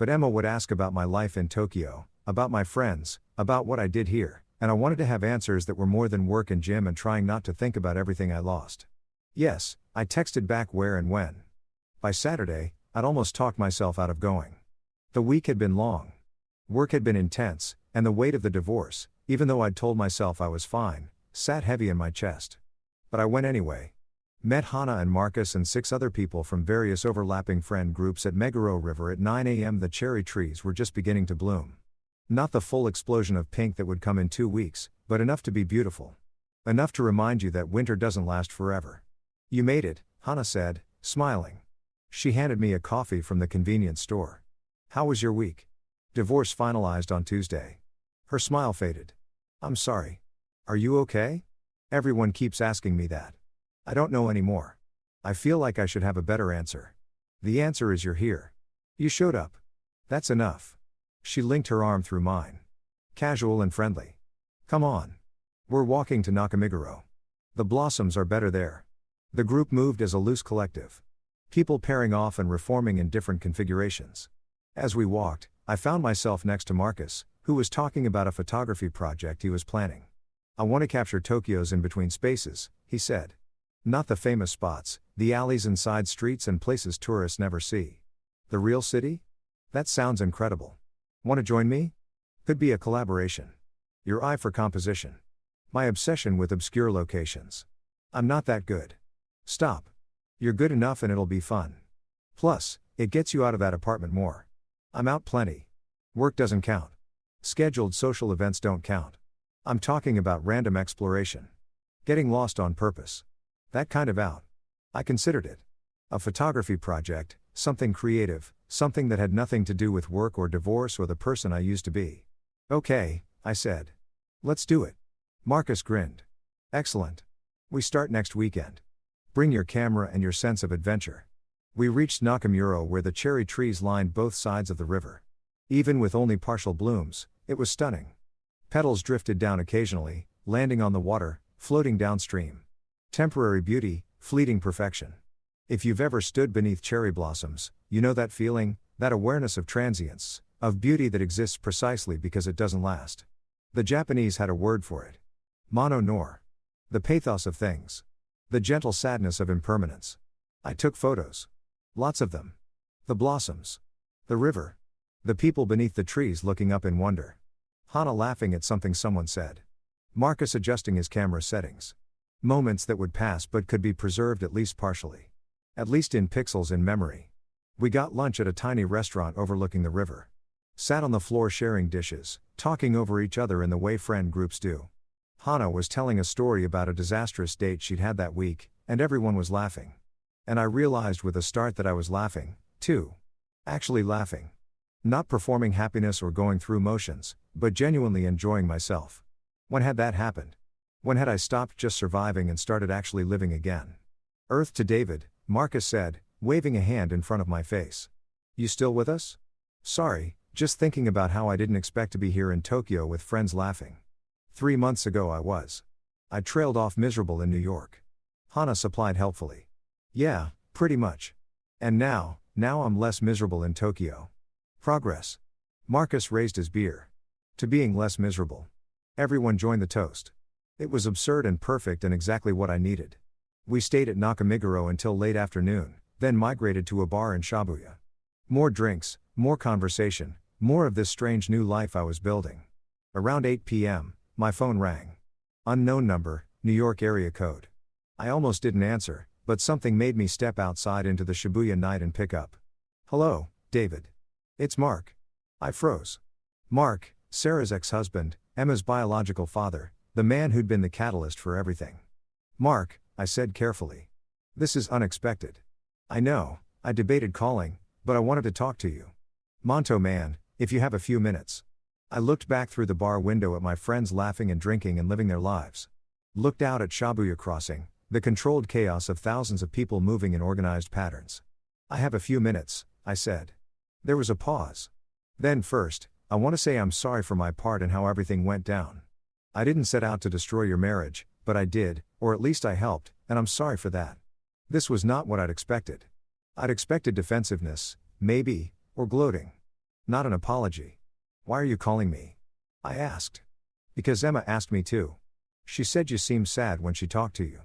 But Emma would ask about my life in Tokyo, about my friends, about what I did here, and I wanted to have answers that were more than work and gym and trying not to think about everything I lost. Yes, I texted back where and when. By Saturday, I'd almost talked myself out of going. The week had been long. Work had been intense, and the weight of the divorce, even though I'd told myself I was fine, sat heavy in my chest. But I went anyway. Met Hana and Marcus and 6 other people from various overlapping friend groups at Meguro River at 9 a.m. The cherry trees were just beginning to bloom. Not the full explosion of pink that would come in 2 weeks, but enough to be beautiful. Enough to remind you that winter doesn't last forever. You made it, Hana said, smiling. She handed me a coffee from the convenience store. How was your week? Divorce finalized on Tuesday. Her smile faded. I'm sorry. Are you okay? Everyone keeps asking me that. I don't know anymore. I feel like I should have a better answer. The answer is you're here. You showed up. That's enough. She linked her arm through mine. Casual and friendly. Come on. We're walking to Nakamiguro. The blossoms are better there. The group moved as a loose collective. People pairing off and reforming in different configurations. As we walked, I found myself next to Marcus, who was talking about a photography project he was planning. I want to capture Tokyo's in-between spaces, he said. Not the famous spots, the alleys and side streets and places tourists never see. The real city? That sounds incredible. Want to join me? Could be a collaboration. Your eye for composition. My obsession with obscure locations. I'm not that good. Stop. You're good enough and it'll be fun. Plus, it gets you out of that apartment more. I'm out plenty. Work doesn't count. Scheduled social events don't count. I'm talking about random exploration. Getting lost on purpose. That kind of out. I considered it. A photography project, something creative, something that had nothing to do with work or divorce or the person I used to be. Okay, I said. Let's do it. Marcus grinned. Excellent. We start next weekend. Bring your camera and your sense of adventure. We reached Nakamuro where the cherry trees lined both sides of the river. Even with only partial blooms, it was stunning. Petals drifted down occasionally, landing on the water, floating downstream. Temporary beauty, fleeting perfection. If you've ever stood beneath cherry blossoms, you know that feeling, that awareness of transience, of beauty that exists precisely because it doesn't last. The Japanese had a word for it. Mono nor. The pathos of things. The gentle sadness of impermanence. I took photos. Lots of them. The blossoms. The river. The people beneath the trees looking up in wonder. Hana laughing at something someone said. Marcus adjusting his camera settings. Moments that would pass but could be preserved at least partially. At least in pixels in memory. We got lunch at a tiny restaurant overlooking the river. Sat on the floor sharing dishes, talking over each other in the way friend groups do. Hana was telling a story about a disastrous date she'd had that week, and everyone was laughing. And I realized with a start that I was laughing, too. Actually laughing. Not performing happiness or going through motions, but genuinely enjoying myself. When had that happened? When had I stopped just surviving and started actually living again? Earth to David, Marcus said, waving a hand in front of my face. You still with us? Sorry, just thinking about how I didn't expect to be here in Tokyo with friends laughing. 3 months ago I was. I trailed off miserable in New York. Hana supplied helpfully. Yeah, pretty much. And now I'm less miserable in Tokyo. Progress. Marcus raised his beer. To being less miserable. Everyone joined the toast. It was absurd and perfect and exactly what I needed. We stayed at Nakamiguro until late afternoon, then migrated to a bar in Shibuya. More drinks, more conversation, more of this strange new life I was building. Around 8 p.m., my phone rang. Unknown number, New York area code. I almost didn't answer, but something made me step outside into the Shibuya night and pick up. Hello, David. It's Mark. I froze. Mark, Sarah's ex-husband, Emma's biological father, the man who'd been the catalyst for everything. Mark, I said carefully. This is unexpected. I know, I debated calling, but I wanted to talk to you. Monto man, if you have a few minutes. I looked back through the bar window at my friends laughing and drinking and living their lives. Looked out at Shibuya Crossing, the controlled chaos of thousands of people moving in organized patterns. I have a few minutes, I said. There was a pause. Then first, I want to say I'm sorry for my part in how everything went down. I didn't set out to destroy your marriage, but I did, or at least I helped, and I'm sorry for that. This was not what I'd expected. I'd expected defensiveness, maybe, or gloating. Not an apology. Why are you calling me? I asked. Because Emma asked me to. She said you seemed sad when she talked to you.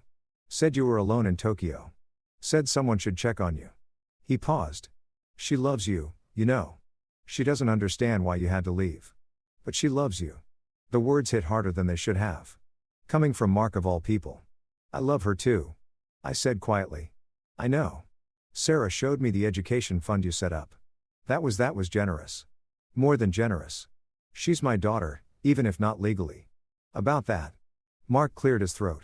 Said you were alone in Tokyo. Said someone should check on you. He paused. She loves you, you know. She doesn't understand why you had to leave. But she loves you. The words hit harder than they should have. Coming from Mark of all people. I love her too. I said quietly. I know. Sarah showed me the education fund you set up. That was generous. More than generous. She's my daughter, even if not legally. About that. Mark cleared his throat.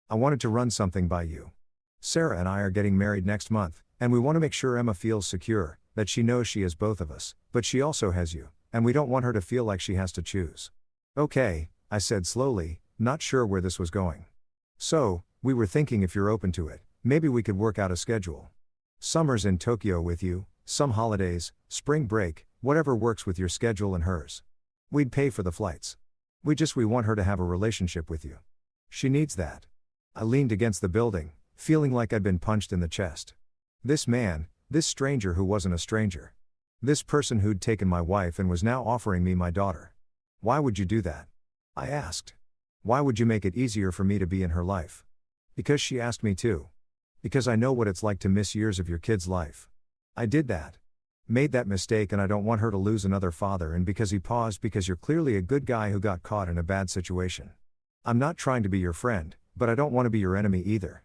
I wanted to run something by you. Sarah and I are getting married next month, and we want to make sure Emma feels secure, that she knows she has both of us, but she also has you, and we don't want her to feel like she has to choose. Okay, I said slowly, not sure where this was going. So, we were thinking if you're open to it, maybe we could work out a schedule. Summers in Tokyo with you, some holidays, spring break, whatever works with your schedule and hers. We'd pay for the flights. We want her to have a relationship with you. She needs that. I leaned against the building, feeling like I'd been punched in the chest. This man, this stranger who wasn't a stranger. This person who'd taken my wife and was now offering me my daughter. Why would you do that? I asked. Why would you make it easier for me to be in her life? Because she asked me to. Because I know what it's like to miss years of your kid's life. I did that. Made that mistake, and I don't want her to lose another father. And because he paused, because you're clearly a good guy who got caught in a bad situation. I'm not trying to be your friend, but I don't want to be your enemy either.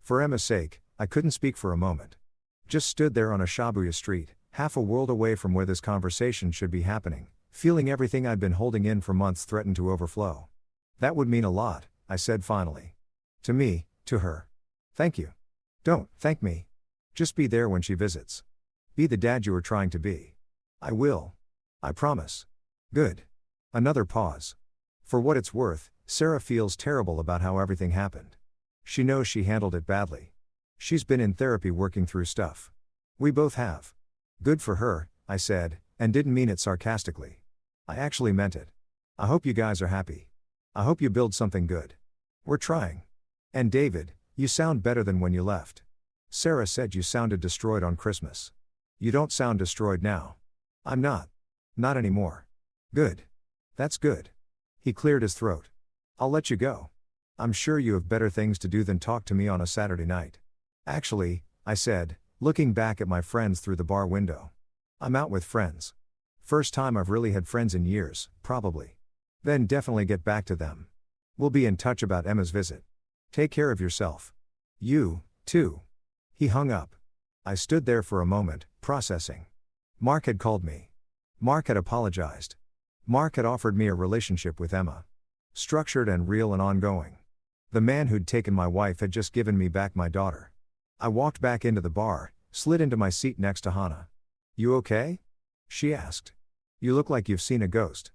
For Emma's sake, I couldn't speak for a moment. Just stood there on a Shibuya street, half a world away from where this conversation should be happening, feeling everything I'd been holding in for months threaten to overflow. That would mean a lot, I said finally. To me, to her. Thank you. Don't thank me. Just be there when she visits. Be the dad you were trying to be. I will. I promise. Good. Another pause. For what it's worth, Sarah feels terrible about how everything happened. She knows she handled it badly. She's been in therapy working through stuff. We both have. Good for her, I said, and didn't mean it sarcastically. I actually meant it. I hope you guys are happy. I hope you build something good. We're trying. And David, you sound better than when you left. Sarah said you sounded destroyed on Christmas. You don't sound destroyed now. I'm not. Not anymore. Good. That's good. He cleared his throat. I'll let you go. I'm sure you have better things to do than talk to me on a Saturday night. Actually, I said, looking back at my friends through the bar window. I'm out with friends. First time I've really had friends in years, probably. Then definitely get back to them. We'll be in touch about Emma's visit. Take care of yourself. You, too. He hung up. I stood there for a moment, processing. Mark had called me. Mark had apologized. Mark had offered me a relationship with Emma. Structured and real and ongoing. The man who'd taken my wife had just given me back my daughter. I walked back into the bar, slid into my seat next to Hannah. You okay? She asked. You look like you've seen a ghost.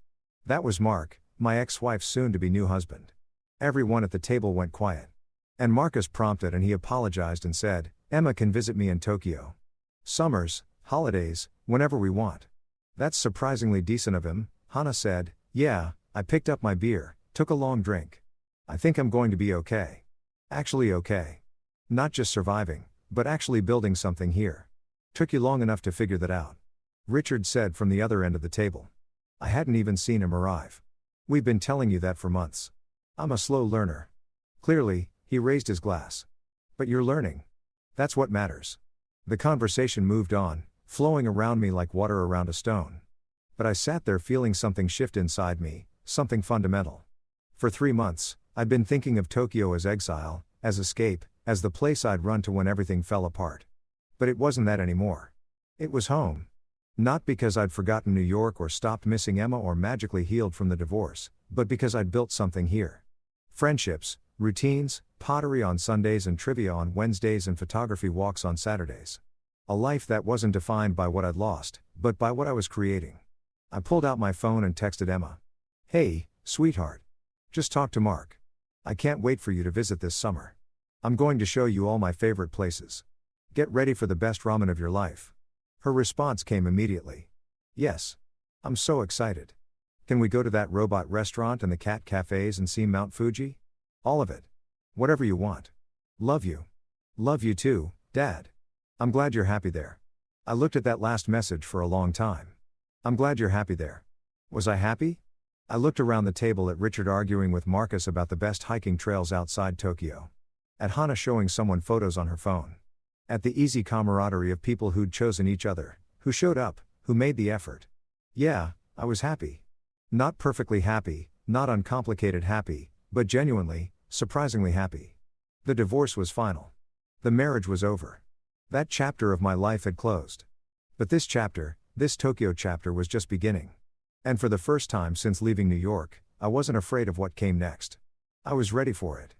That was Mark, my ex-wife's soon-to-be new husband. Everyone at the table went quiet. And Marcus prompted, and he apologized and said, Emma can visit me in Tokyo. Summers, holidays, whenever we want. That's surprisingly decent of him, Hannah said. Yeah, I picked up my beer, took a long drink. I think I'm going to be okay. Actually okay. Not just surviving, but actually building something here. Took you long enough to figure that out. Richard said from the other end of the table. I hadn't even seen him arrive. We've been telling you that for months. I'm a slow learner. Clearly, he raised his glass. But you're learning. That's what matters. The conversation moved on, flowing around me like water around a stone. But I sat there feeling something shift inside me, something fundamental. For 3 months, I'd been thinking of Tokyo as exile, as escape, as the place I'd run to when everything fell apart. But it wasn't that anymore. It was home. Not because I'd forgotten New York or stopped missing Emma or magically healed from the divorce, but because I'd built something here. Friendships, routines, pottery on Sundays and trivia on Wednesdays and photography walks on Saturdays. A life that wasn't defined by what I'd lost, but by what I was creating. I pulled out my phone and texted Emma. Hey, sweetheart. Just talked to Mark. I can't wait for you to visit this summer. I'm going to show you all my favorite places. Get ready for the best ramen of your life. Her response came immediately. Yes. I'm so excited. Can we go to that robot restaurant and the cat cafes and see Mount Fuji? All of it. Whatever you want. Love you. Love you too, Dad. I'm glad you're happy there. I looked at that last message for a long time. I'm glad you're happy there. Was I happy? I looked around the table at Richard arguing with Marcus about the best hiking trails outside Tokyo. At Hana showing someone photos on her phone. At the easy camaraderie of people who'd chosen each other, who showed up, who made the effort. Yeah, I was happy. Not perfectly happy, not uncomplicated happy, but genuinely, surprisingly happy. The divorce was final. The marriage was over. That chapter of my life had closed. But this chapter, this Tokyo chapter was just beginning. And for the first time since leaving New York, I wasn't afraid of what came next. I was ready for it.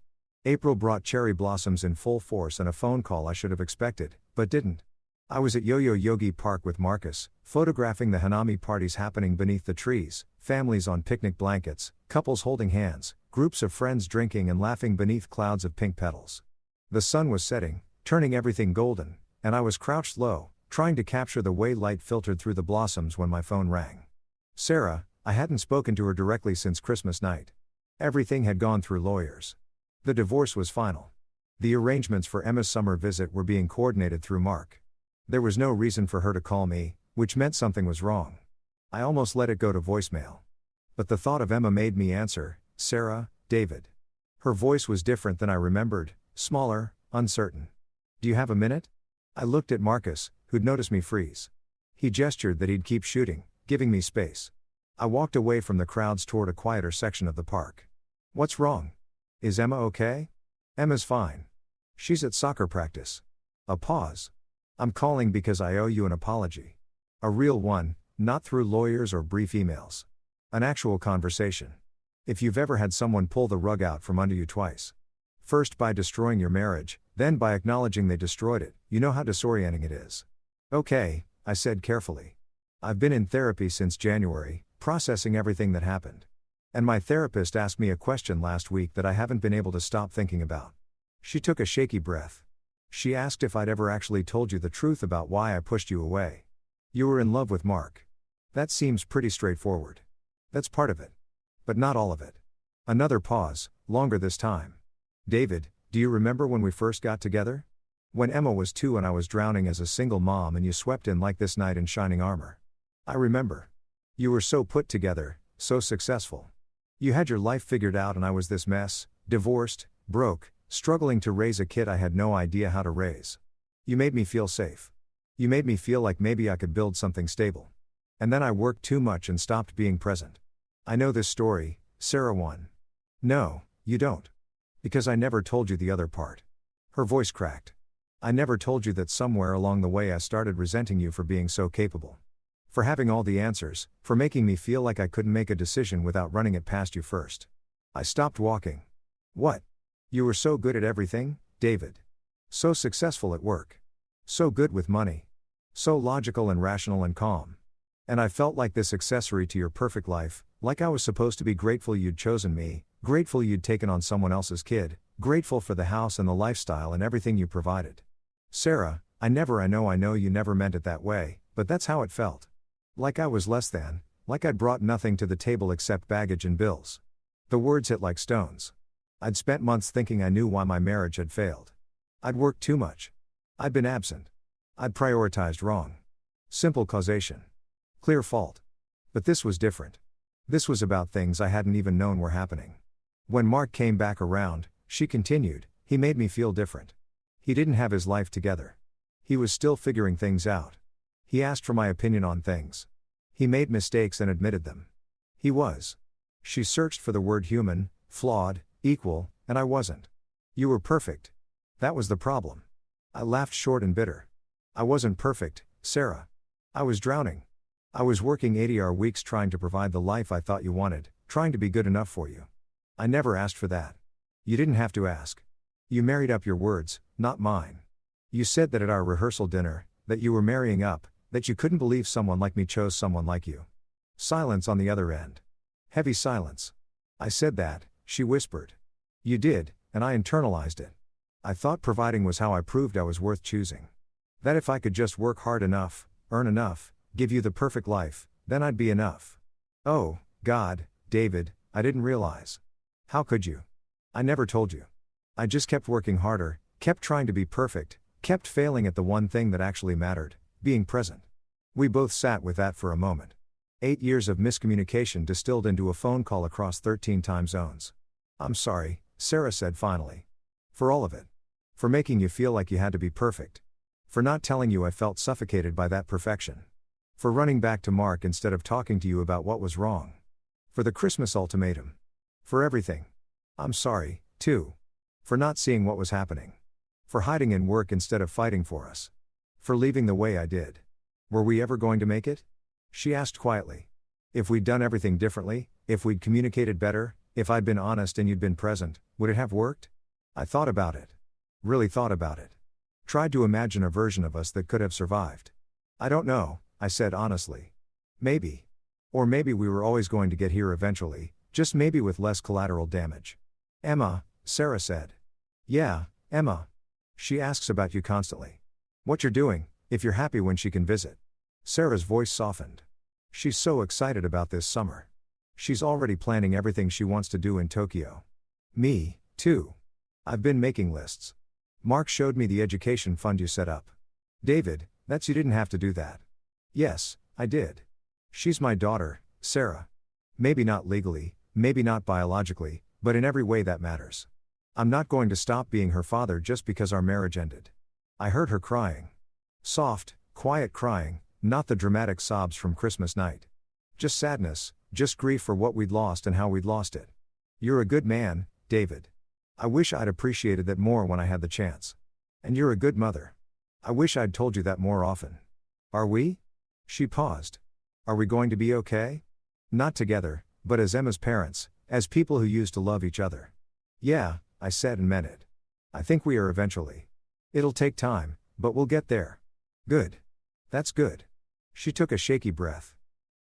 April brought cherry blossoms in full force and a phone call I should have expected, but didn't. I was at Yo-Yo Yogi Park with Marcus, photographing the Hanami parties happening beneath the trees, families on picnic blankets, couples holding hands, groups of friends drinking and laughing beneath clouds of pink petals. The sun was setting, turning everything golden, and I was crouched low, trying to capture the way light filtered through the blossoms when my phone rang. Sarah, I hadn't spoken to her directly since Christmas night. Everything had gone through lawyers. The divorce was final. The arrangements for Emma's summer visit were being coordinated through Mark. There was no reason for her to call me, which meant something was wrong. I almost let it go to voicemail. But the thought of Emma made me answer, Sarah, David. Her voice was different than I remembered, smaller, uncertain. Do you have a minute? I looked at Marcus, who'd noticed me freeze. He gestured that he'd keep shooting, giving me space. I walked away from the crowds toward a quieter section of the park. What's wrong? Is Emma okay? Emma's fine. She's at soccer practice. A pause. I'm calling because I owe you an apology. A real one, not through lawyers or brief emails. An actual conversation. If you've ever had someone pull the rug out from under you twice. First by destroying your marriage, then by acknowledging they destroyed it, you know how disorienting it is. Okay, I said carefully. I've been in therapy since January, processing everything that happened. And my therapist asked me a question last week that I haven't been able to stop thinking about. She took a shaky breath. She asked if I'd ever actually told you the truth about why I pushed you away. You were in love with Mark. That seems pretty straightforward. That's part of it. But not all of it. Another pause, longer this time. David, do you remember when we first got together? When Emma was 2 and I was drowning as a single mom and you swept in like this knight in shining armor. I remember. You were so put together, so successful. You had your life figured out and I was this mess, divorced, broke, struggling to raise a kid I had no idea how to raise. You made me feel safe. You made me feel like maybe I could build something stable. And then I worked too much and stopped being present. I know this story, Sarah won. No, you don't. Because I never told you the other part. Her voice cracked. I never told you that somewhere along the way I started resenting you for being so capable. For having all the answers, for making me feel like I couldn't make a decision without running it past you first. I stopped walking. What? You were so good at everything, David. So successful at work. So good with money. So logical and rational and calm. And I felt like this accessory to your perfect life, like I was supposed to be grateful you'd chosen me, grateful you'd taken on someone else's kid, grateful for the house and the lifestyle and everything you provided. Sarah, I know you never meant it that way, but that's how it felt. Like I was less than, like I'd brought nothing to the table except baggage and bills. The words hit like stones. I'd spent months thinking I knew why my marriage had failed. I'd worked too much. I'd been absent. I'd prioritized wrong. Simple causation. Clear fault. But this was different. This was about things I hadn't even known were happening. When Mark came back around, she continued, he made me feel different. He didn't have his life together. He was still figuring things out. He asked for my opinion on things. He made mistakes and admitted them. He was. She searched for the word human, flawed, equal, and I wasn't. You were perfect. That was the problem. I laughed short and bitter. I wasn't perfect, Sarah. I was drowning. I was working 80-hour weeks trying to provide the life I thought you wanted, trying to be good enough for you. I never asked for that. You didn't have to ask. You married up your words, not mine. You said that at our rehearsal dinner, that you were marrying up, that you couldn't believe someone like me chose someone like you. Silence on the other end. Heavy silence. I said that, she whispered. You did, and I internalized it. I thought providing was how I proved I was worth choosing. That if I could just work hard enough, earn enough, give you the perfect life, then I'd be enough. Oh, God, David, I didn't realize. How could you? I never told you. I just kept working harder, kept trying to be perfect, kept failing at the one thing that actually mattered, being present. We both sat with that for a moment. 8 years of miscommunication distilled into a phone call across 13 time zones. I'm sorry, Sarah said finally. For all of it. For making you feel like you had to be perfect. For not telling you I felt suffocated by that perfection. For running back to Mark instead of talking to you about what was wrong. For the Christmas ultimatum. For everything. I'm sorry, too. For not seeing what was happening. For hiding in work instead of fighting for us. For leaving the way I did. Were we ever going to make it? She asked quietly. If we'd done everything differently, if we'd communicated better, if I'd been honest and you'd been present, would it have worked? I thought about it. Really thought about it. Tried to imagine a version of us that could have survived. I don't know, I said honestly. Maybe. Or maybe we were always going to get here eventually, just maybe with less collateral damage. Emma, Sarah said. Yeah, Emma. She asks about you constantly. What you're doing, if you're happy when she can visit. Sarah's voice softened. She's so excited about this summer. She's already planning everything she wants to do in Tokyo. Me, too. I've been making lists. Mark showed me the education fund you set up. David, that's you didn't have to do that. Yes, I did. She's my daughter, Sarah. Maybe not legally, maybe not biologically, but in every way that matters. I'm not going to stop being her father just because our marriage ended. I heard her crying. Soft, quiet crying, not the dramatic sobs from Christmas night. Just sadness, just grief for what we'd lost and how we'd lost it. You're a good man, David. I wish I'd appreciated that more when I had the chance. And you're a good mother. I wish I'd told you that more often. Are we? She paused. Are we going to be okay? Not together, but as Emma's parents, as people who used to love each other. Yeah, I said and meant it. I think we are eventually. It'll take time, but we'll get there. Good. That's good. She took a shaky breath.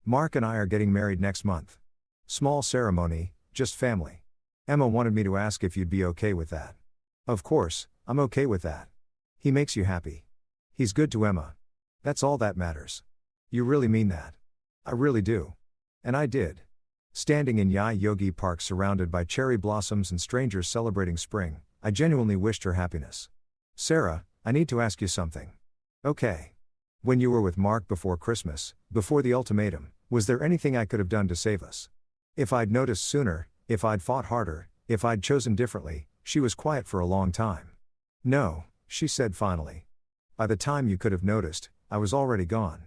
Mark and I are getting married next month. Small ceremony, just family. Emma wanted me to ask if you'd be okay with that. Of course, I'm okay with that. He makes you happy. He's good to Emma. That's all that matters. You really mean that? I really do. And I did. Standing in Yai Yogi Park surrounded by cherry blossoms and strangers celebrating spring, I genuinely wished her happiness. Sarah, I need to ask you something. Okay. When you were with Mark before Christmas, before the ultimatum, was there anything I could have done to save us? If I'd noticed sooner, if I'd fought harder, if I'd chosen differently. She was quiet for a long time. No, she said finally. By the time you could have noticed, I was already gone.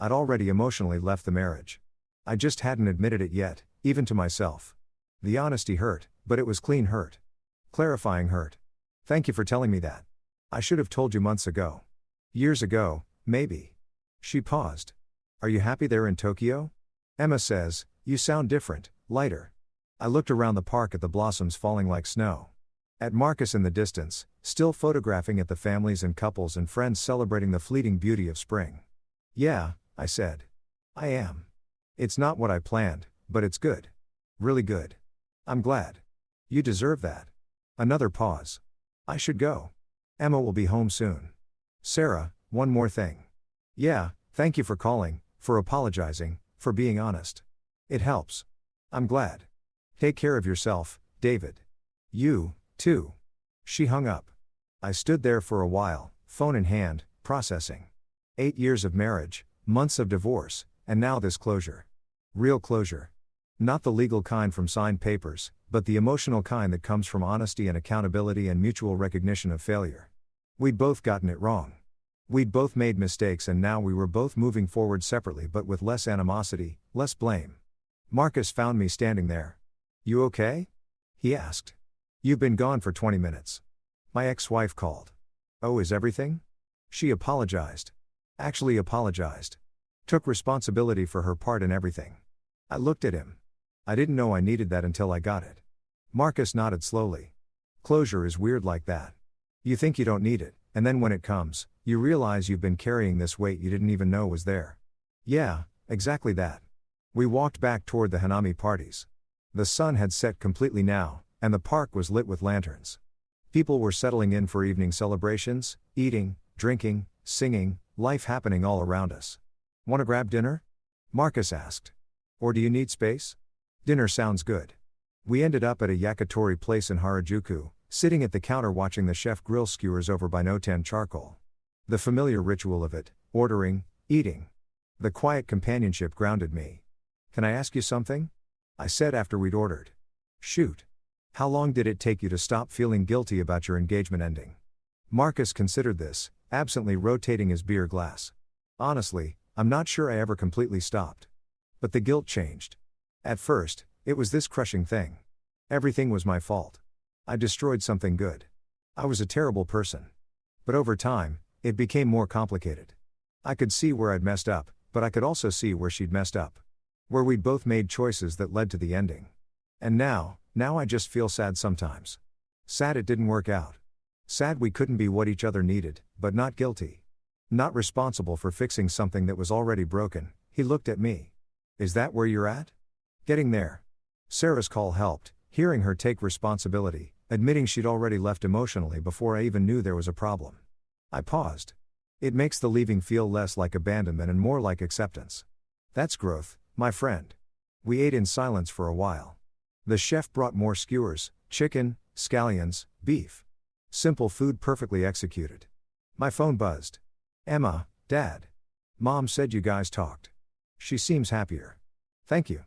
I'd already emotionally left the marriage. I just hadn't admitted it yet, even to myself. The honesty hurt, but it was clean hurt. Clarifying hurt. Thank you for telling me that. I should have told you months ago. Years ago, maybe. She paused. Are you happy there in Tokyo? Emma says, you sound different, lighter. I looked around the park at the blossoms falling like snow. At Marcus in the distance, still photographing at the families and couples and friends celebrating the fleeting beauty of spring. Yeah, I said. I am. It's not what I planned, but it's good. Really good. I'm glad. You deserve that. Another pause. I should go. Emma will be home soon. Sarah, one more thing. Yeah, thank you for calling, for apologizing, for being honest. It helps. I'm glad. Take care of yourself, David. You, too. She hung up. I stood there for a while, phone in hand, processing. 8 years of marriage, months of divorce, and now this closure. Real closure. Not the legal kind from signed papers, but the emotional kind that comes from honesty and accountability and mutual recognition of failure. We'd both gotten it wrong. We'd both made mistakes and now we were both moving forward separately but with less animosity, less blame. Marcus found me standing there. You okay? He asked. You've been gone for 20 minutes. My ex-wife called. Oh, is everything? She apologized. Actually apologized. Took responsibility for her part in everything. I looked at him. I didn't know I needed that until I got it. Marcus nodded slowly. Closure is weird like that. You think you don't need it, and then when it comes, you realize you've been carrying this weight you didn't even know was there. Yeah, exactly that. We walked back toward the Hanami parties. The sun had set completely now, and the park was lit with lanterns. People were settling in for evening celebrations, eating, drinking, singing, life happening all around us. Want to grab dinner? Marcus asked. Or do you need space? Dinner sounds good. We ended up at a yakitori place in Harajuku, sitting at the counter watching the chef grill skewers over by Noten charcoal. The familiar ritual of it, ordering, eating. The quiet companionship grounded me. Can I ask you something? I said after we'd ordered. Shoot. How long did it take you to stop feeling guilty about your engagement ending? Marcus considered this, absently rotating his beer glass. Honestly, I'm not sure I ever completely stopped. But the guilt changed. At first, it was this crushing thing. Everything was my fault. I destroyed something good. I was a terrible person. But over time, it became more complicated. I could see where I'd messed up, but I could also see where she'd messed up. Where we'd both made choices that led to the ending. And now I just feel sad sometimes. Sad it didn't work out. Sad we couldn't be what each other needed, but not guilty. Not responsible for fixing something that was already broken. He looked at me. Is that where you're at? Getting there. Sarah's call helped, hearing her take responsibility, admitting she'd already left emotionally before I even knew there was a problem. I paused. It makes the leaving feel less like abandonment and more like acceptance. That's growth, my friend. We ate in silence for a while. The chef brought more skewers, chicken, scallions, beef. Simple food perfectly executed. My phone buzzed. Emma, Dad. Mom said you guys talked. She seems happier. Thank you.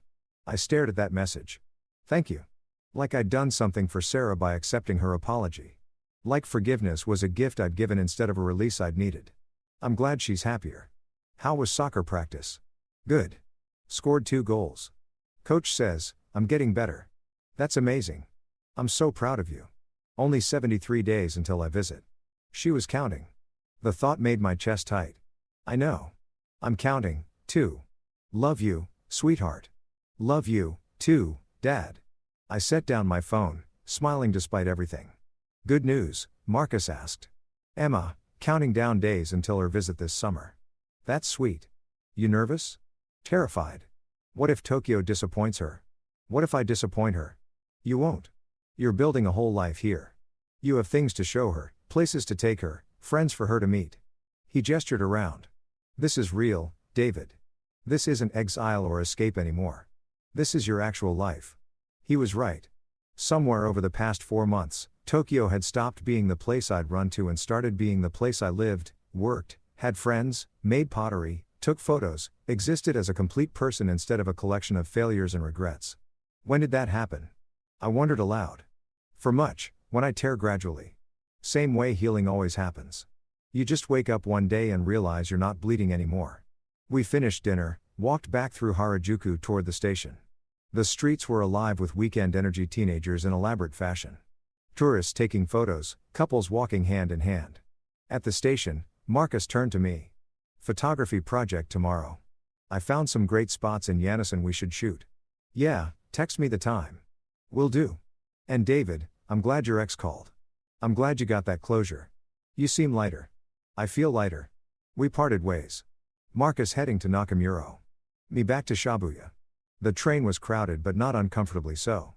I stared at that message. Thank you. Like I'd done something for Sarah by accepting her apology. Like forgiveness was a gift I'd given instead of a release I'd needed. I'm glad she's happier. How was soccer practice? Good. Scored 2 goals. Coach says, I'm getting better. That's amazing. I'm so proud of you. Only 73 days until I visit. She was counting. The thought made my chest tight. I know. I'm counting, too. Love you, sweetheart. Love you, too, Dad. I set down my phone, smiling despite everything. Good news, Marcus asked. Emma, counting down days until her visit this summer. That's sweet. You nervous? Terrified. What if Tokyo disappoints her? What if I disappoint her? You won't. You're building a whole life here. You have things to show her, places to take her, friends for her to meet. He gestured around. This is real, David. This isn't exile or escape anymore. This is your actual life. He was right. Somewhere over the past 4 months, Tokyo had stopped being the place I'd run to and started being the place I lived, worked, had friends, made pottery, took photos, existed as a complete person instead of a collection of failures and regrets. When did that happen? I wondered aloud. For much, when I tear gradually. Same way healing always happens. You just wake up one day and realize you're not bleeding anymore. We finished dinner, walked back through Harajuku toward the station. The streets were alive with weekend energy teenagers in elaborate fashion. Tourists taking photos, couples walking hand in hand. At the station, Marcus turned to me. Photography project tomorrow. I found some great spots in Yanison we should shoot. Yeah, text me the time. Will do. And David, I'm glad your ex called. I'm glad you got that closure. You seem lighter. I feel lighter. We parted ways. Marcus heading to Nakamuro. Me back to Shibuya. The train was crowded but not uncomfortably so.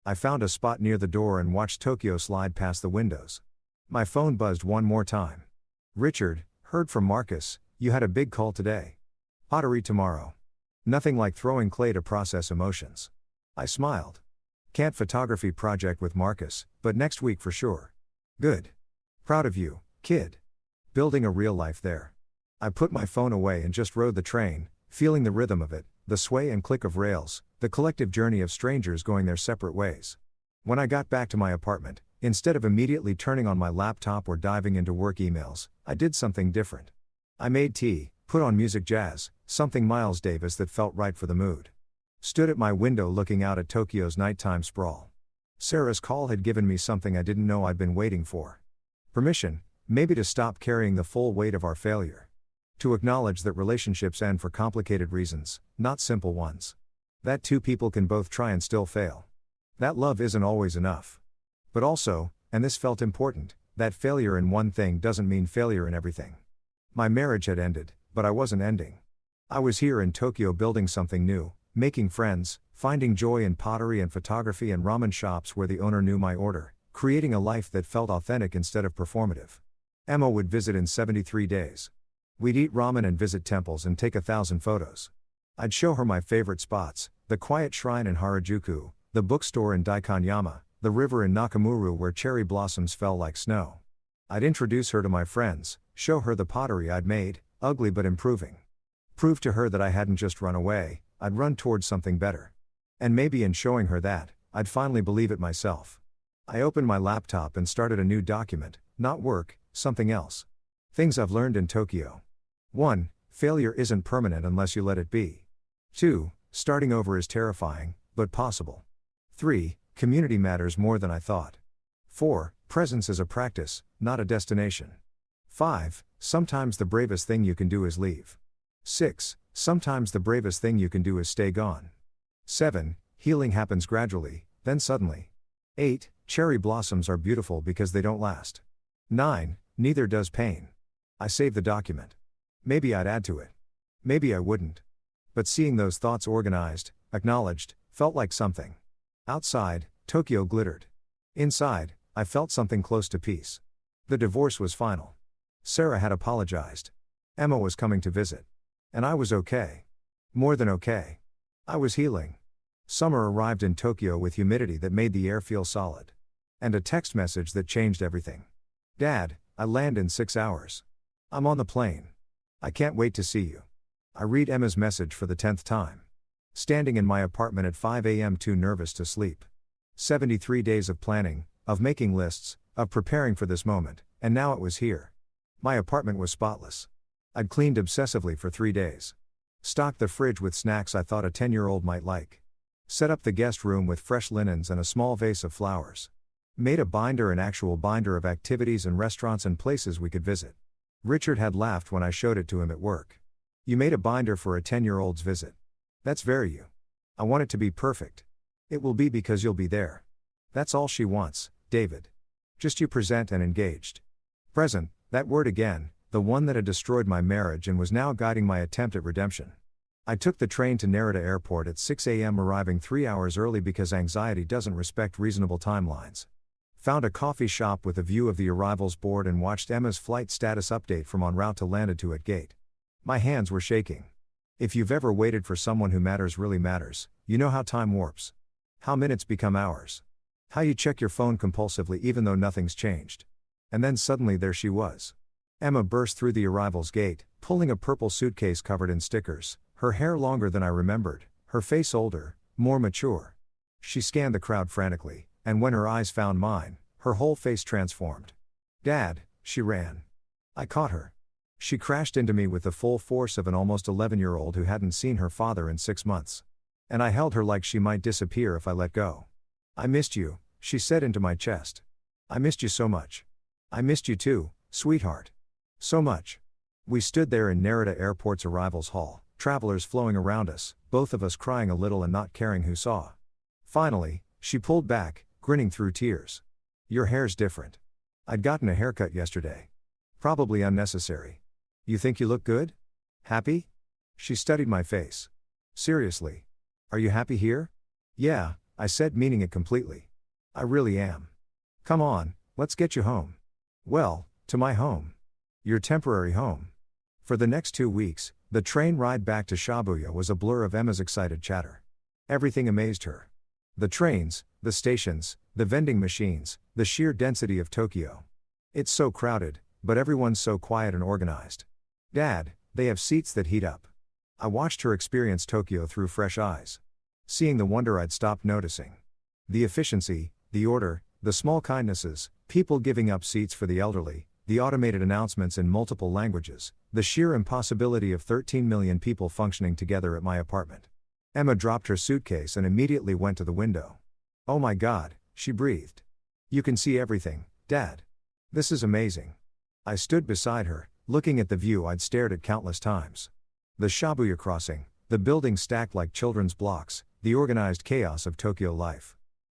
I found a spot near the door and watched Tokyo slide past the windows. My phone buzzed one more time. Richard, heard from Marcus, you had a big call today. Pottery tomorrow. Nothing like throwing clay to process emotions. I smiled. Can't photography project with Marcus, but next week for sure. Good. Proud of you, kid. Building a real life there. I put my phone away and just rode the train, feeling the rhythm of it, the sway and click of rails, the collective journey of strangers going their separate ways. When I got back to my apartment, instead of immediately turning on my laptop or diving into work emails, I did something different. I made tea, put on music jazz, something Miles Davis that felt right for the mood. Stood at my window looking out at Tokyo's nighttime sprawl. Sarah's call had given me something I didn't know I'd been waiting for. Permission, maybe to stop carrying the full weight of our failure. To acknowledge that relationships end for complicated reasons, not simple ones. That 2 people can both try and still fail. That love isn't always enough. But also, and this felt important, that failure in one thing doesn't mean failure in everything. My marriage had ended, but I wasn't ending. I was here in Tokyo building something new, making friends, finding joy in pottery and photography and ramen shops where the owner knew my order, creating a life that felt authentic instead of performative. Emma would visit in 73 days. We'd eat ramen and visit temples and take 1,000 photos. I'd show her my favorite spots, the quiet shrine in Harajuku, the bookstore in Daikanyama, the river in Nakamura where cherry blossoms fell like snow. I'd introduce her to my friends, show her the pottery I'd made, ugly but improving. Prove to her that I hadn't just run away, I'd run towards something better. And maybe in showing her that, I'd finally believe it myself. I opened my laptop and started a new document, not work, something else. Things I've learned in Tokyo. 1. Failure isn't permanent unless you let it be. 2. Starting over is terrifying, but possible. 3. Community matters more than I thought. 4. Presence is a practice, not a destination. 5. Sometimes the bravest thing you can do is leave. 6. Sometimes the bravest thing you can do is stay gone. 7. Healing happens gradually, then suddenly. 8. Cherry blossoms are beautiful because they don't last. 9. Neither does pain. I saved the document. Maybe I'd add to it. Maybe I wouldn't. But seeing those thoughts organized, acknowledged, felt like something. Outside, Tokyo glittered. Inside, I felt something close to peace. The divorce was final. Sarah had apologized. Emma was coming to visit. And I was okay. More than okay. I was healing. Summer arrived in Tokyo with humidity that made the air feel solid. And a text message that changed everything. Dad, I land in 6 hours. I'm on the plane. I can't wait to see you. I read Emma's message for the 10th time. Standing in my apartment at 5 a.m. too nervous to sleep. 73 days of planning, of making lists, of preparing for this moment, and now it was here. My apartment was spotless. I'd cleaned obsessively for 3 days. Stocked the fridge with snacks I thought a 10-year-old might like. Set up the guest room with fresh linens and a small vase of flowers. Made a binder, an actual binder of activities and restaurants and places we could visit. Richard had laughed when I showed it to him at work. You made a binder for a 10-year-old's visit. That's very you. I want it to be perfect. It will be because you'll be there. That's all she wants, David. Just you present and engaged. Present, that word again, the one that had destroyed my marriage and was now guiding my attempt at redemption. I took the train to Narita Airport at 6 a.m., arriving 3 hours early because anxiety doesn't respect reasonable timelines. Found a coffee shop with a view of the arrivals board and watched Emma's flight status update from en route to landed to at gate. My hands were shaking. If you've ever waited for someone who matters really matters, you know how time warps. How minutes become hours. How you check your phone compulsively even though nothing's changed. And then suddenly there she was. Emma burst through the arrivals gate, pulling a purple suitcase covered in stickers, her hair longer than I remembered, her face older, more mature. She scanned the crowd frantically, and when her eyes found mine, her whole face transformed. Dad, she ran. I caught her. She crashed into me with the full force of an almost 11-year-old who hadn't seen her father in 6 months. And I held her like she might disappear if I let go. I missed you, she said into my chest. I missed you so much. I missed you too, sweetheart. So much. We stood there in Narita Airport's arrivals hall, travelers flowing around us, both of us crying a little and not caring who saw. Finally, she pulled back, grinning through tears. Your hair's different. I'd gotten a haircut yesterday. Probably unnecessary. You think you look good? Happy? She studied my face. Seriously. Are you happy here? Yeah, I said, meaning it completely. I really am. Come on, let's get you home. Well, to my home. Your temporary home. For the next 2 weeks, the train ride back to Shibuya was a blur of Emma's excited chatter. Everything amazed her. The trains, the stations, the vending machines, the sheer density of Tokyo. It's so crowded, but everyone's so quiet and organized. Dad, they have seats that heat up. I watched her experience Tokyo through fresh eyes. Seeing the wonder I'd stopped noticing. The efficiency, the order, the small kindnesses, people giving up seats for the elderly, the automated announcements in multiple languages, the sheer impossibility of 13 million people functioning together at my apartment. Emma dropped her suitcase and immediately went to the window. Oh my God, she breathed. You can see everything, Dad. This is amazing. I stood beside her, looking at the view I'd stared at countless times. The Shibuya crossing, the buildings stacked like children's blocks, the organized chaos of Tokyo life.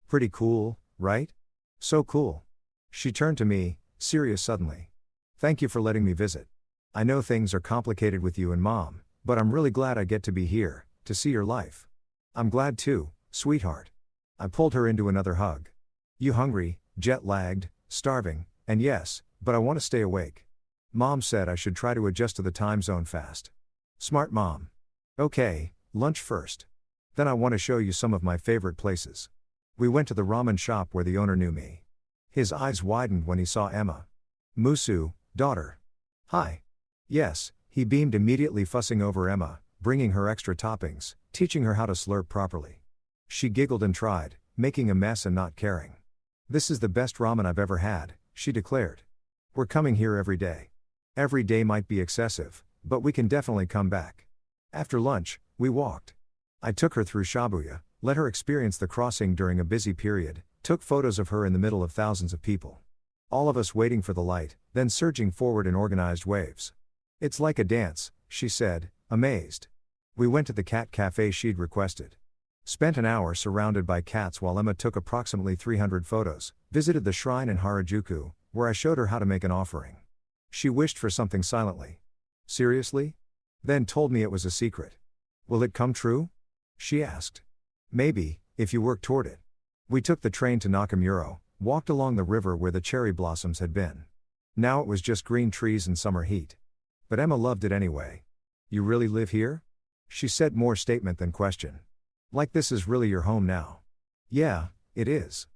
Pretty cool, right? So cool. She turned to me, serious suddenly. Thank you for letting me visit. I know things are complicated with you and Mom, but I'm really glad I get to be here, to see your life. I'm glad too, sweetheart. I pulled her into another hug. You hungry, jet-lagged, starving, and yes, but I want to stay awake. Mom said I should try to adjust to the time zone fast. Smart mom. Okay, lunch first. Then I want to show you some of my favorite places. We went to the ramen shop where the owner knew me. His eyes widened when he saw Emma. Musu, daughter. Hi. Yes, he beamed immediately, fussing over Emma, bringing her extra toppings, teaching her how to slurp properly. She giggled and tried, making a mess and not caring. "This is the best ramen I've ever had," she declared. "We're coming here every day. Every day might be excessive, but we can definitely come back." After lunch, we walked. I took her through Shibuya, let her experience the crossing during a busy period, took photos of her in the middle of thousands of people. All of us waiting for the light, then surging forward in organized waves. "It's like a dance," she said, amazed. We went to the cat cafe she'd requested. Spent an hour surrounded by cats while Emma took approximately 300 photos, visited the shrine in Harajuku, where I showed her how to make an offering. She wished for something silently. "Seriously?" Then told me it was a secret. "Will it come true?" she asked. "Maybe, if you work toward it." We took the train to Nakamura, walked along the river where the cherry blossoms had been. Now it was just green trees and summer heat. But Emma loved it anyway. "You really live here?" she said, more statement than question. "Like this is really your home now?" "Yeah, it is."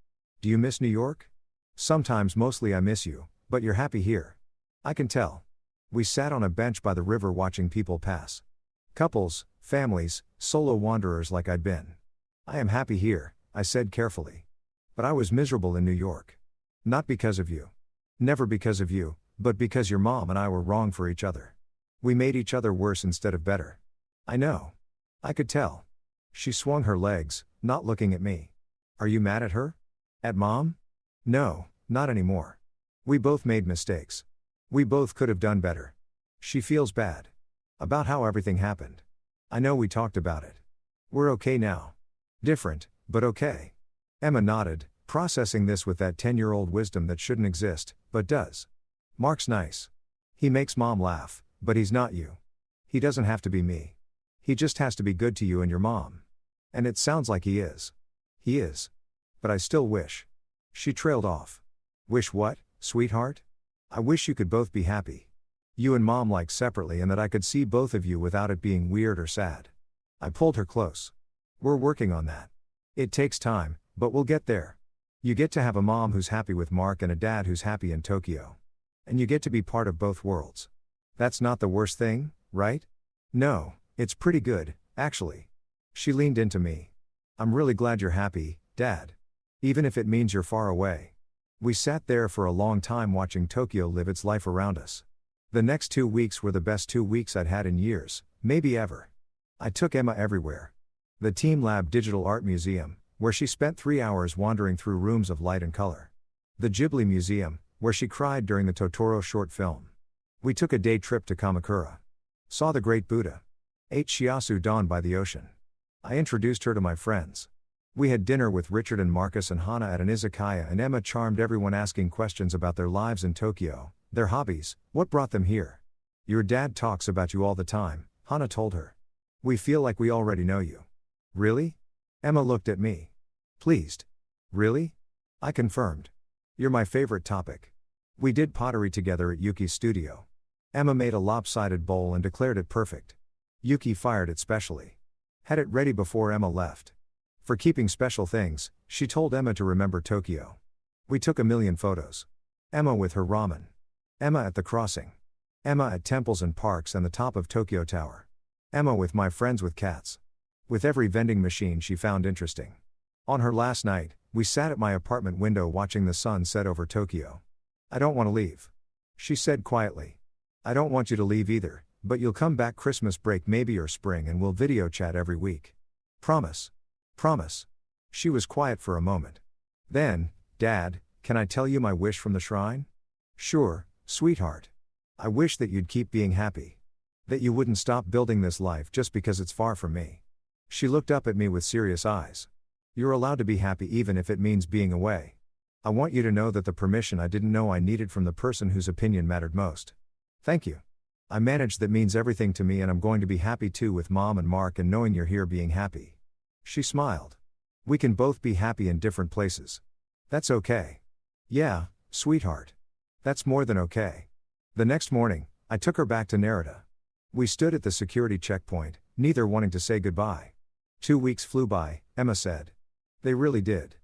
"Do you miss New York?" "Sometimes, mostly I miss you, but you're happy here." "I can tell." We sat on a bench by the river watching people pass. Couples, families, solo wanderers like I'd been. "I am happy here," I said carefully. "But I was miserable in New York. Not because of you. Never because of you, but because your mom and I were wrong for each other. We made each other worse instead of better." "I know. I could tell." She swung her legs, not looking at me. "Are you mad at her? At Mom?" "No, not anymore. We both made mistakes. We both could have done better." She feels bad. About how everything happened. "I know, we talked about it. We're okay now. Different, but okay." Emma nodded, processing this with that 10-year-old wisdom that shouldn't exist, but does. "Mark's nice. He makes Mom laugh, but he's not you. He doesn't have to be me. He just has to be good to you and your mom. And it sounds like he is." "He is. But I still wish." She trailed off. "Wish what, sweetheart?" "I wish you could both be happy. You and Mom like separately, and that I could see both of you without it being weird or sad." I pulled her close. "We're working on that. It takes time, but we'll get there. You get to have a mom who's happy with Mark and a dad who's happy in Tokyo. And you get to be part of both worlds. That's not the worst thing, right?" "No, it's pretty good, actually." She leaned into me. "I'm really glad you're happy, Dad. Even if it means you're far away." We sat there for a long time watching Tokyo live its life around us. The next 2 weeks were the best 2 weeks I'd had in years, maybe ever. I took Emma everywhere. The Team Lab Digital Art Museum, where she spent 3 hours wandering through rooms of light and color. The Ghibli Museum, where she cried during the Totoro short film. We took a day trip to Kamakura. Saw the Great Buddha. Ate shiatsu don by the ocean. I introduced her to my friends. We had dinner with Richard and Marcus and Hana at an izakaya, and Emma charmed everyone asking questions about their lives in Tokyo, their hobbies, what brought them here. "Your dad talks about you all the time," Hana told her. "We feel like we already know you." "Really?" Emma looked at me. Pleased. "Really?" I confirmed. "You're my favorite topic." We did pottery together at Yuki's studio. Emma made a lopsided bowl and declared it perfect. Yuki fired it specially. Had it ready before Emma left. For keeping special things, she told Emma to remember Tokyo. We took a million photos. Emma with her ramen. Emma at the crossing. Emma at temples and parks and the top of Tokyo Tower. Emma with my friends with cats. With every vending machine she found interesting. On her last night, we sat at my apartment window watching the sun set over Tokyo. "I don't want to leave," she said quietly. "I don't want you to leave either, but you'll come back Christmas break maybe or spring and we'll video chat every week. Promise. Promise." She was quiet for a moment. Then, "Dad, can I tell you my wish from the shrine?" "Sure, sweetheart. I wish that you'd keep being happy. That you wouldn't stop building this life just because it's far from me." She looked up at me with serious eyes. "You're allowed to be happy even if it means being away. I want you to know that the permission I didn't know I needed from the person whose opinion mattered most. Thank you. I managed, that means everything to me, and I'm going to be happy too with Mom and Mark and knowing you're here being happy." She smiled. "We can both be happy in different places. That's okay." "Yeah, sweetheart. That's more than okay." The next morning, I took her back to Narita. We stood at the security checkpoint, neither wanting to say goodbye. 2 weeks flew by, Emma said. They really did.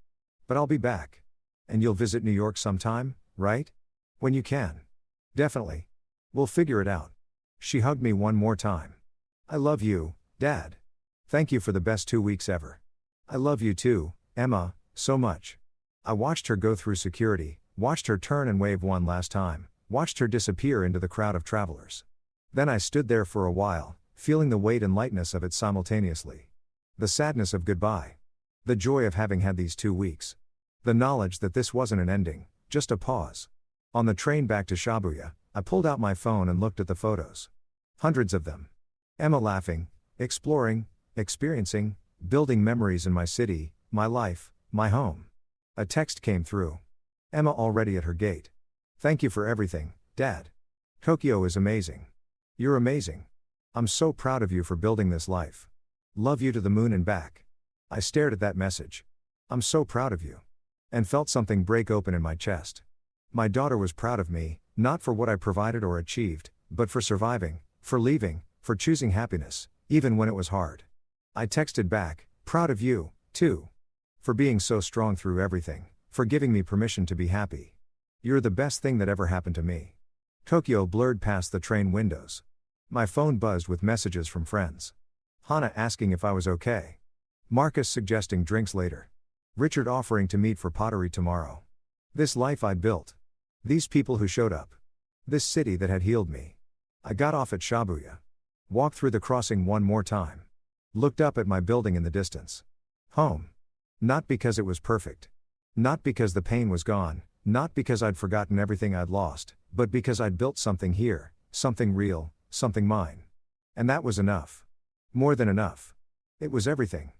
"But I'll be back. And you'll visit New York sometime, right? When you can." "Definitely. We'll figure it out." She hugged me one more time. I love you, Dad. Thank you for the best 2 weeks ever. I love you too, Emma, so much. I watched her go through security, watched her turn and wave one last time, watched her disappear into the crowd of travelers. Then I stood there for a while, feeling the weight and lightness of it simultaneously. The sadness of goodbye. The joy of having had these 2 weeks. The knowledge that this wasn't an ending, just a pause. On the train back to Shibuya, I pulled out my phone and looked at the photos. Hundreds of them. Emma laughing, exploring, experiencing, building memories in my city, my life, my home. A text came through. Emma already at her gate. Thank you for everything, Dad. Tokyo is amazing. You're amazing. I'm so proud of you for building this life. Love you to the moon and back. I stared at that message. I'm so proud of you. And felt something break open in my chest. My daughter was proud of me, not for what I provided or achieved, but for surviving, for leaving, for choosing happiness, even when it was hard. I texted back, proud of you, too. For being so strong through everything, for giving me permission to be happy. You're the best thing that ever happened to me. Tokyo blurred past the train windows. My phone buzzed with messages from friends. Hana asking if I was okay. Marcus suggesting drinks later. Richard offering to meet for pottery tomorrow. This life I'd built. These people who showed up. This city that had healed me. I got off at Shibuya. Walked through the crossing one more time. Looked up at my building in the distance. Home. Not because it was perfect. Not because the pain was gone, not because I'd forgotten everything I'd lost, but because I'd built something here, something real, something mine. And that was enough. More than enough. It was everything.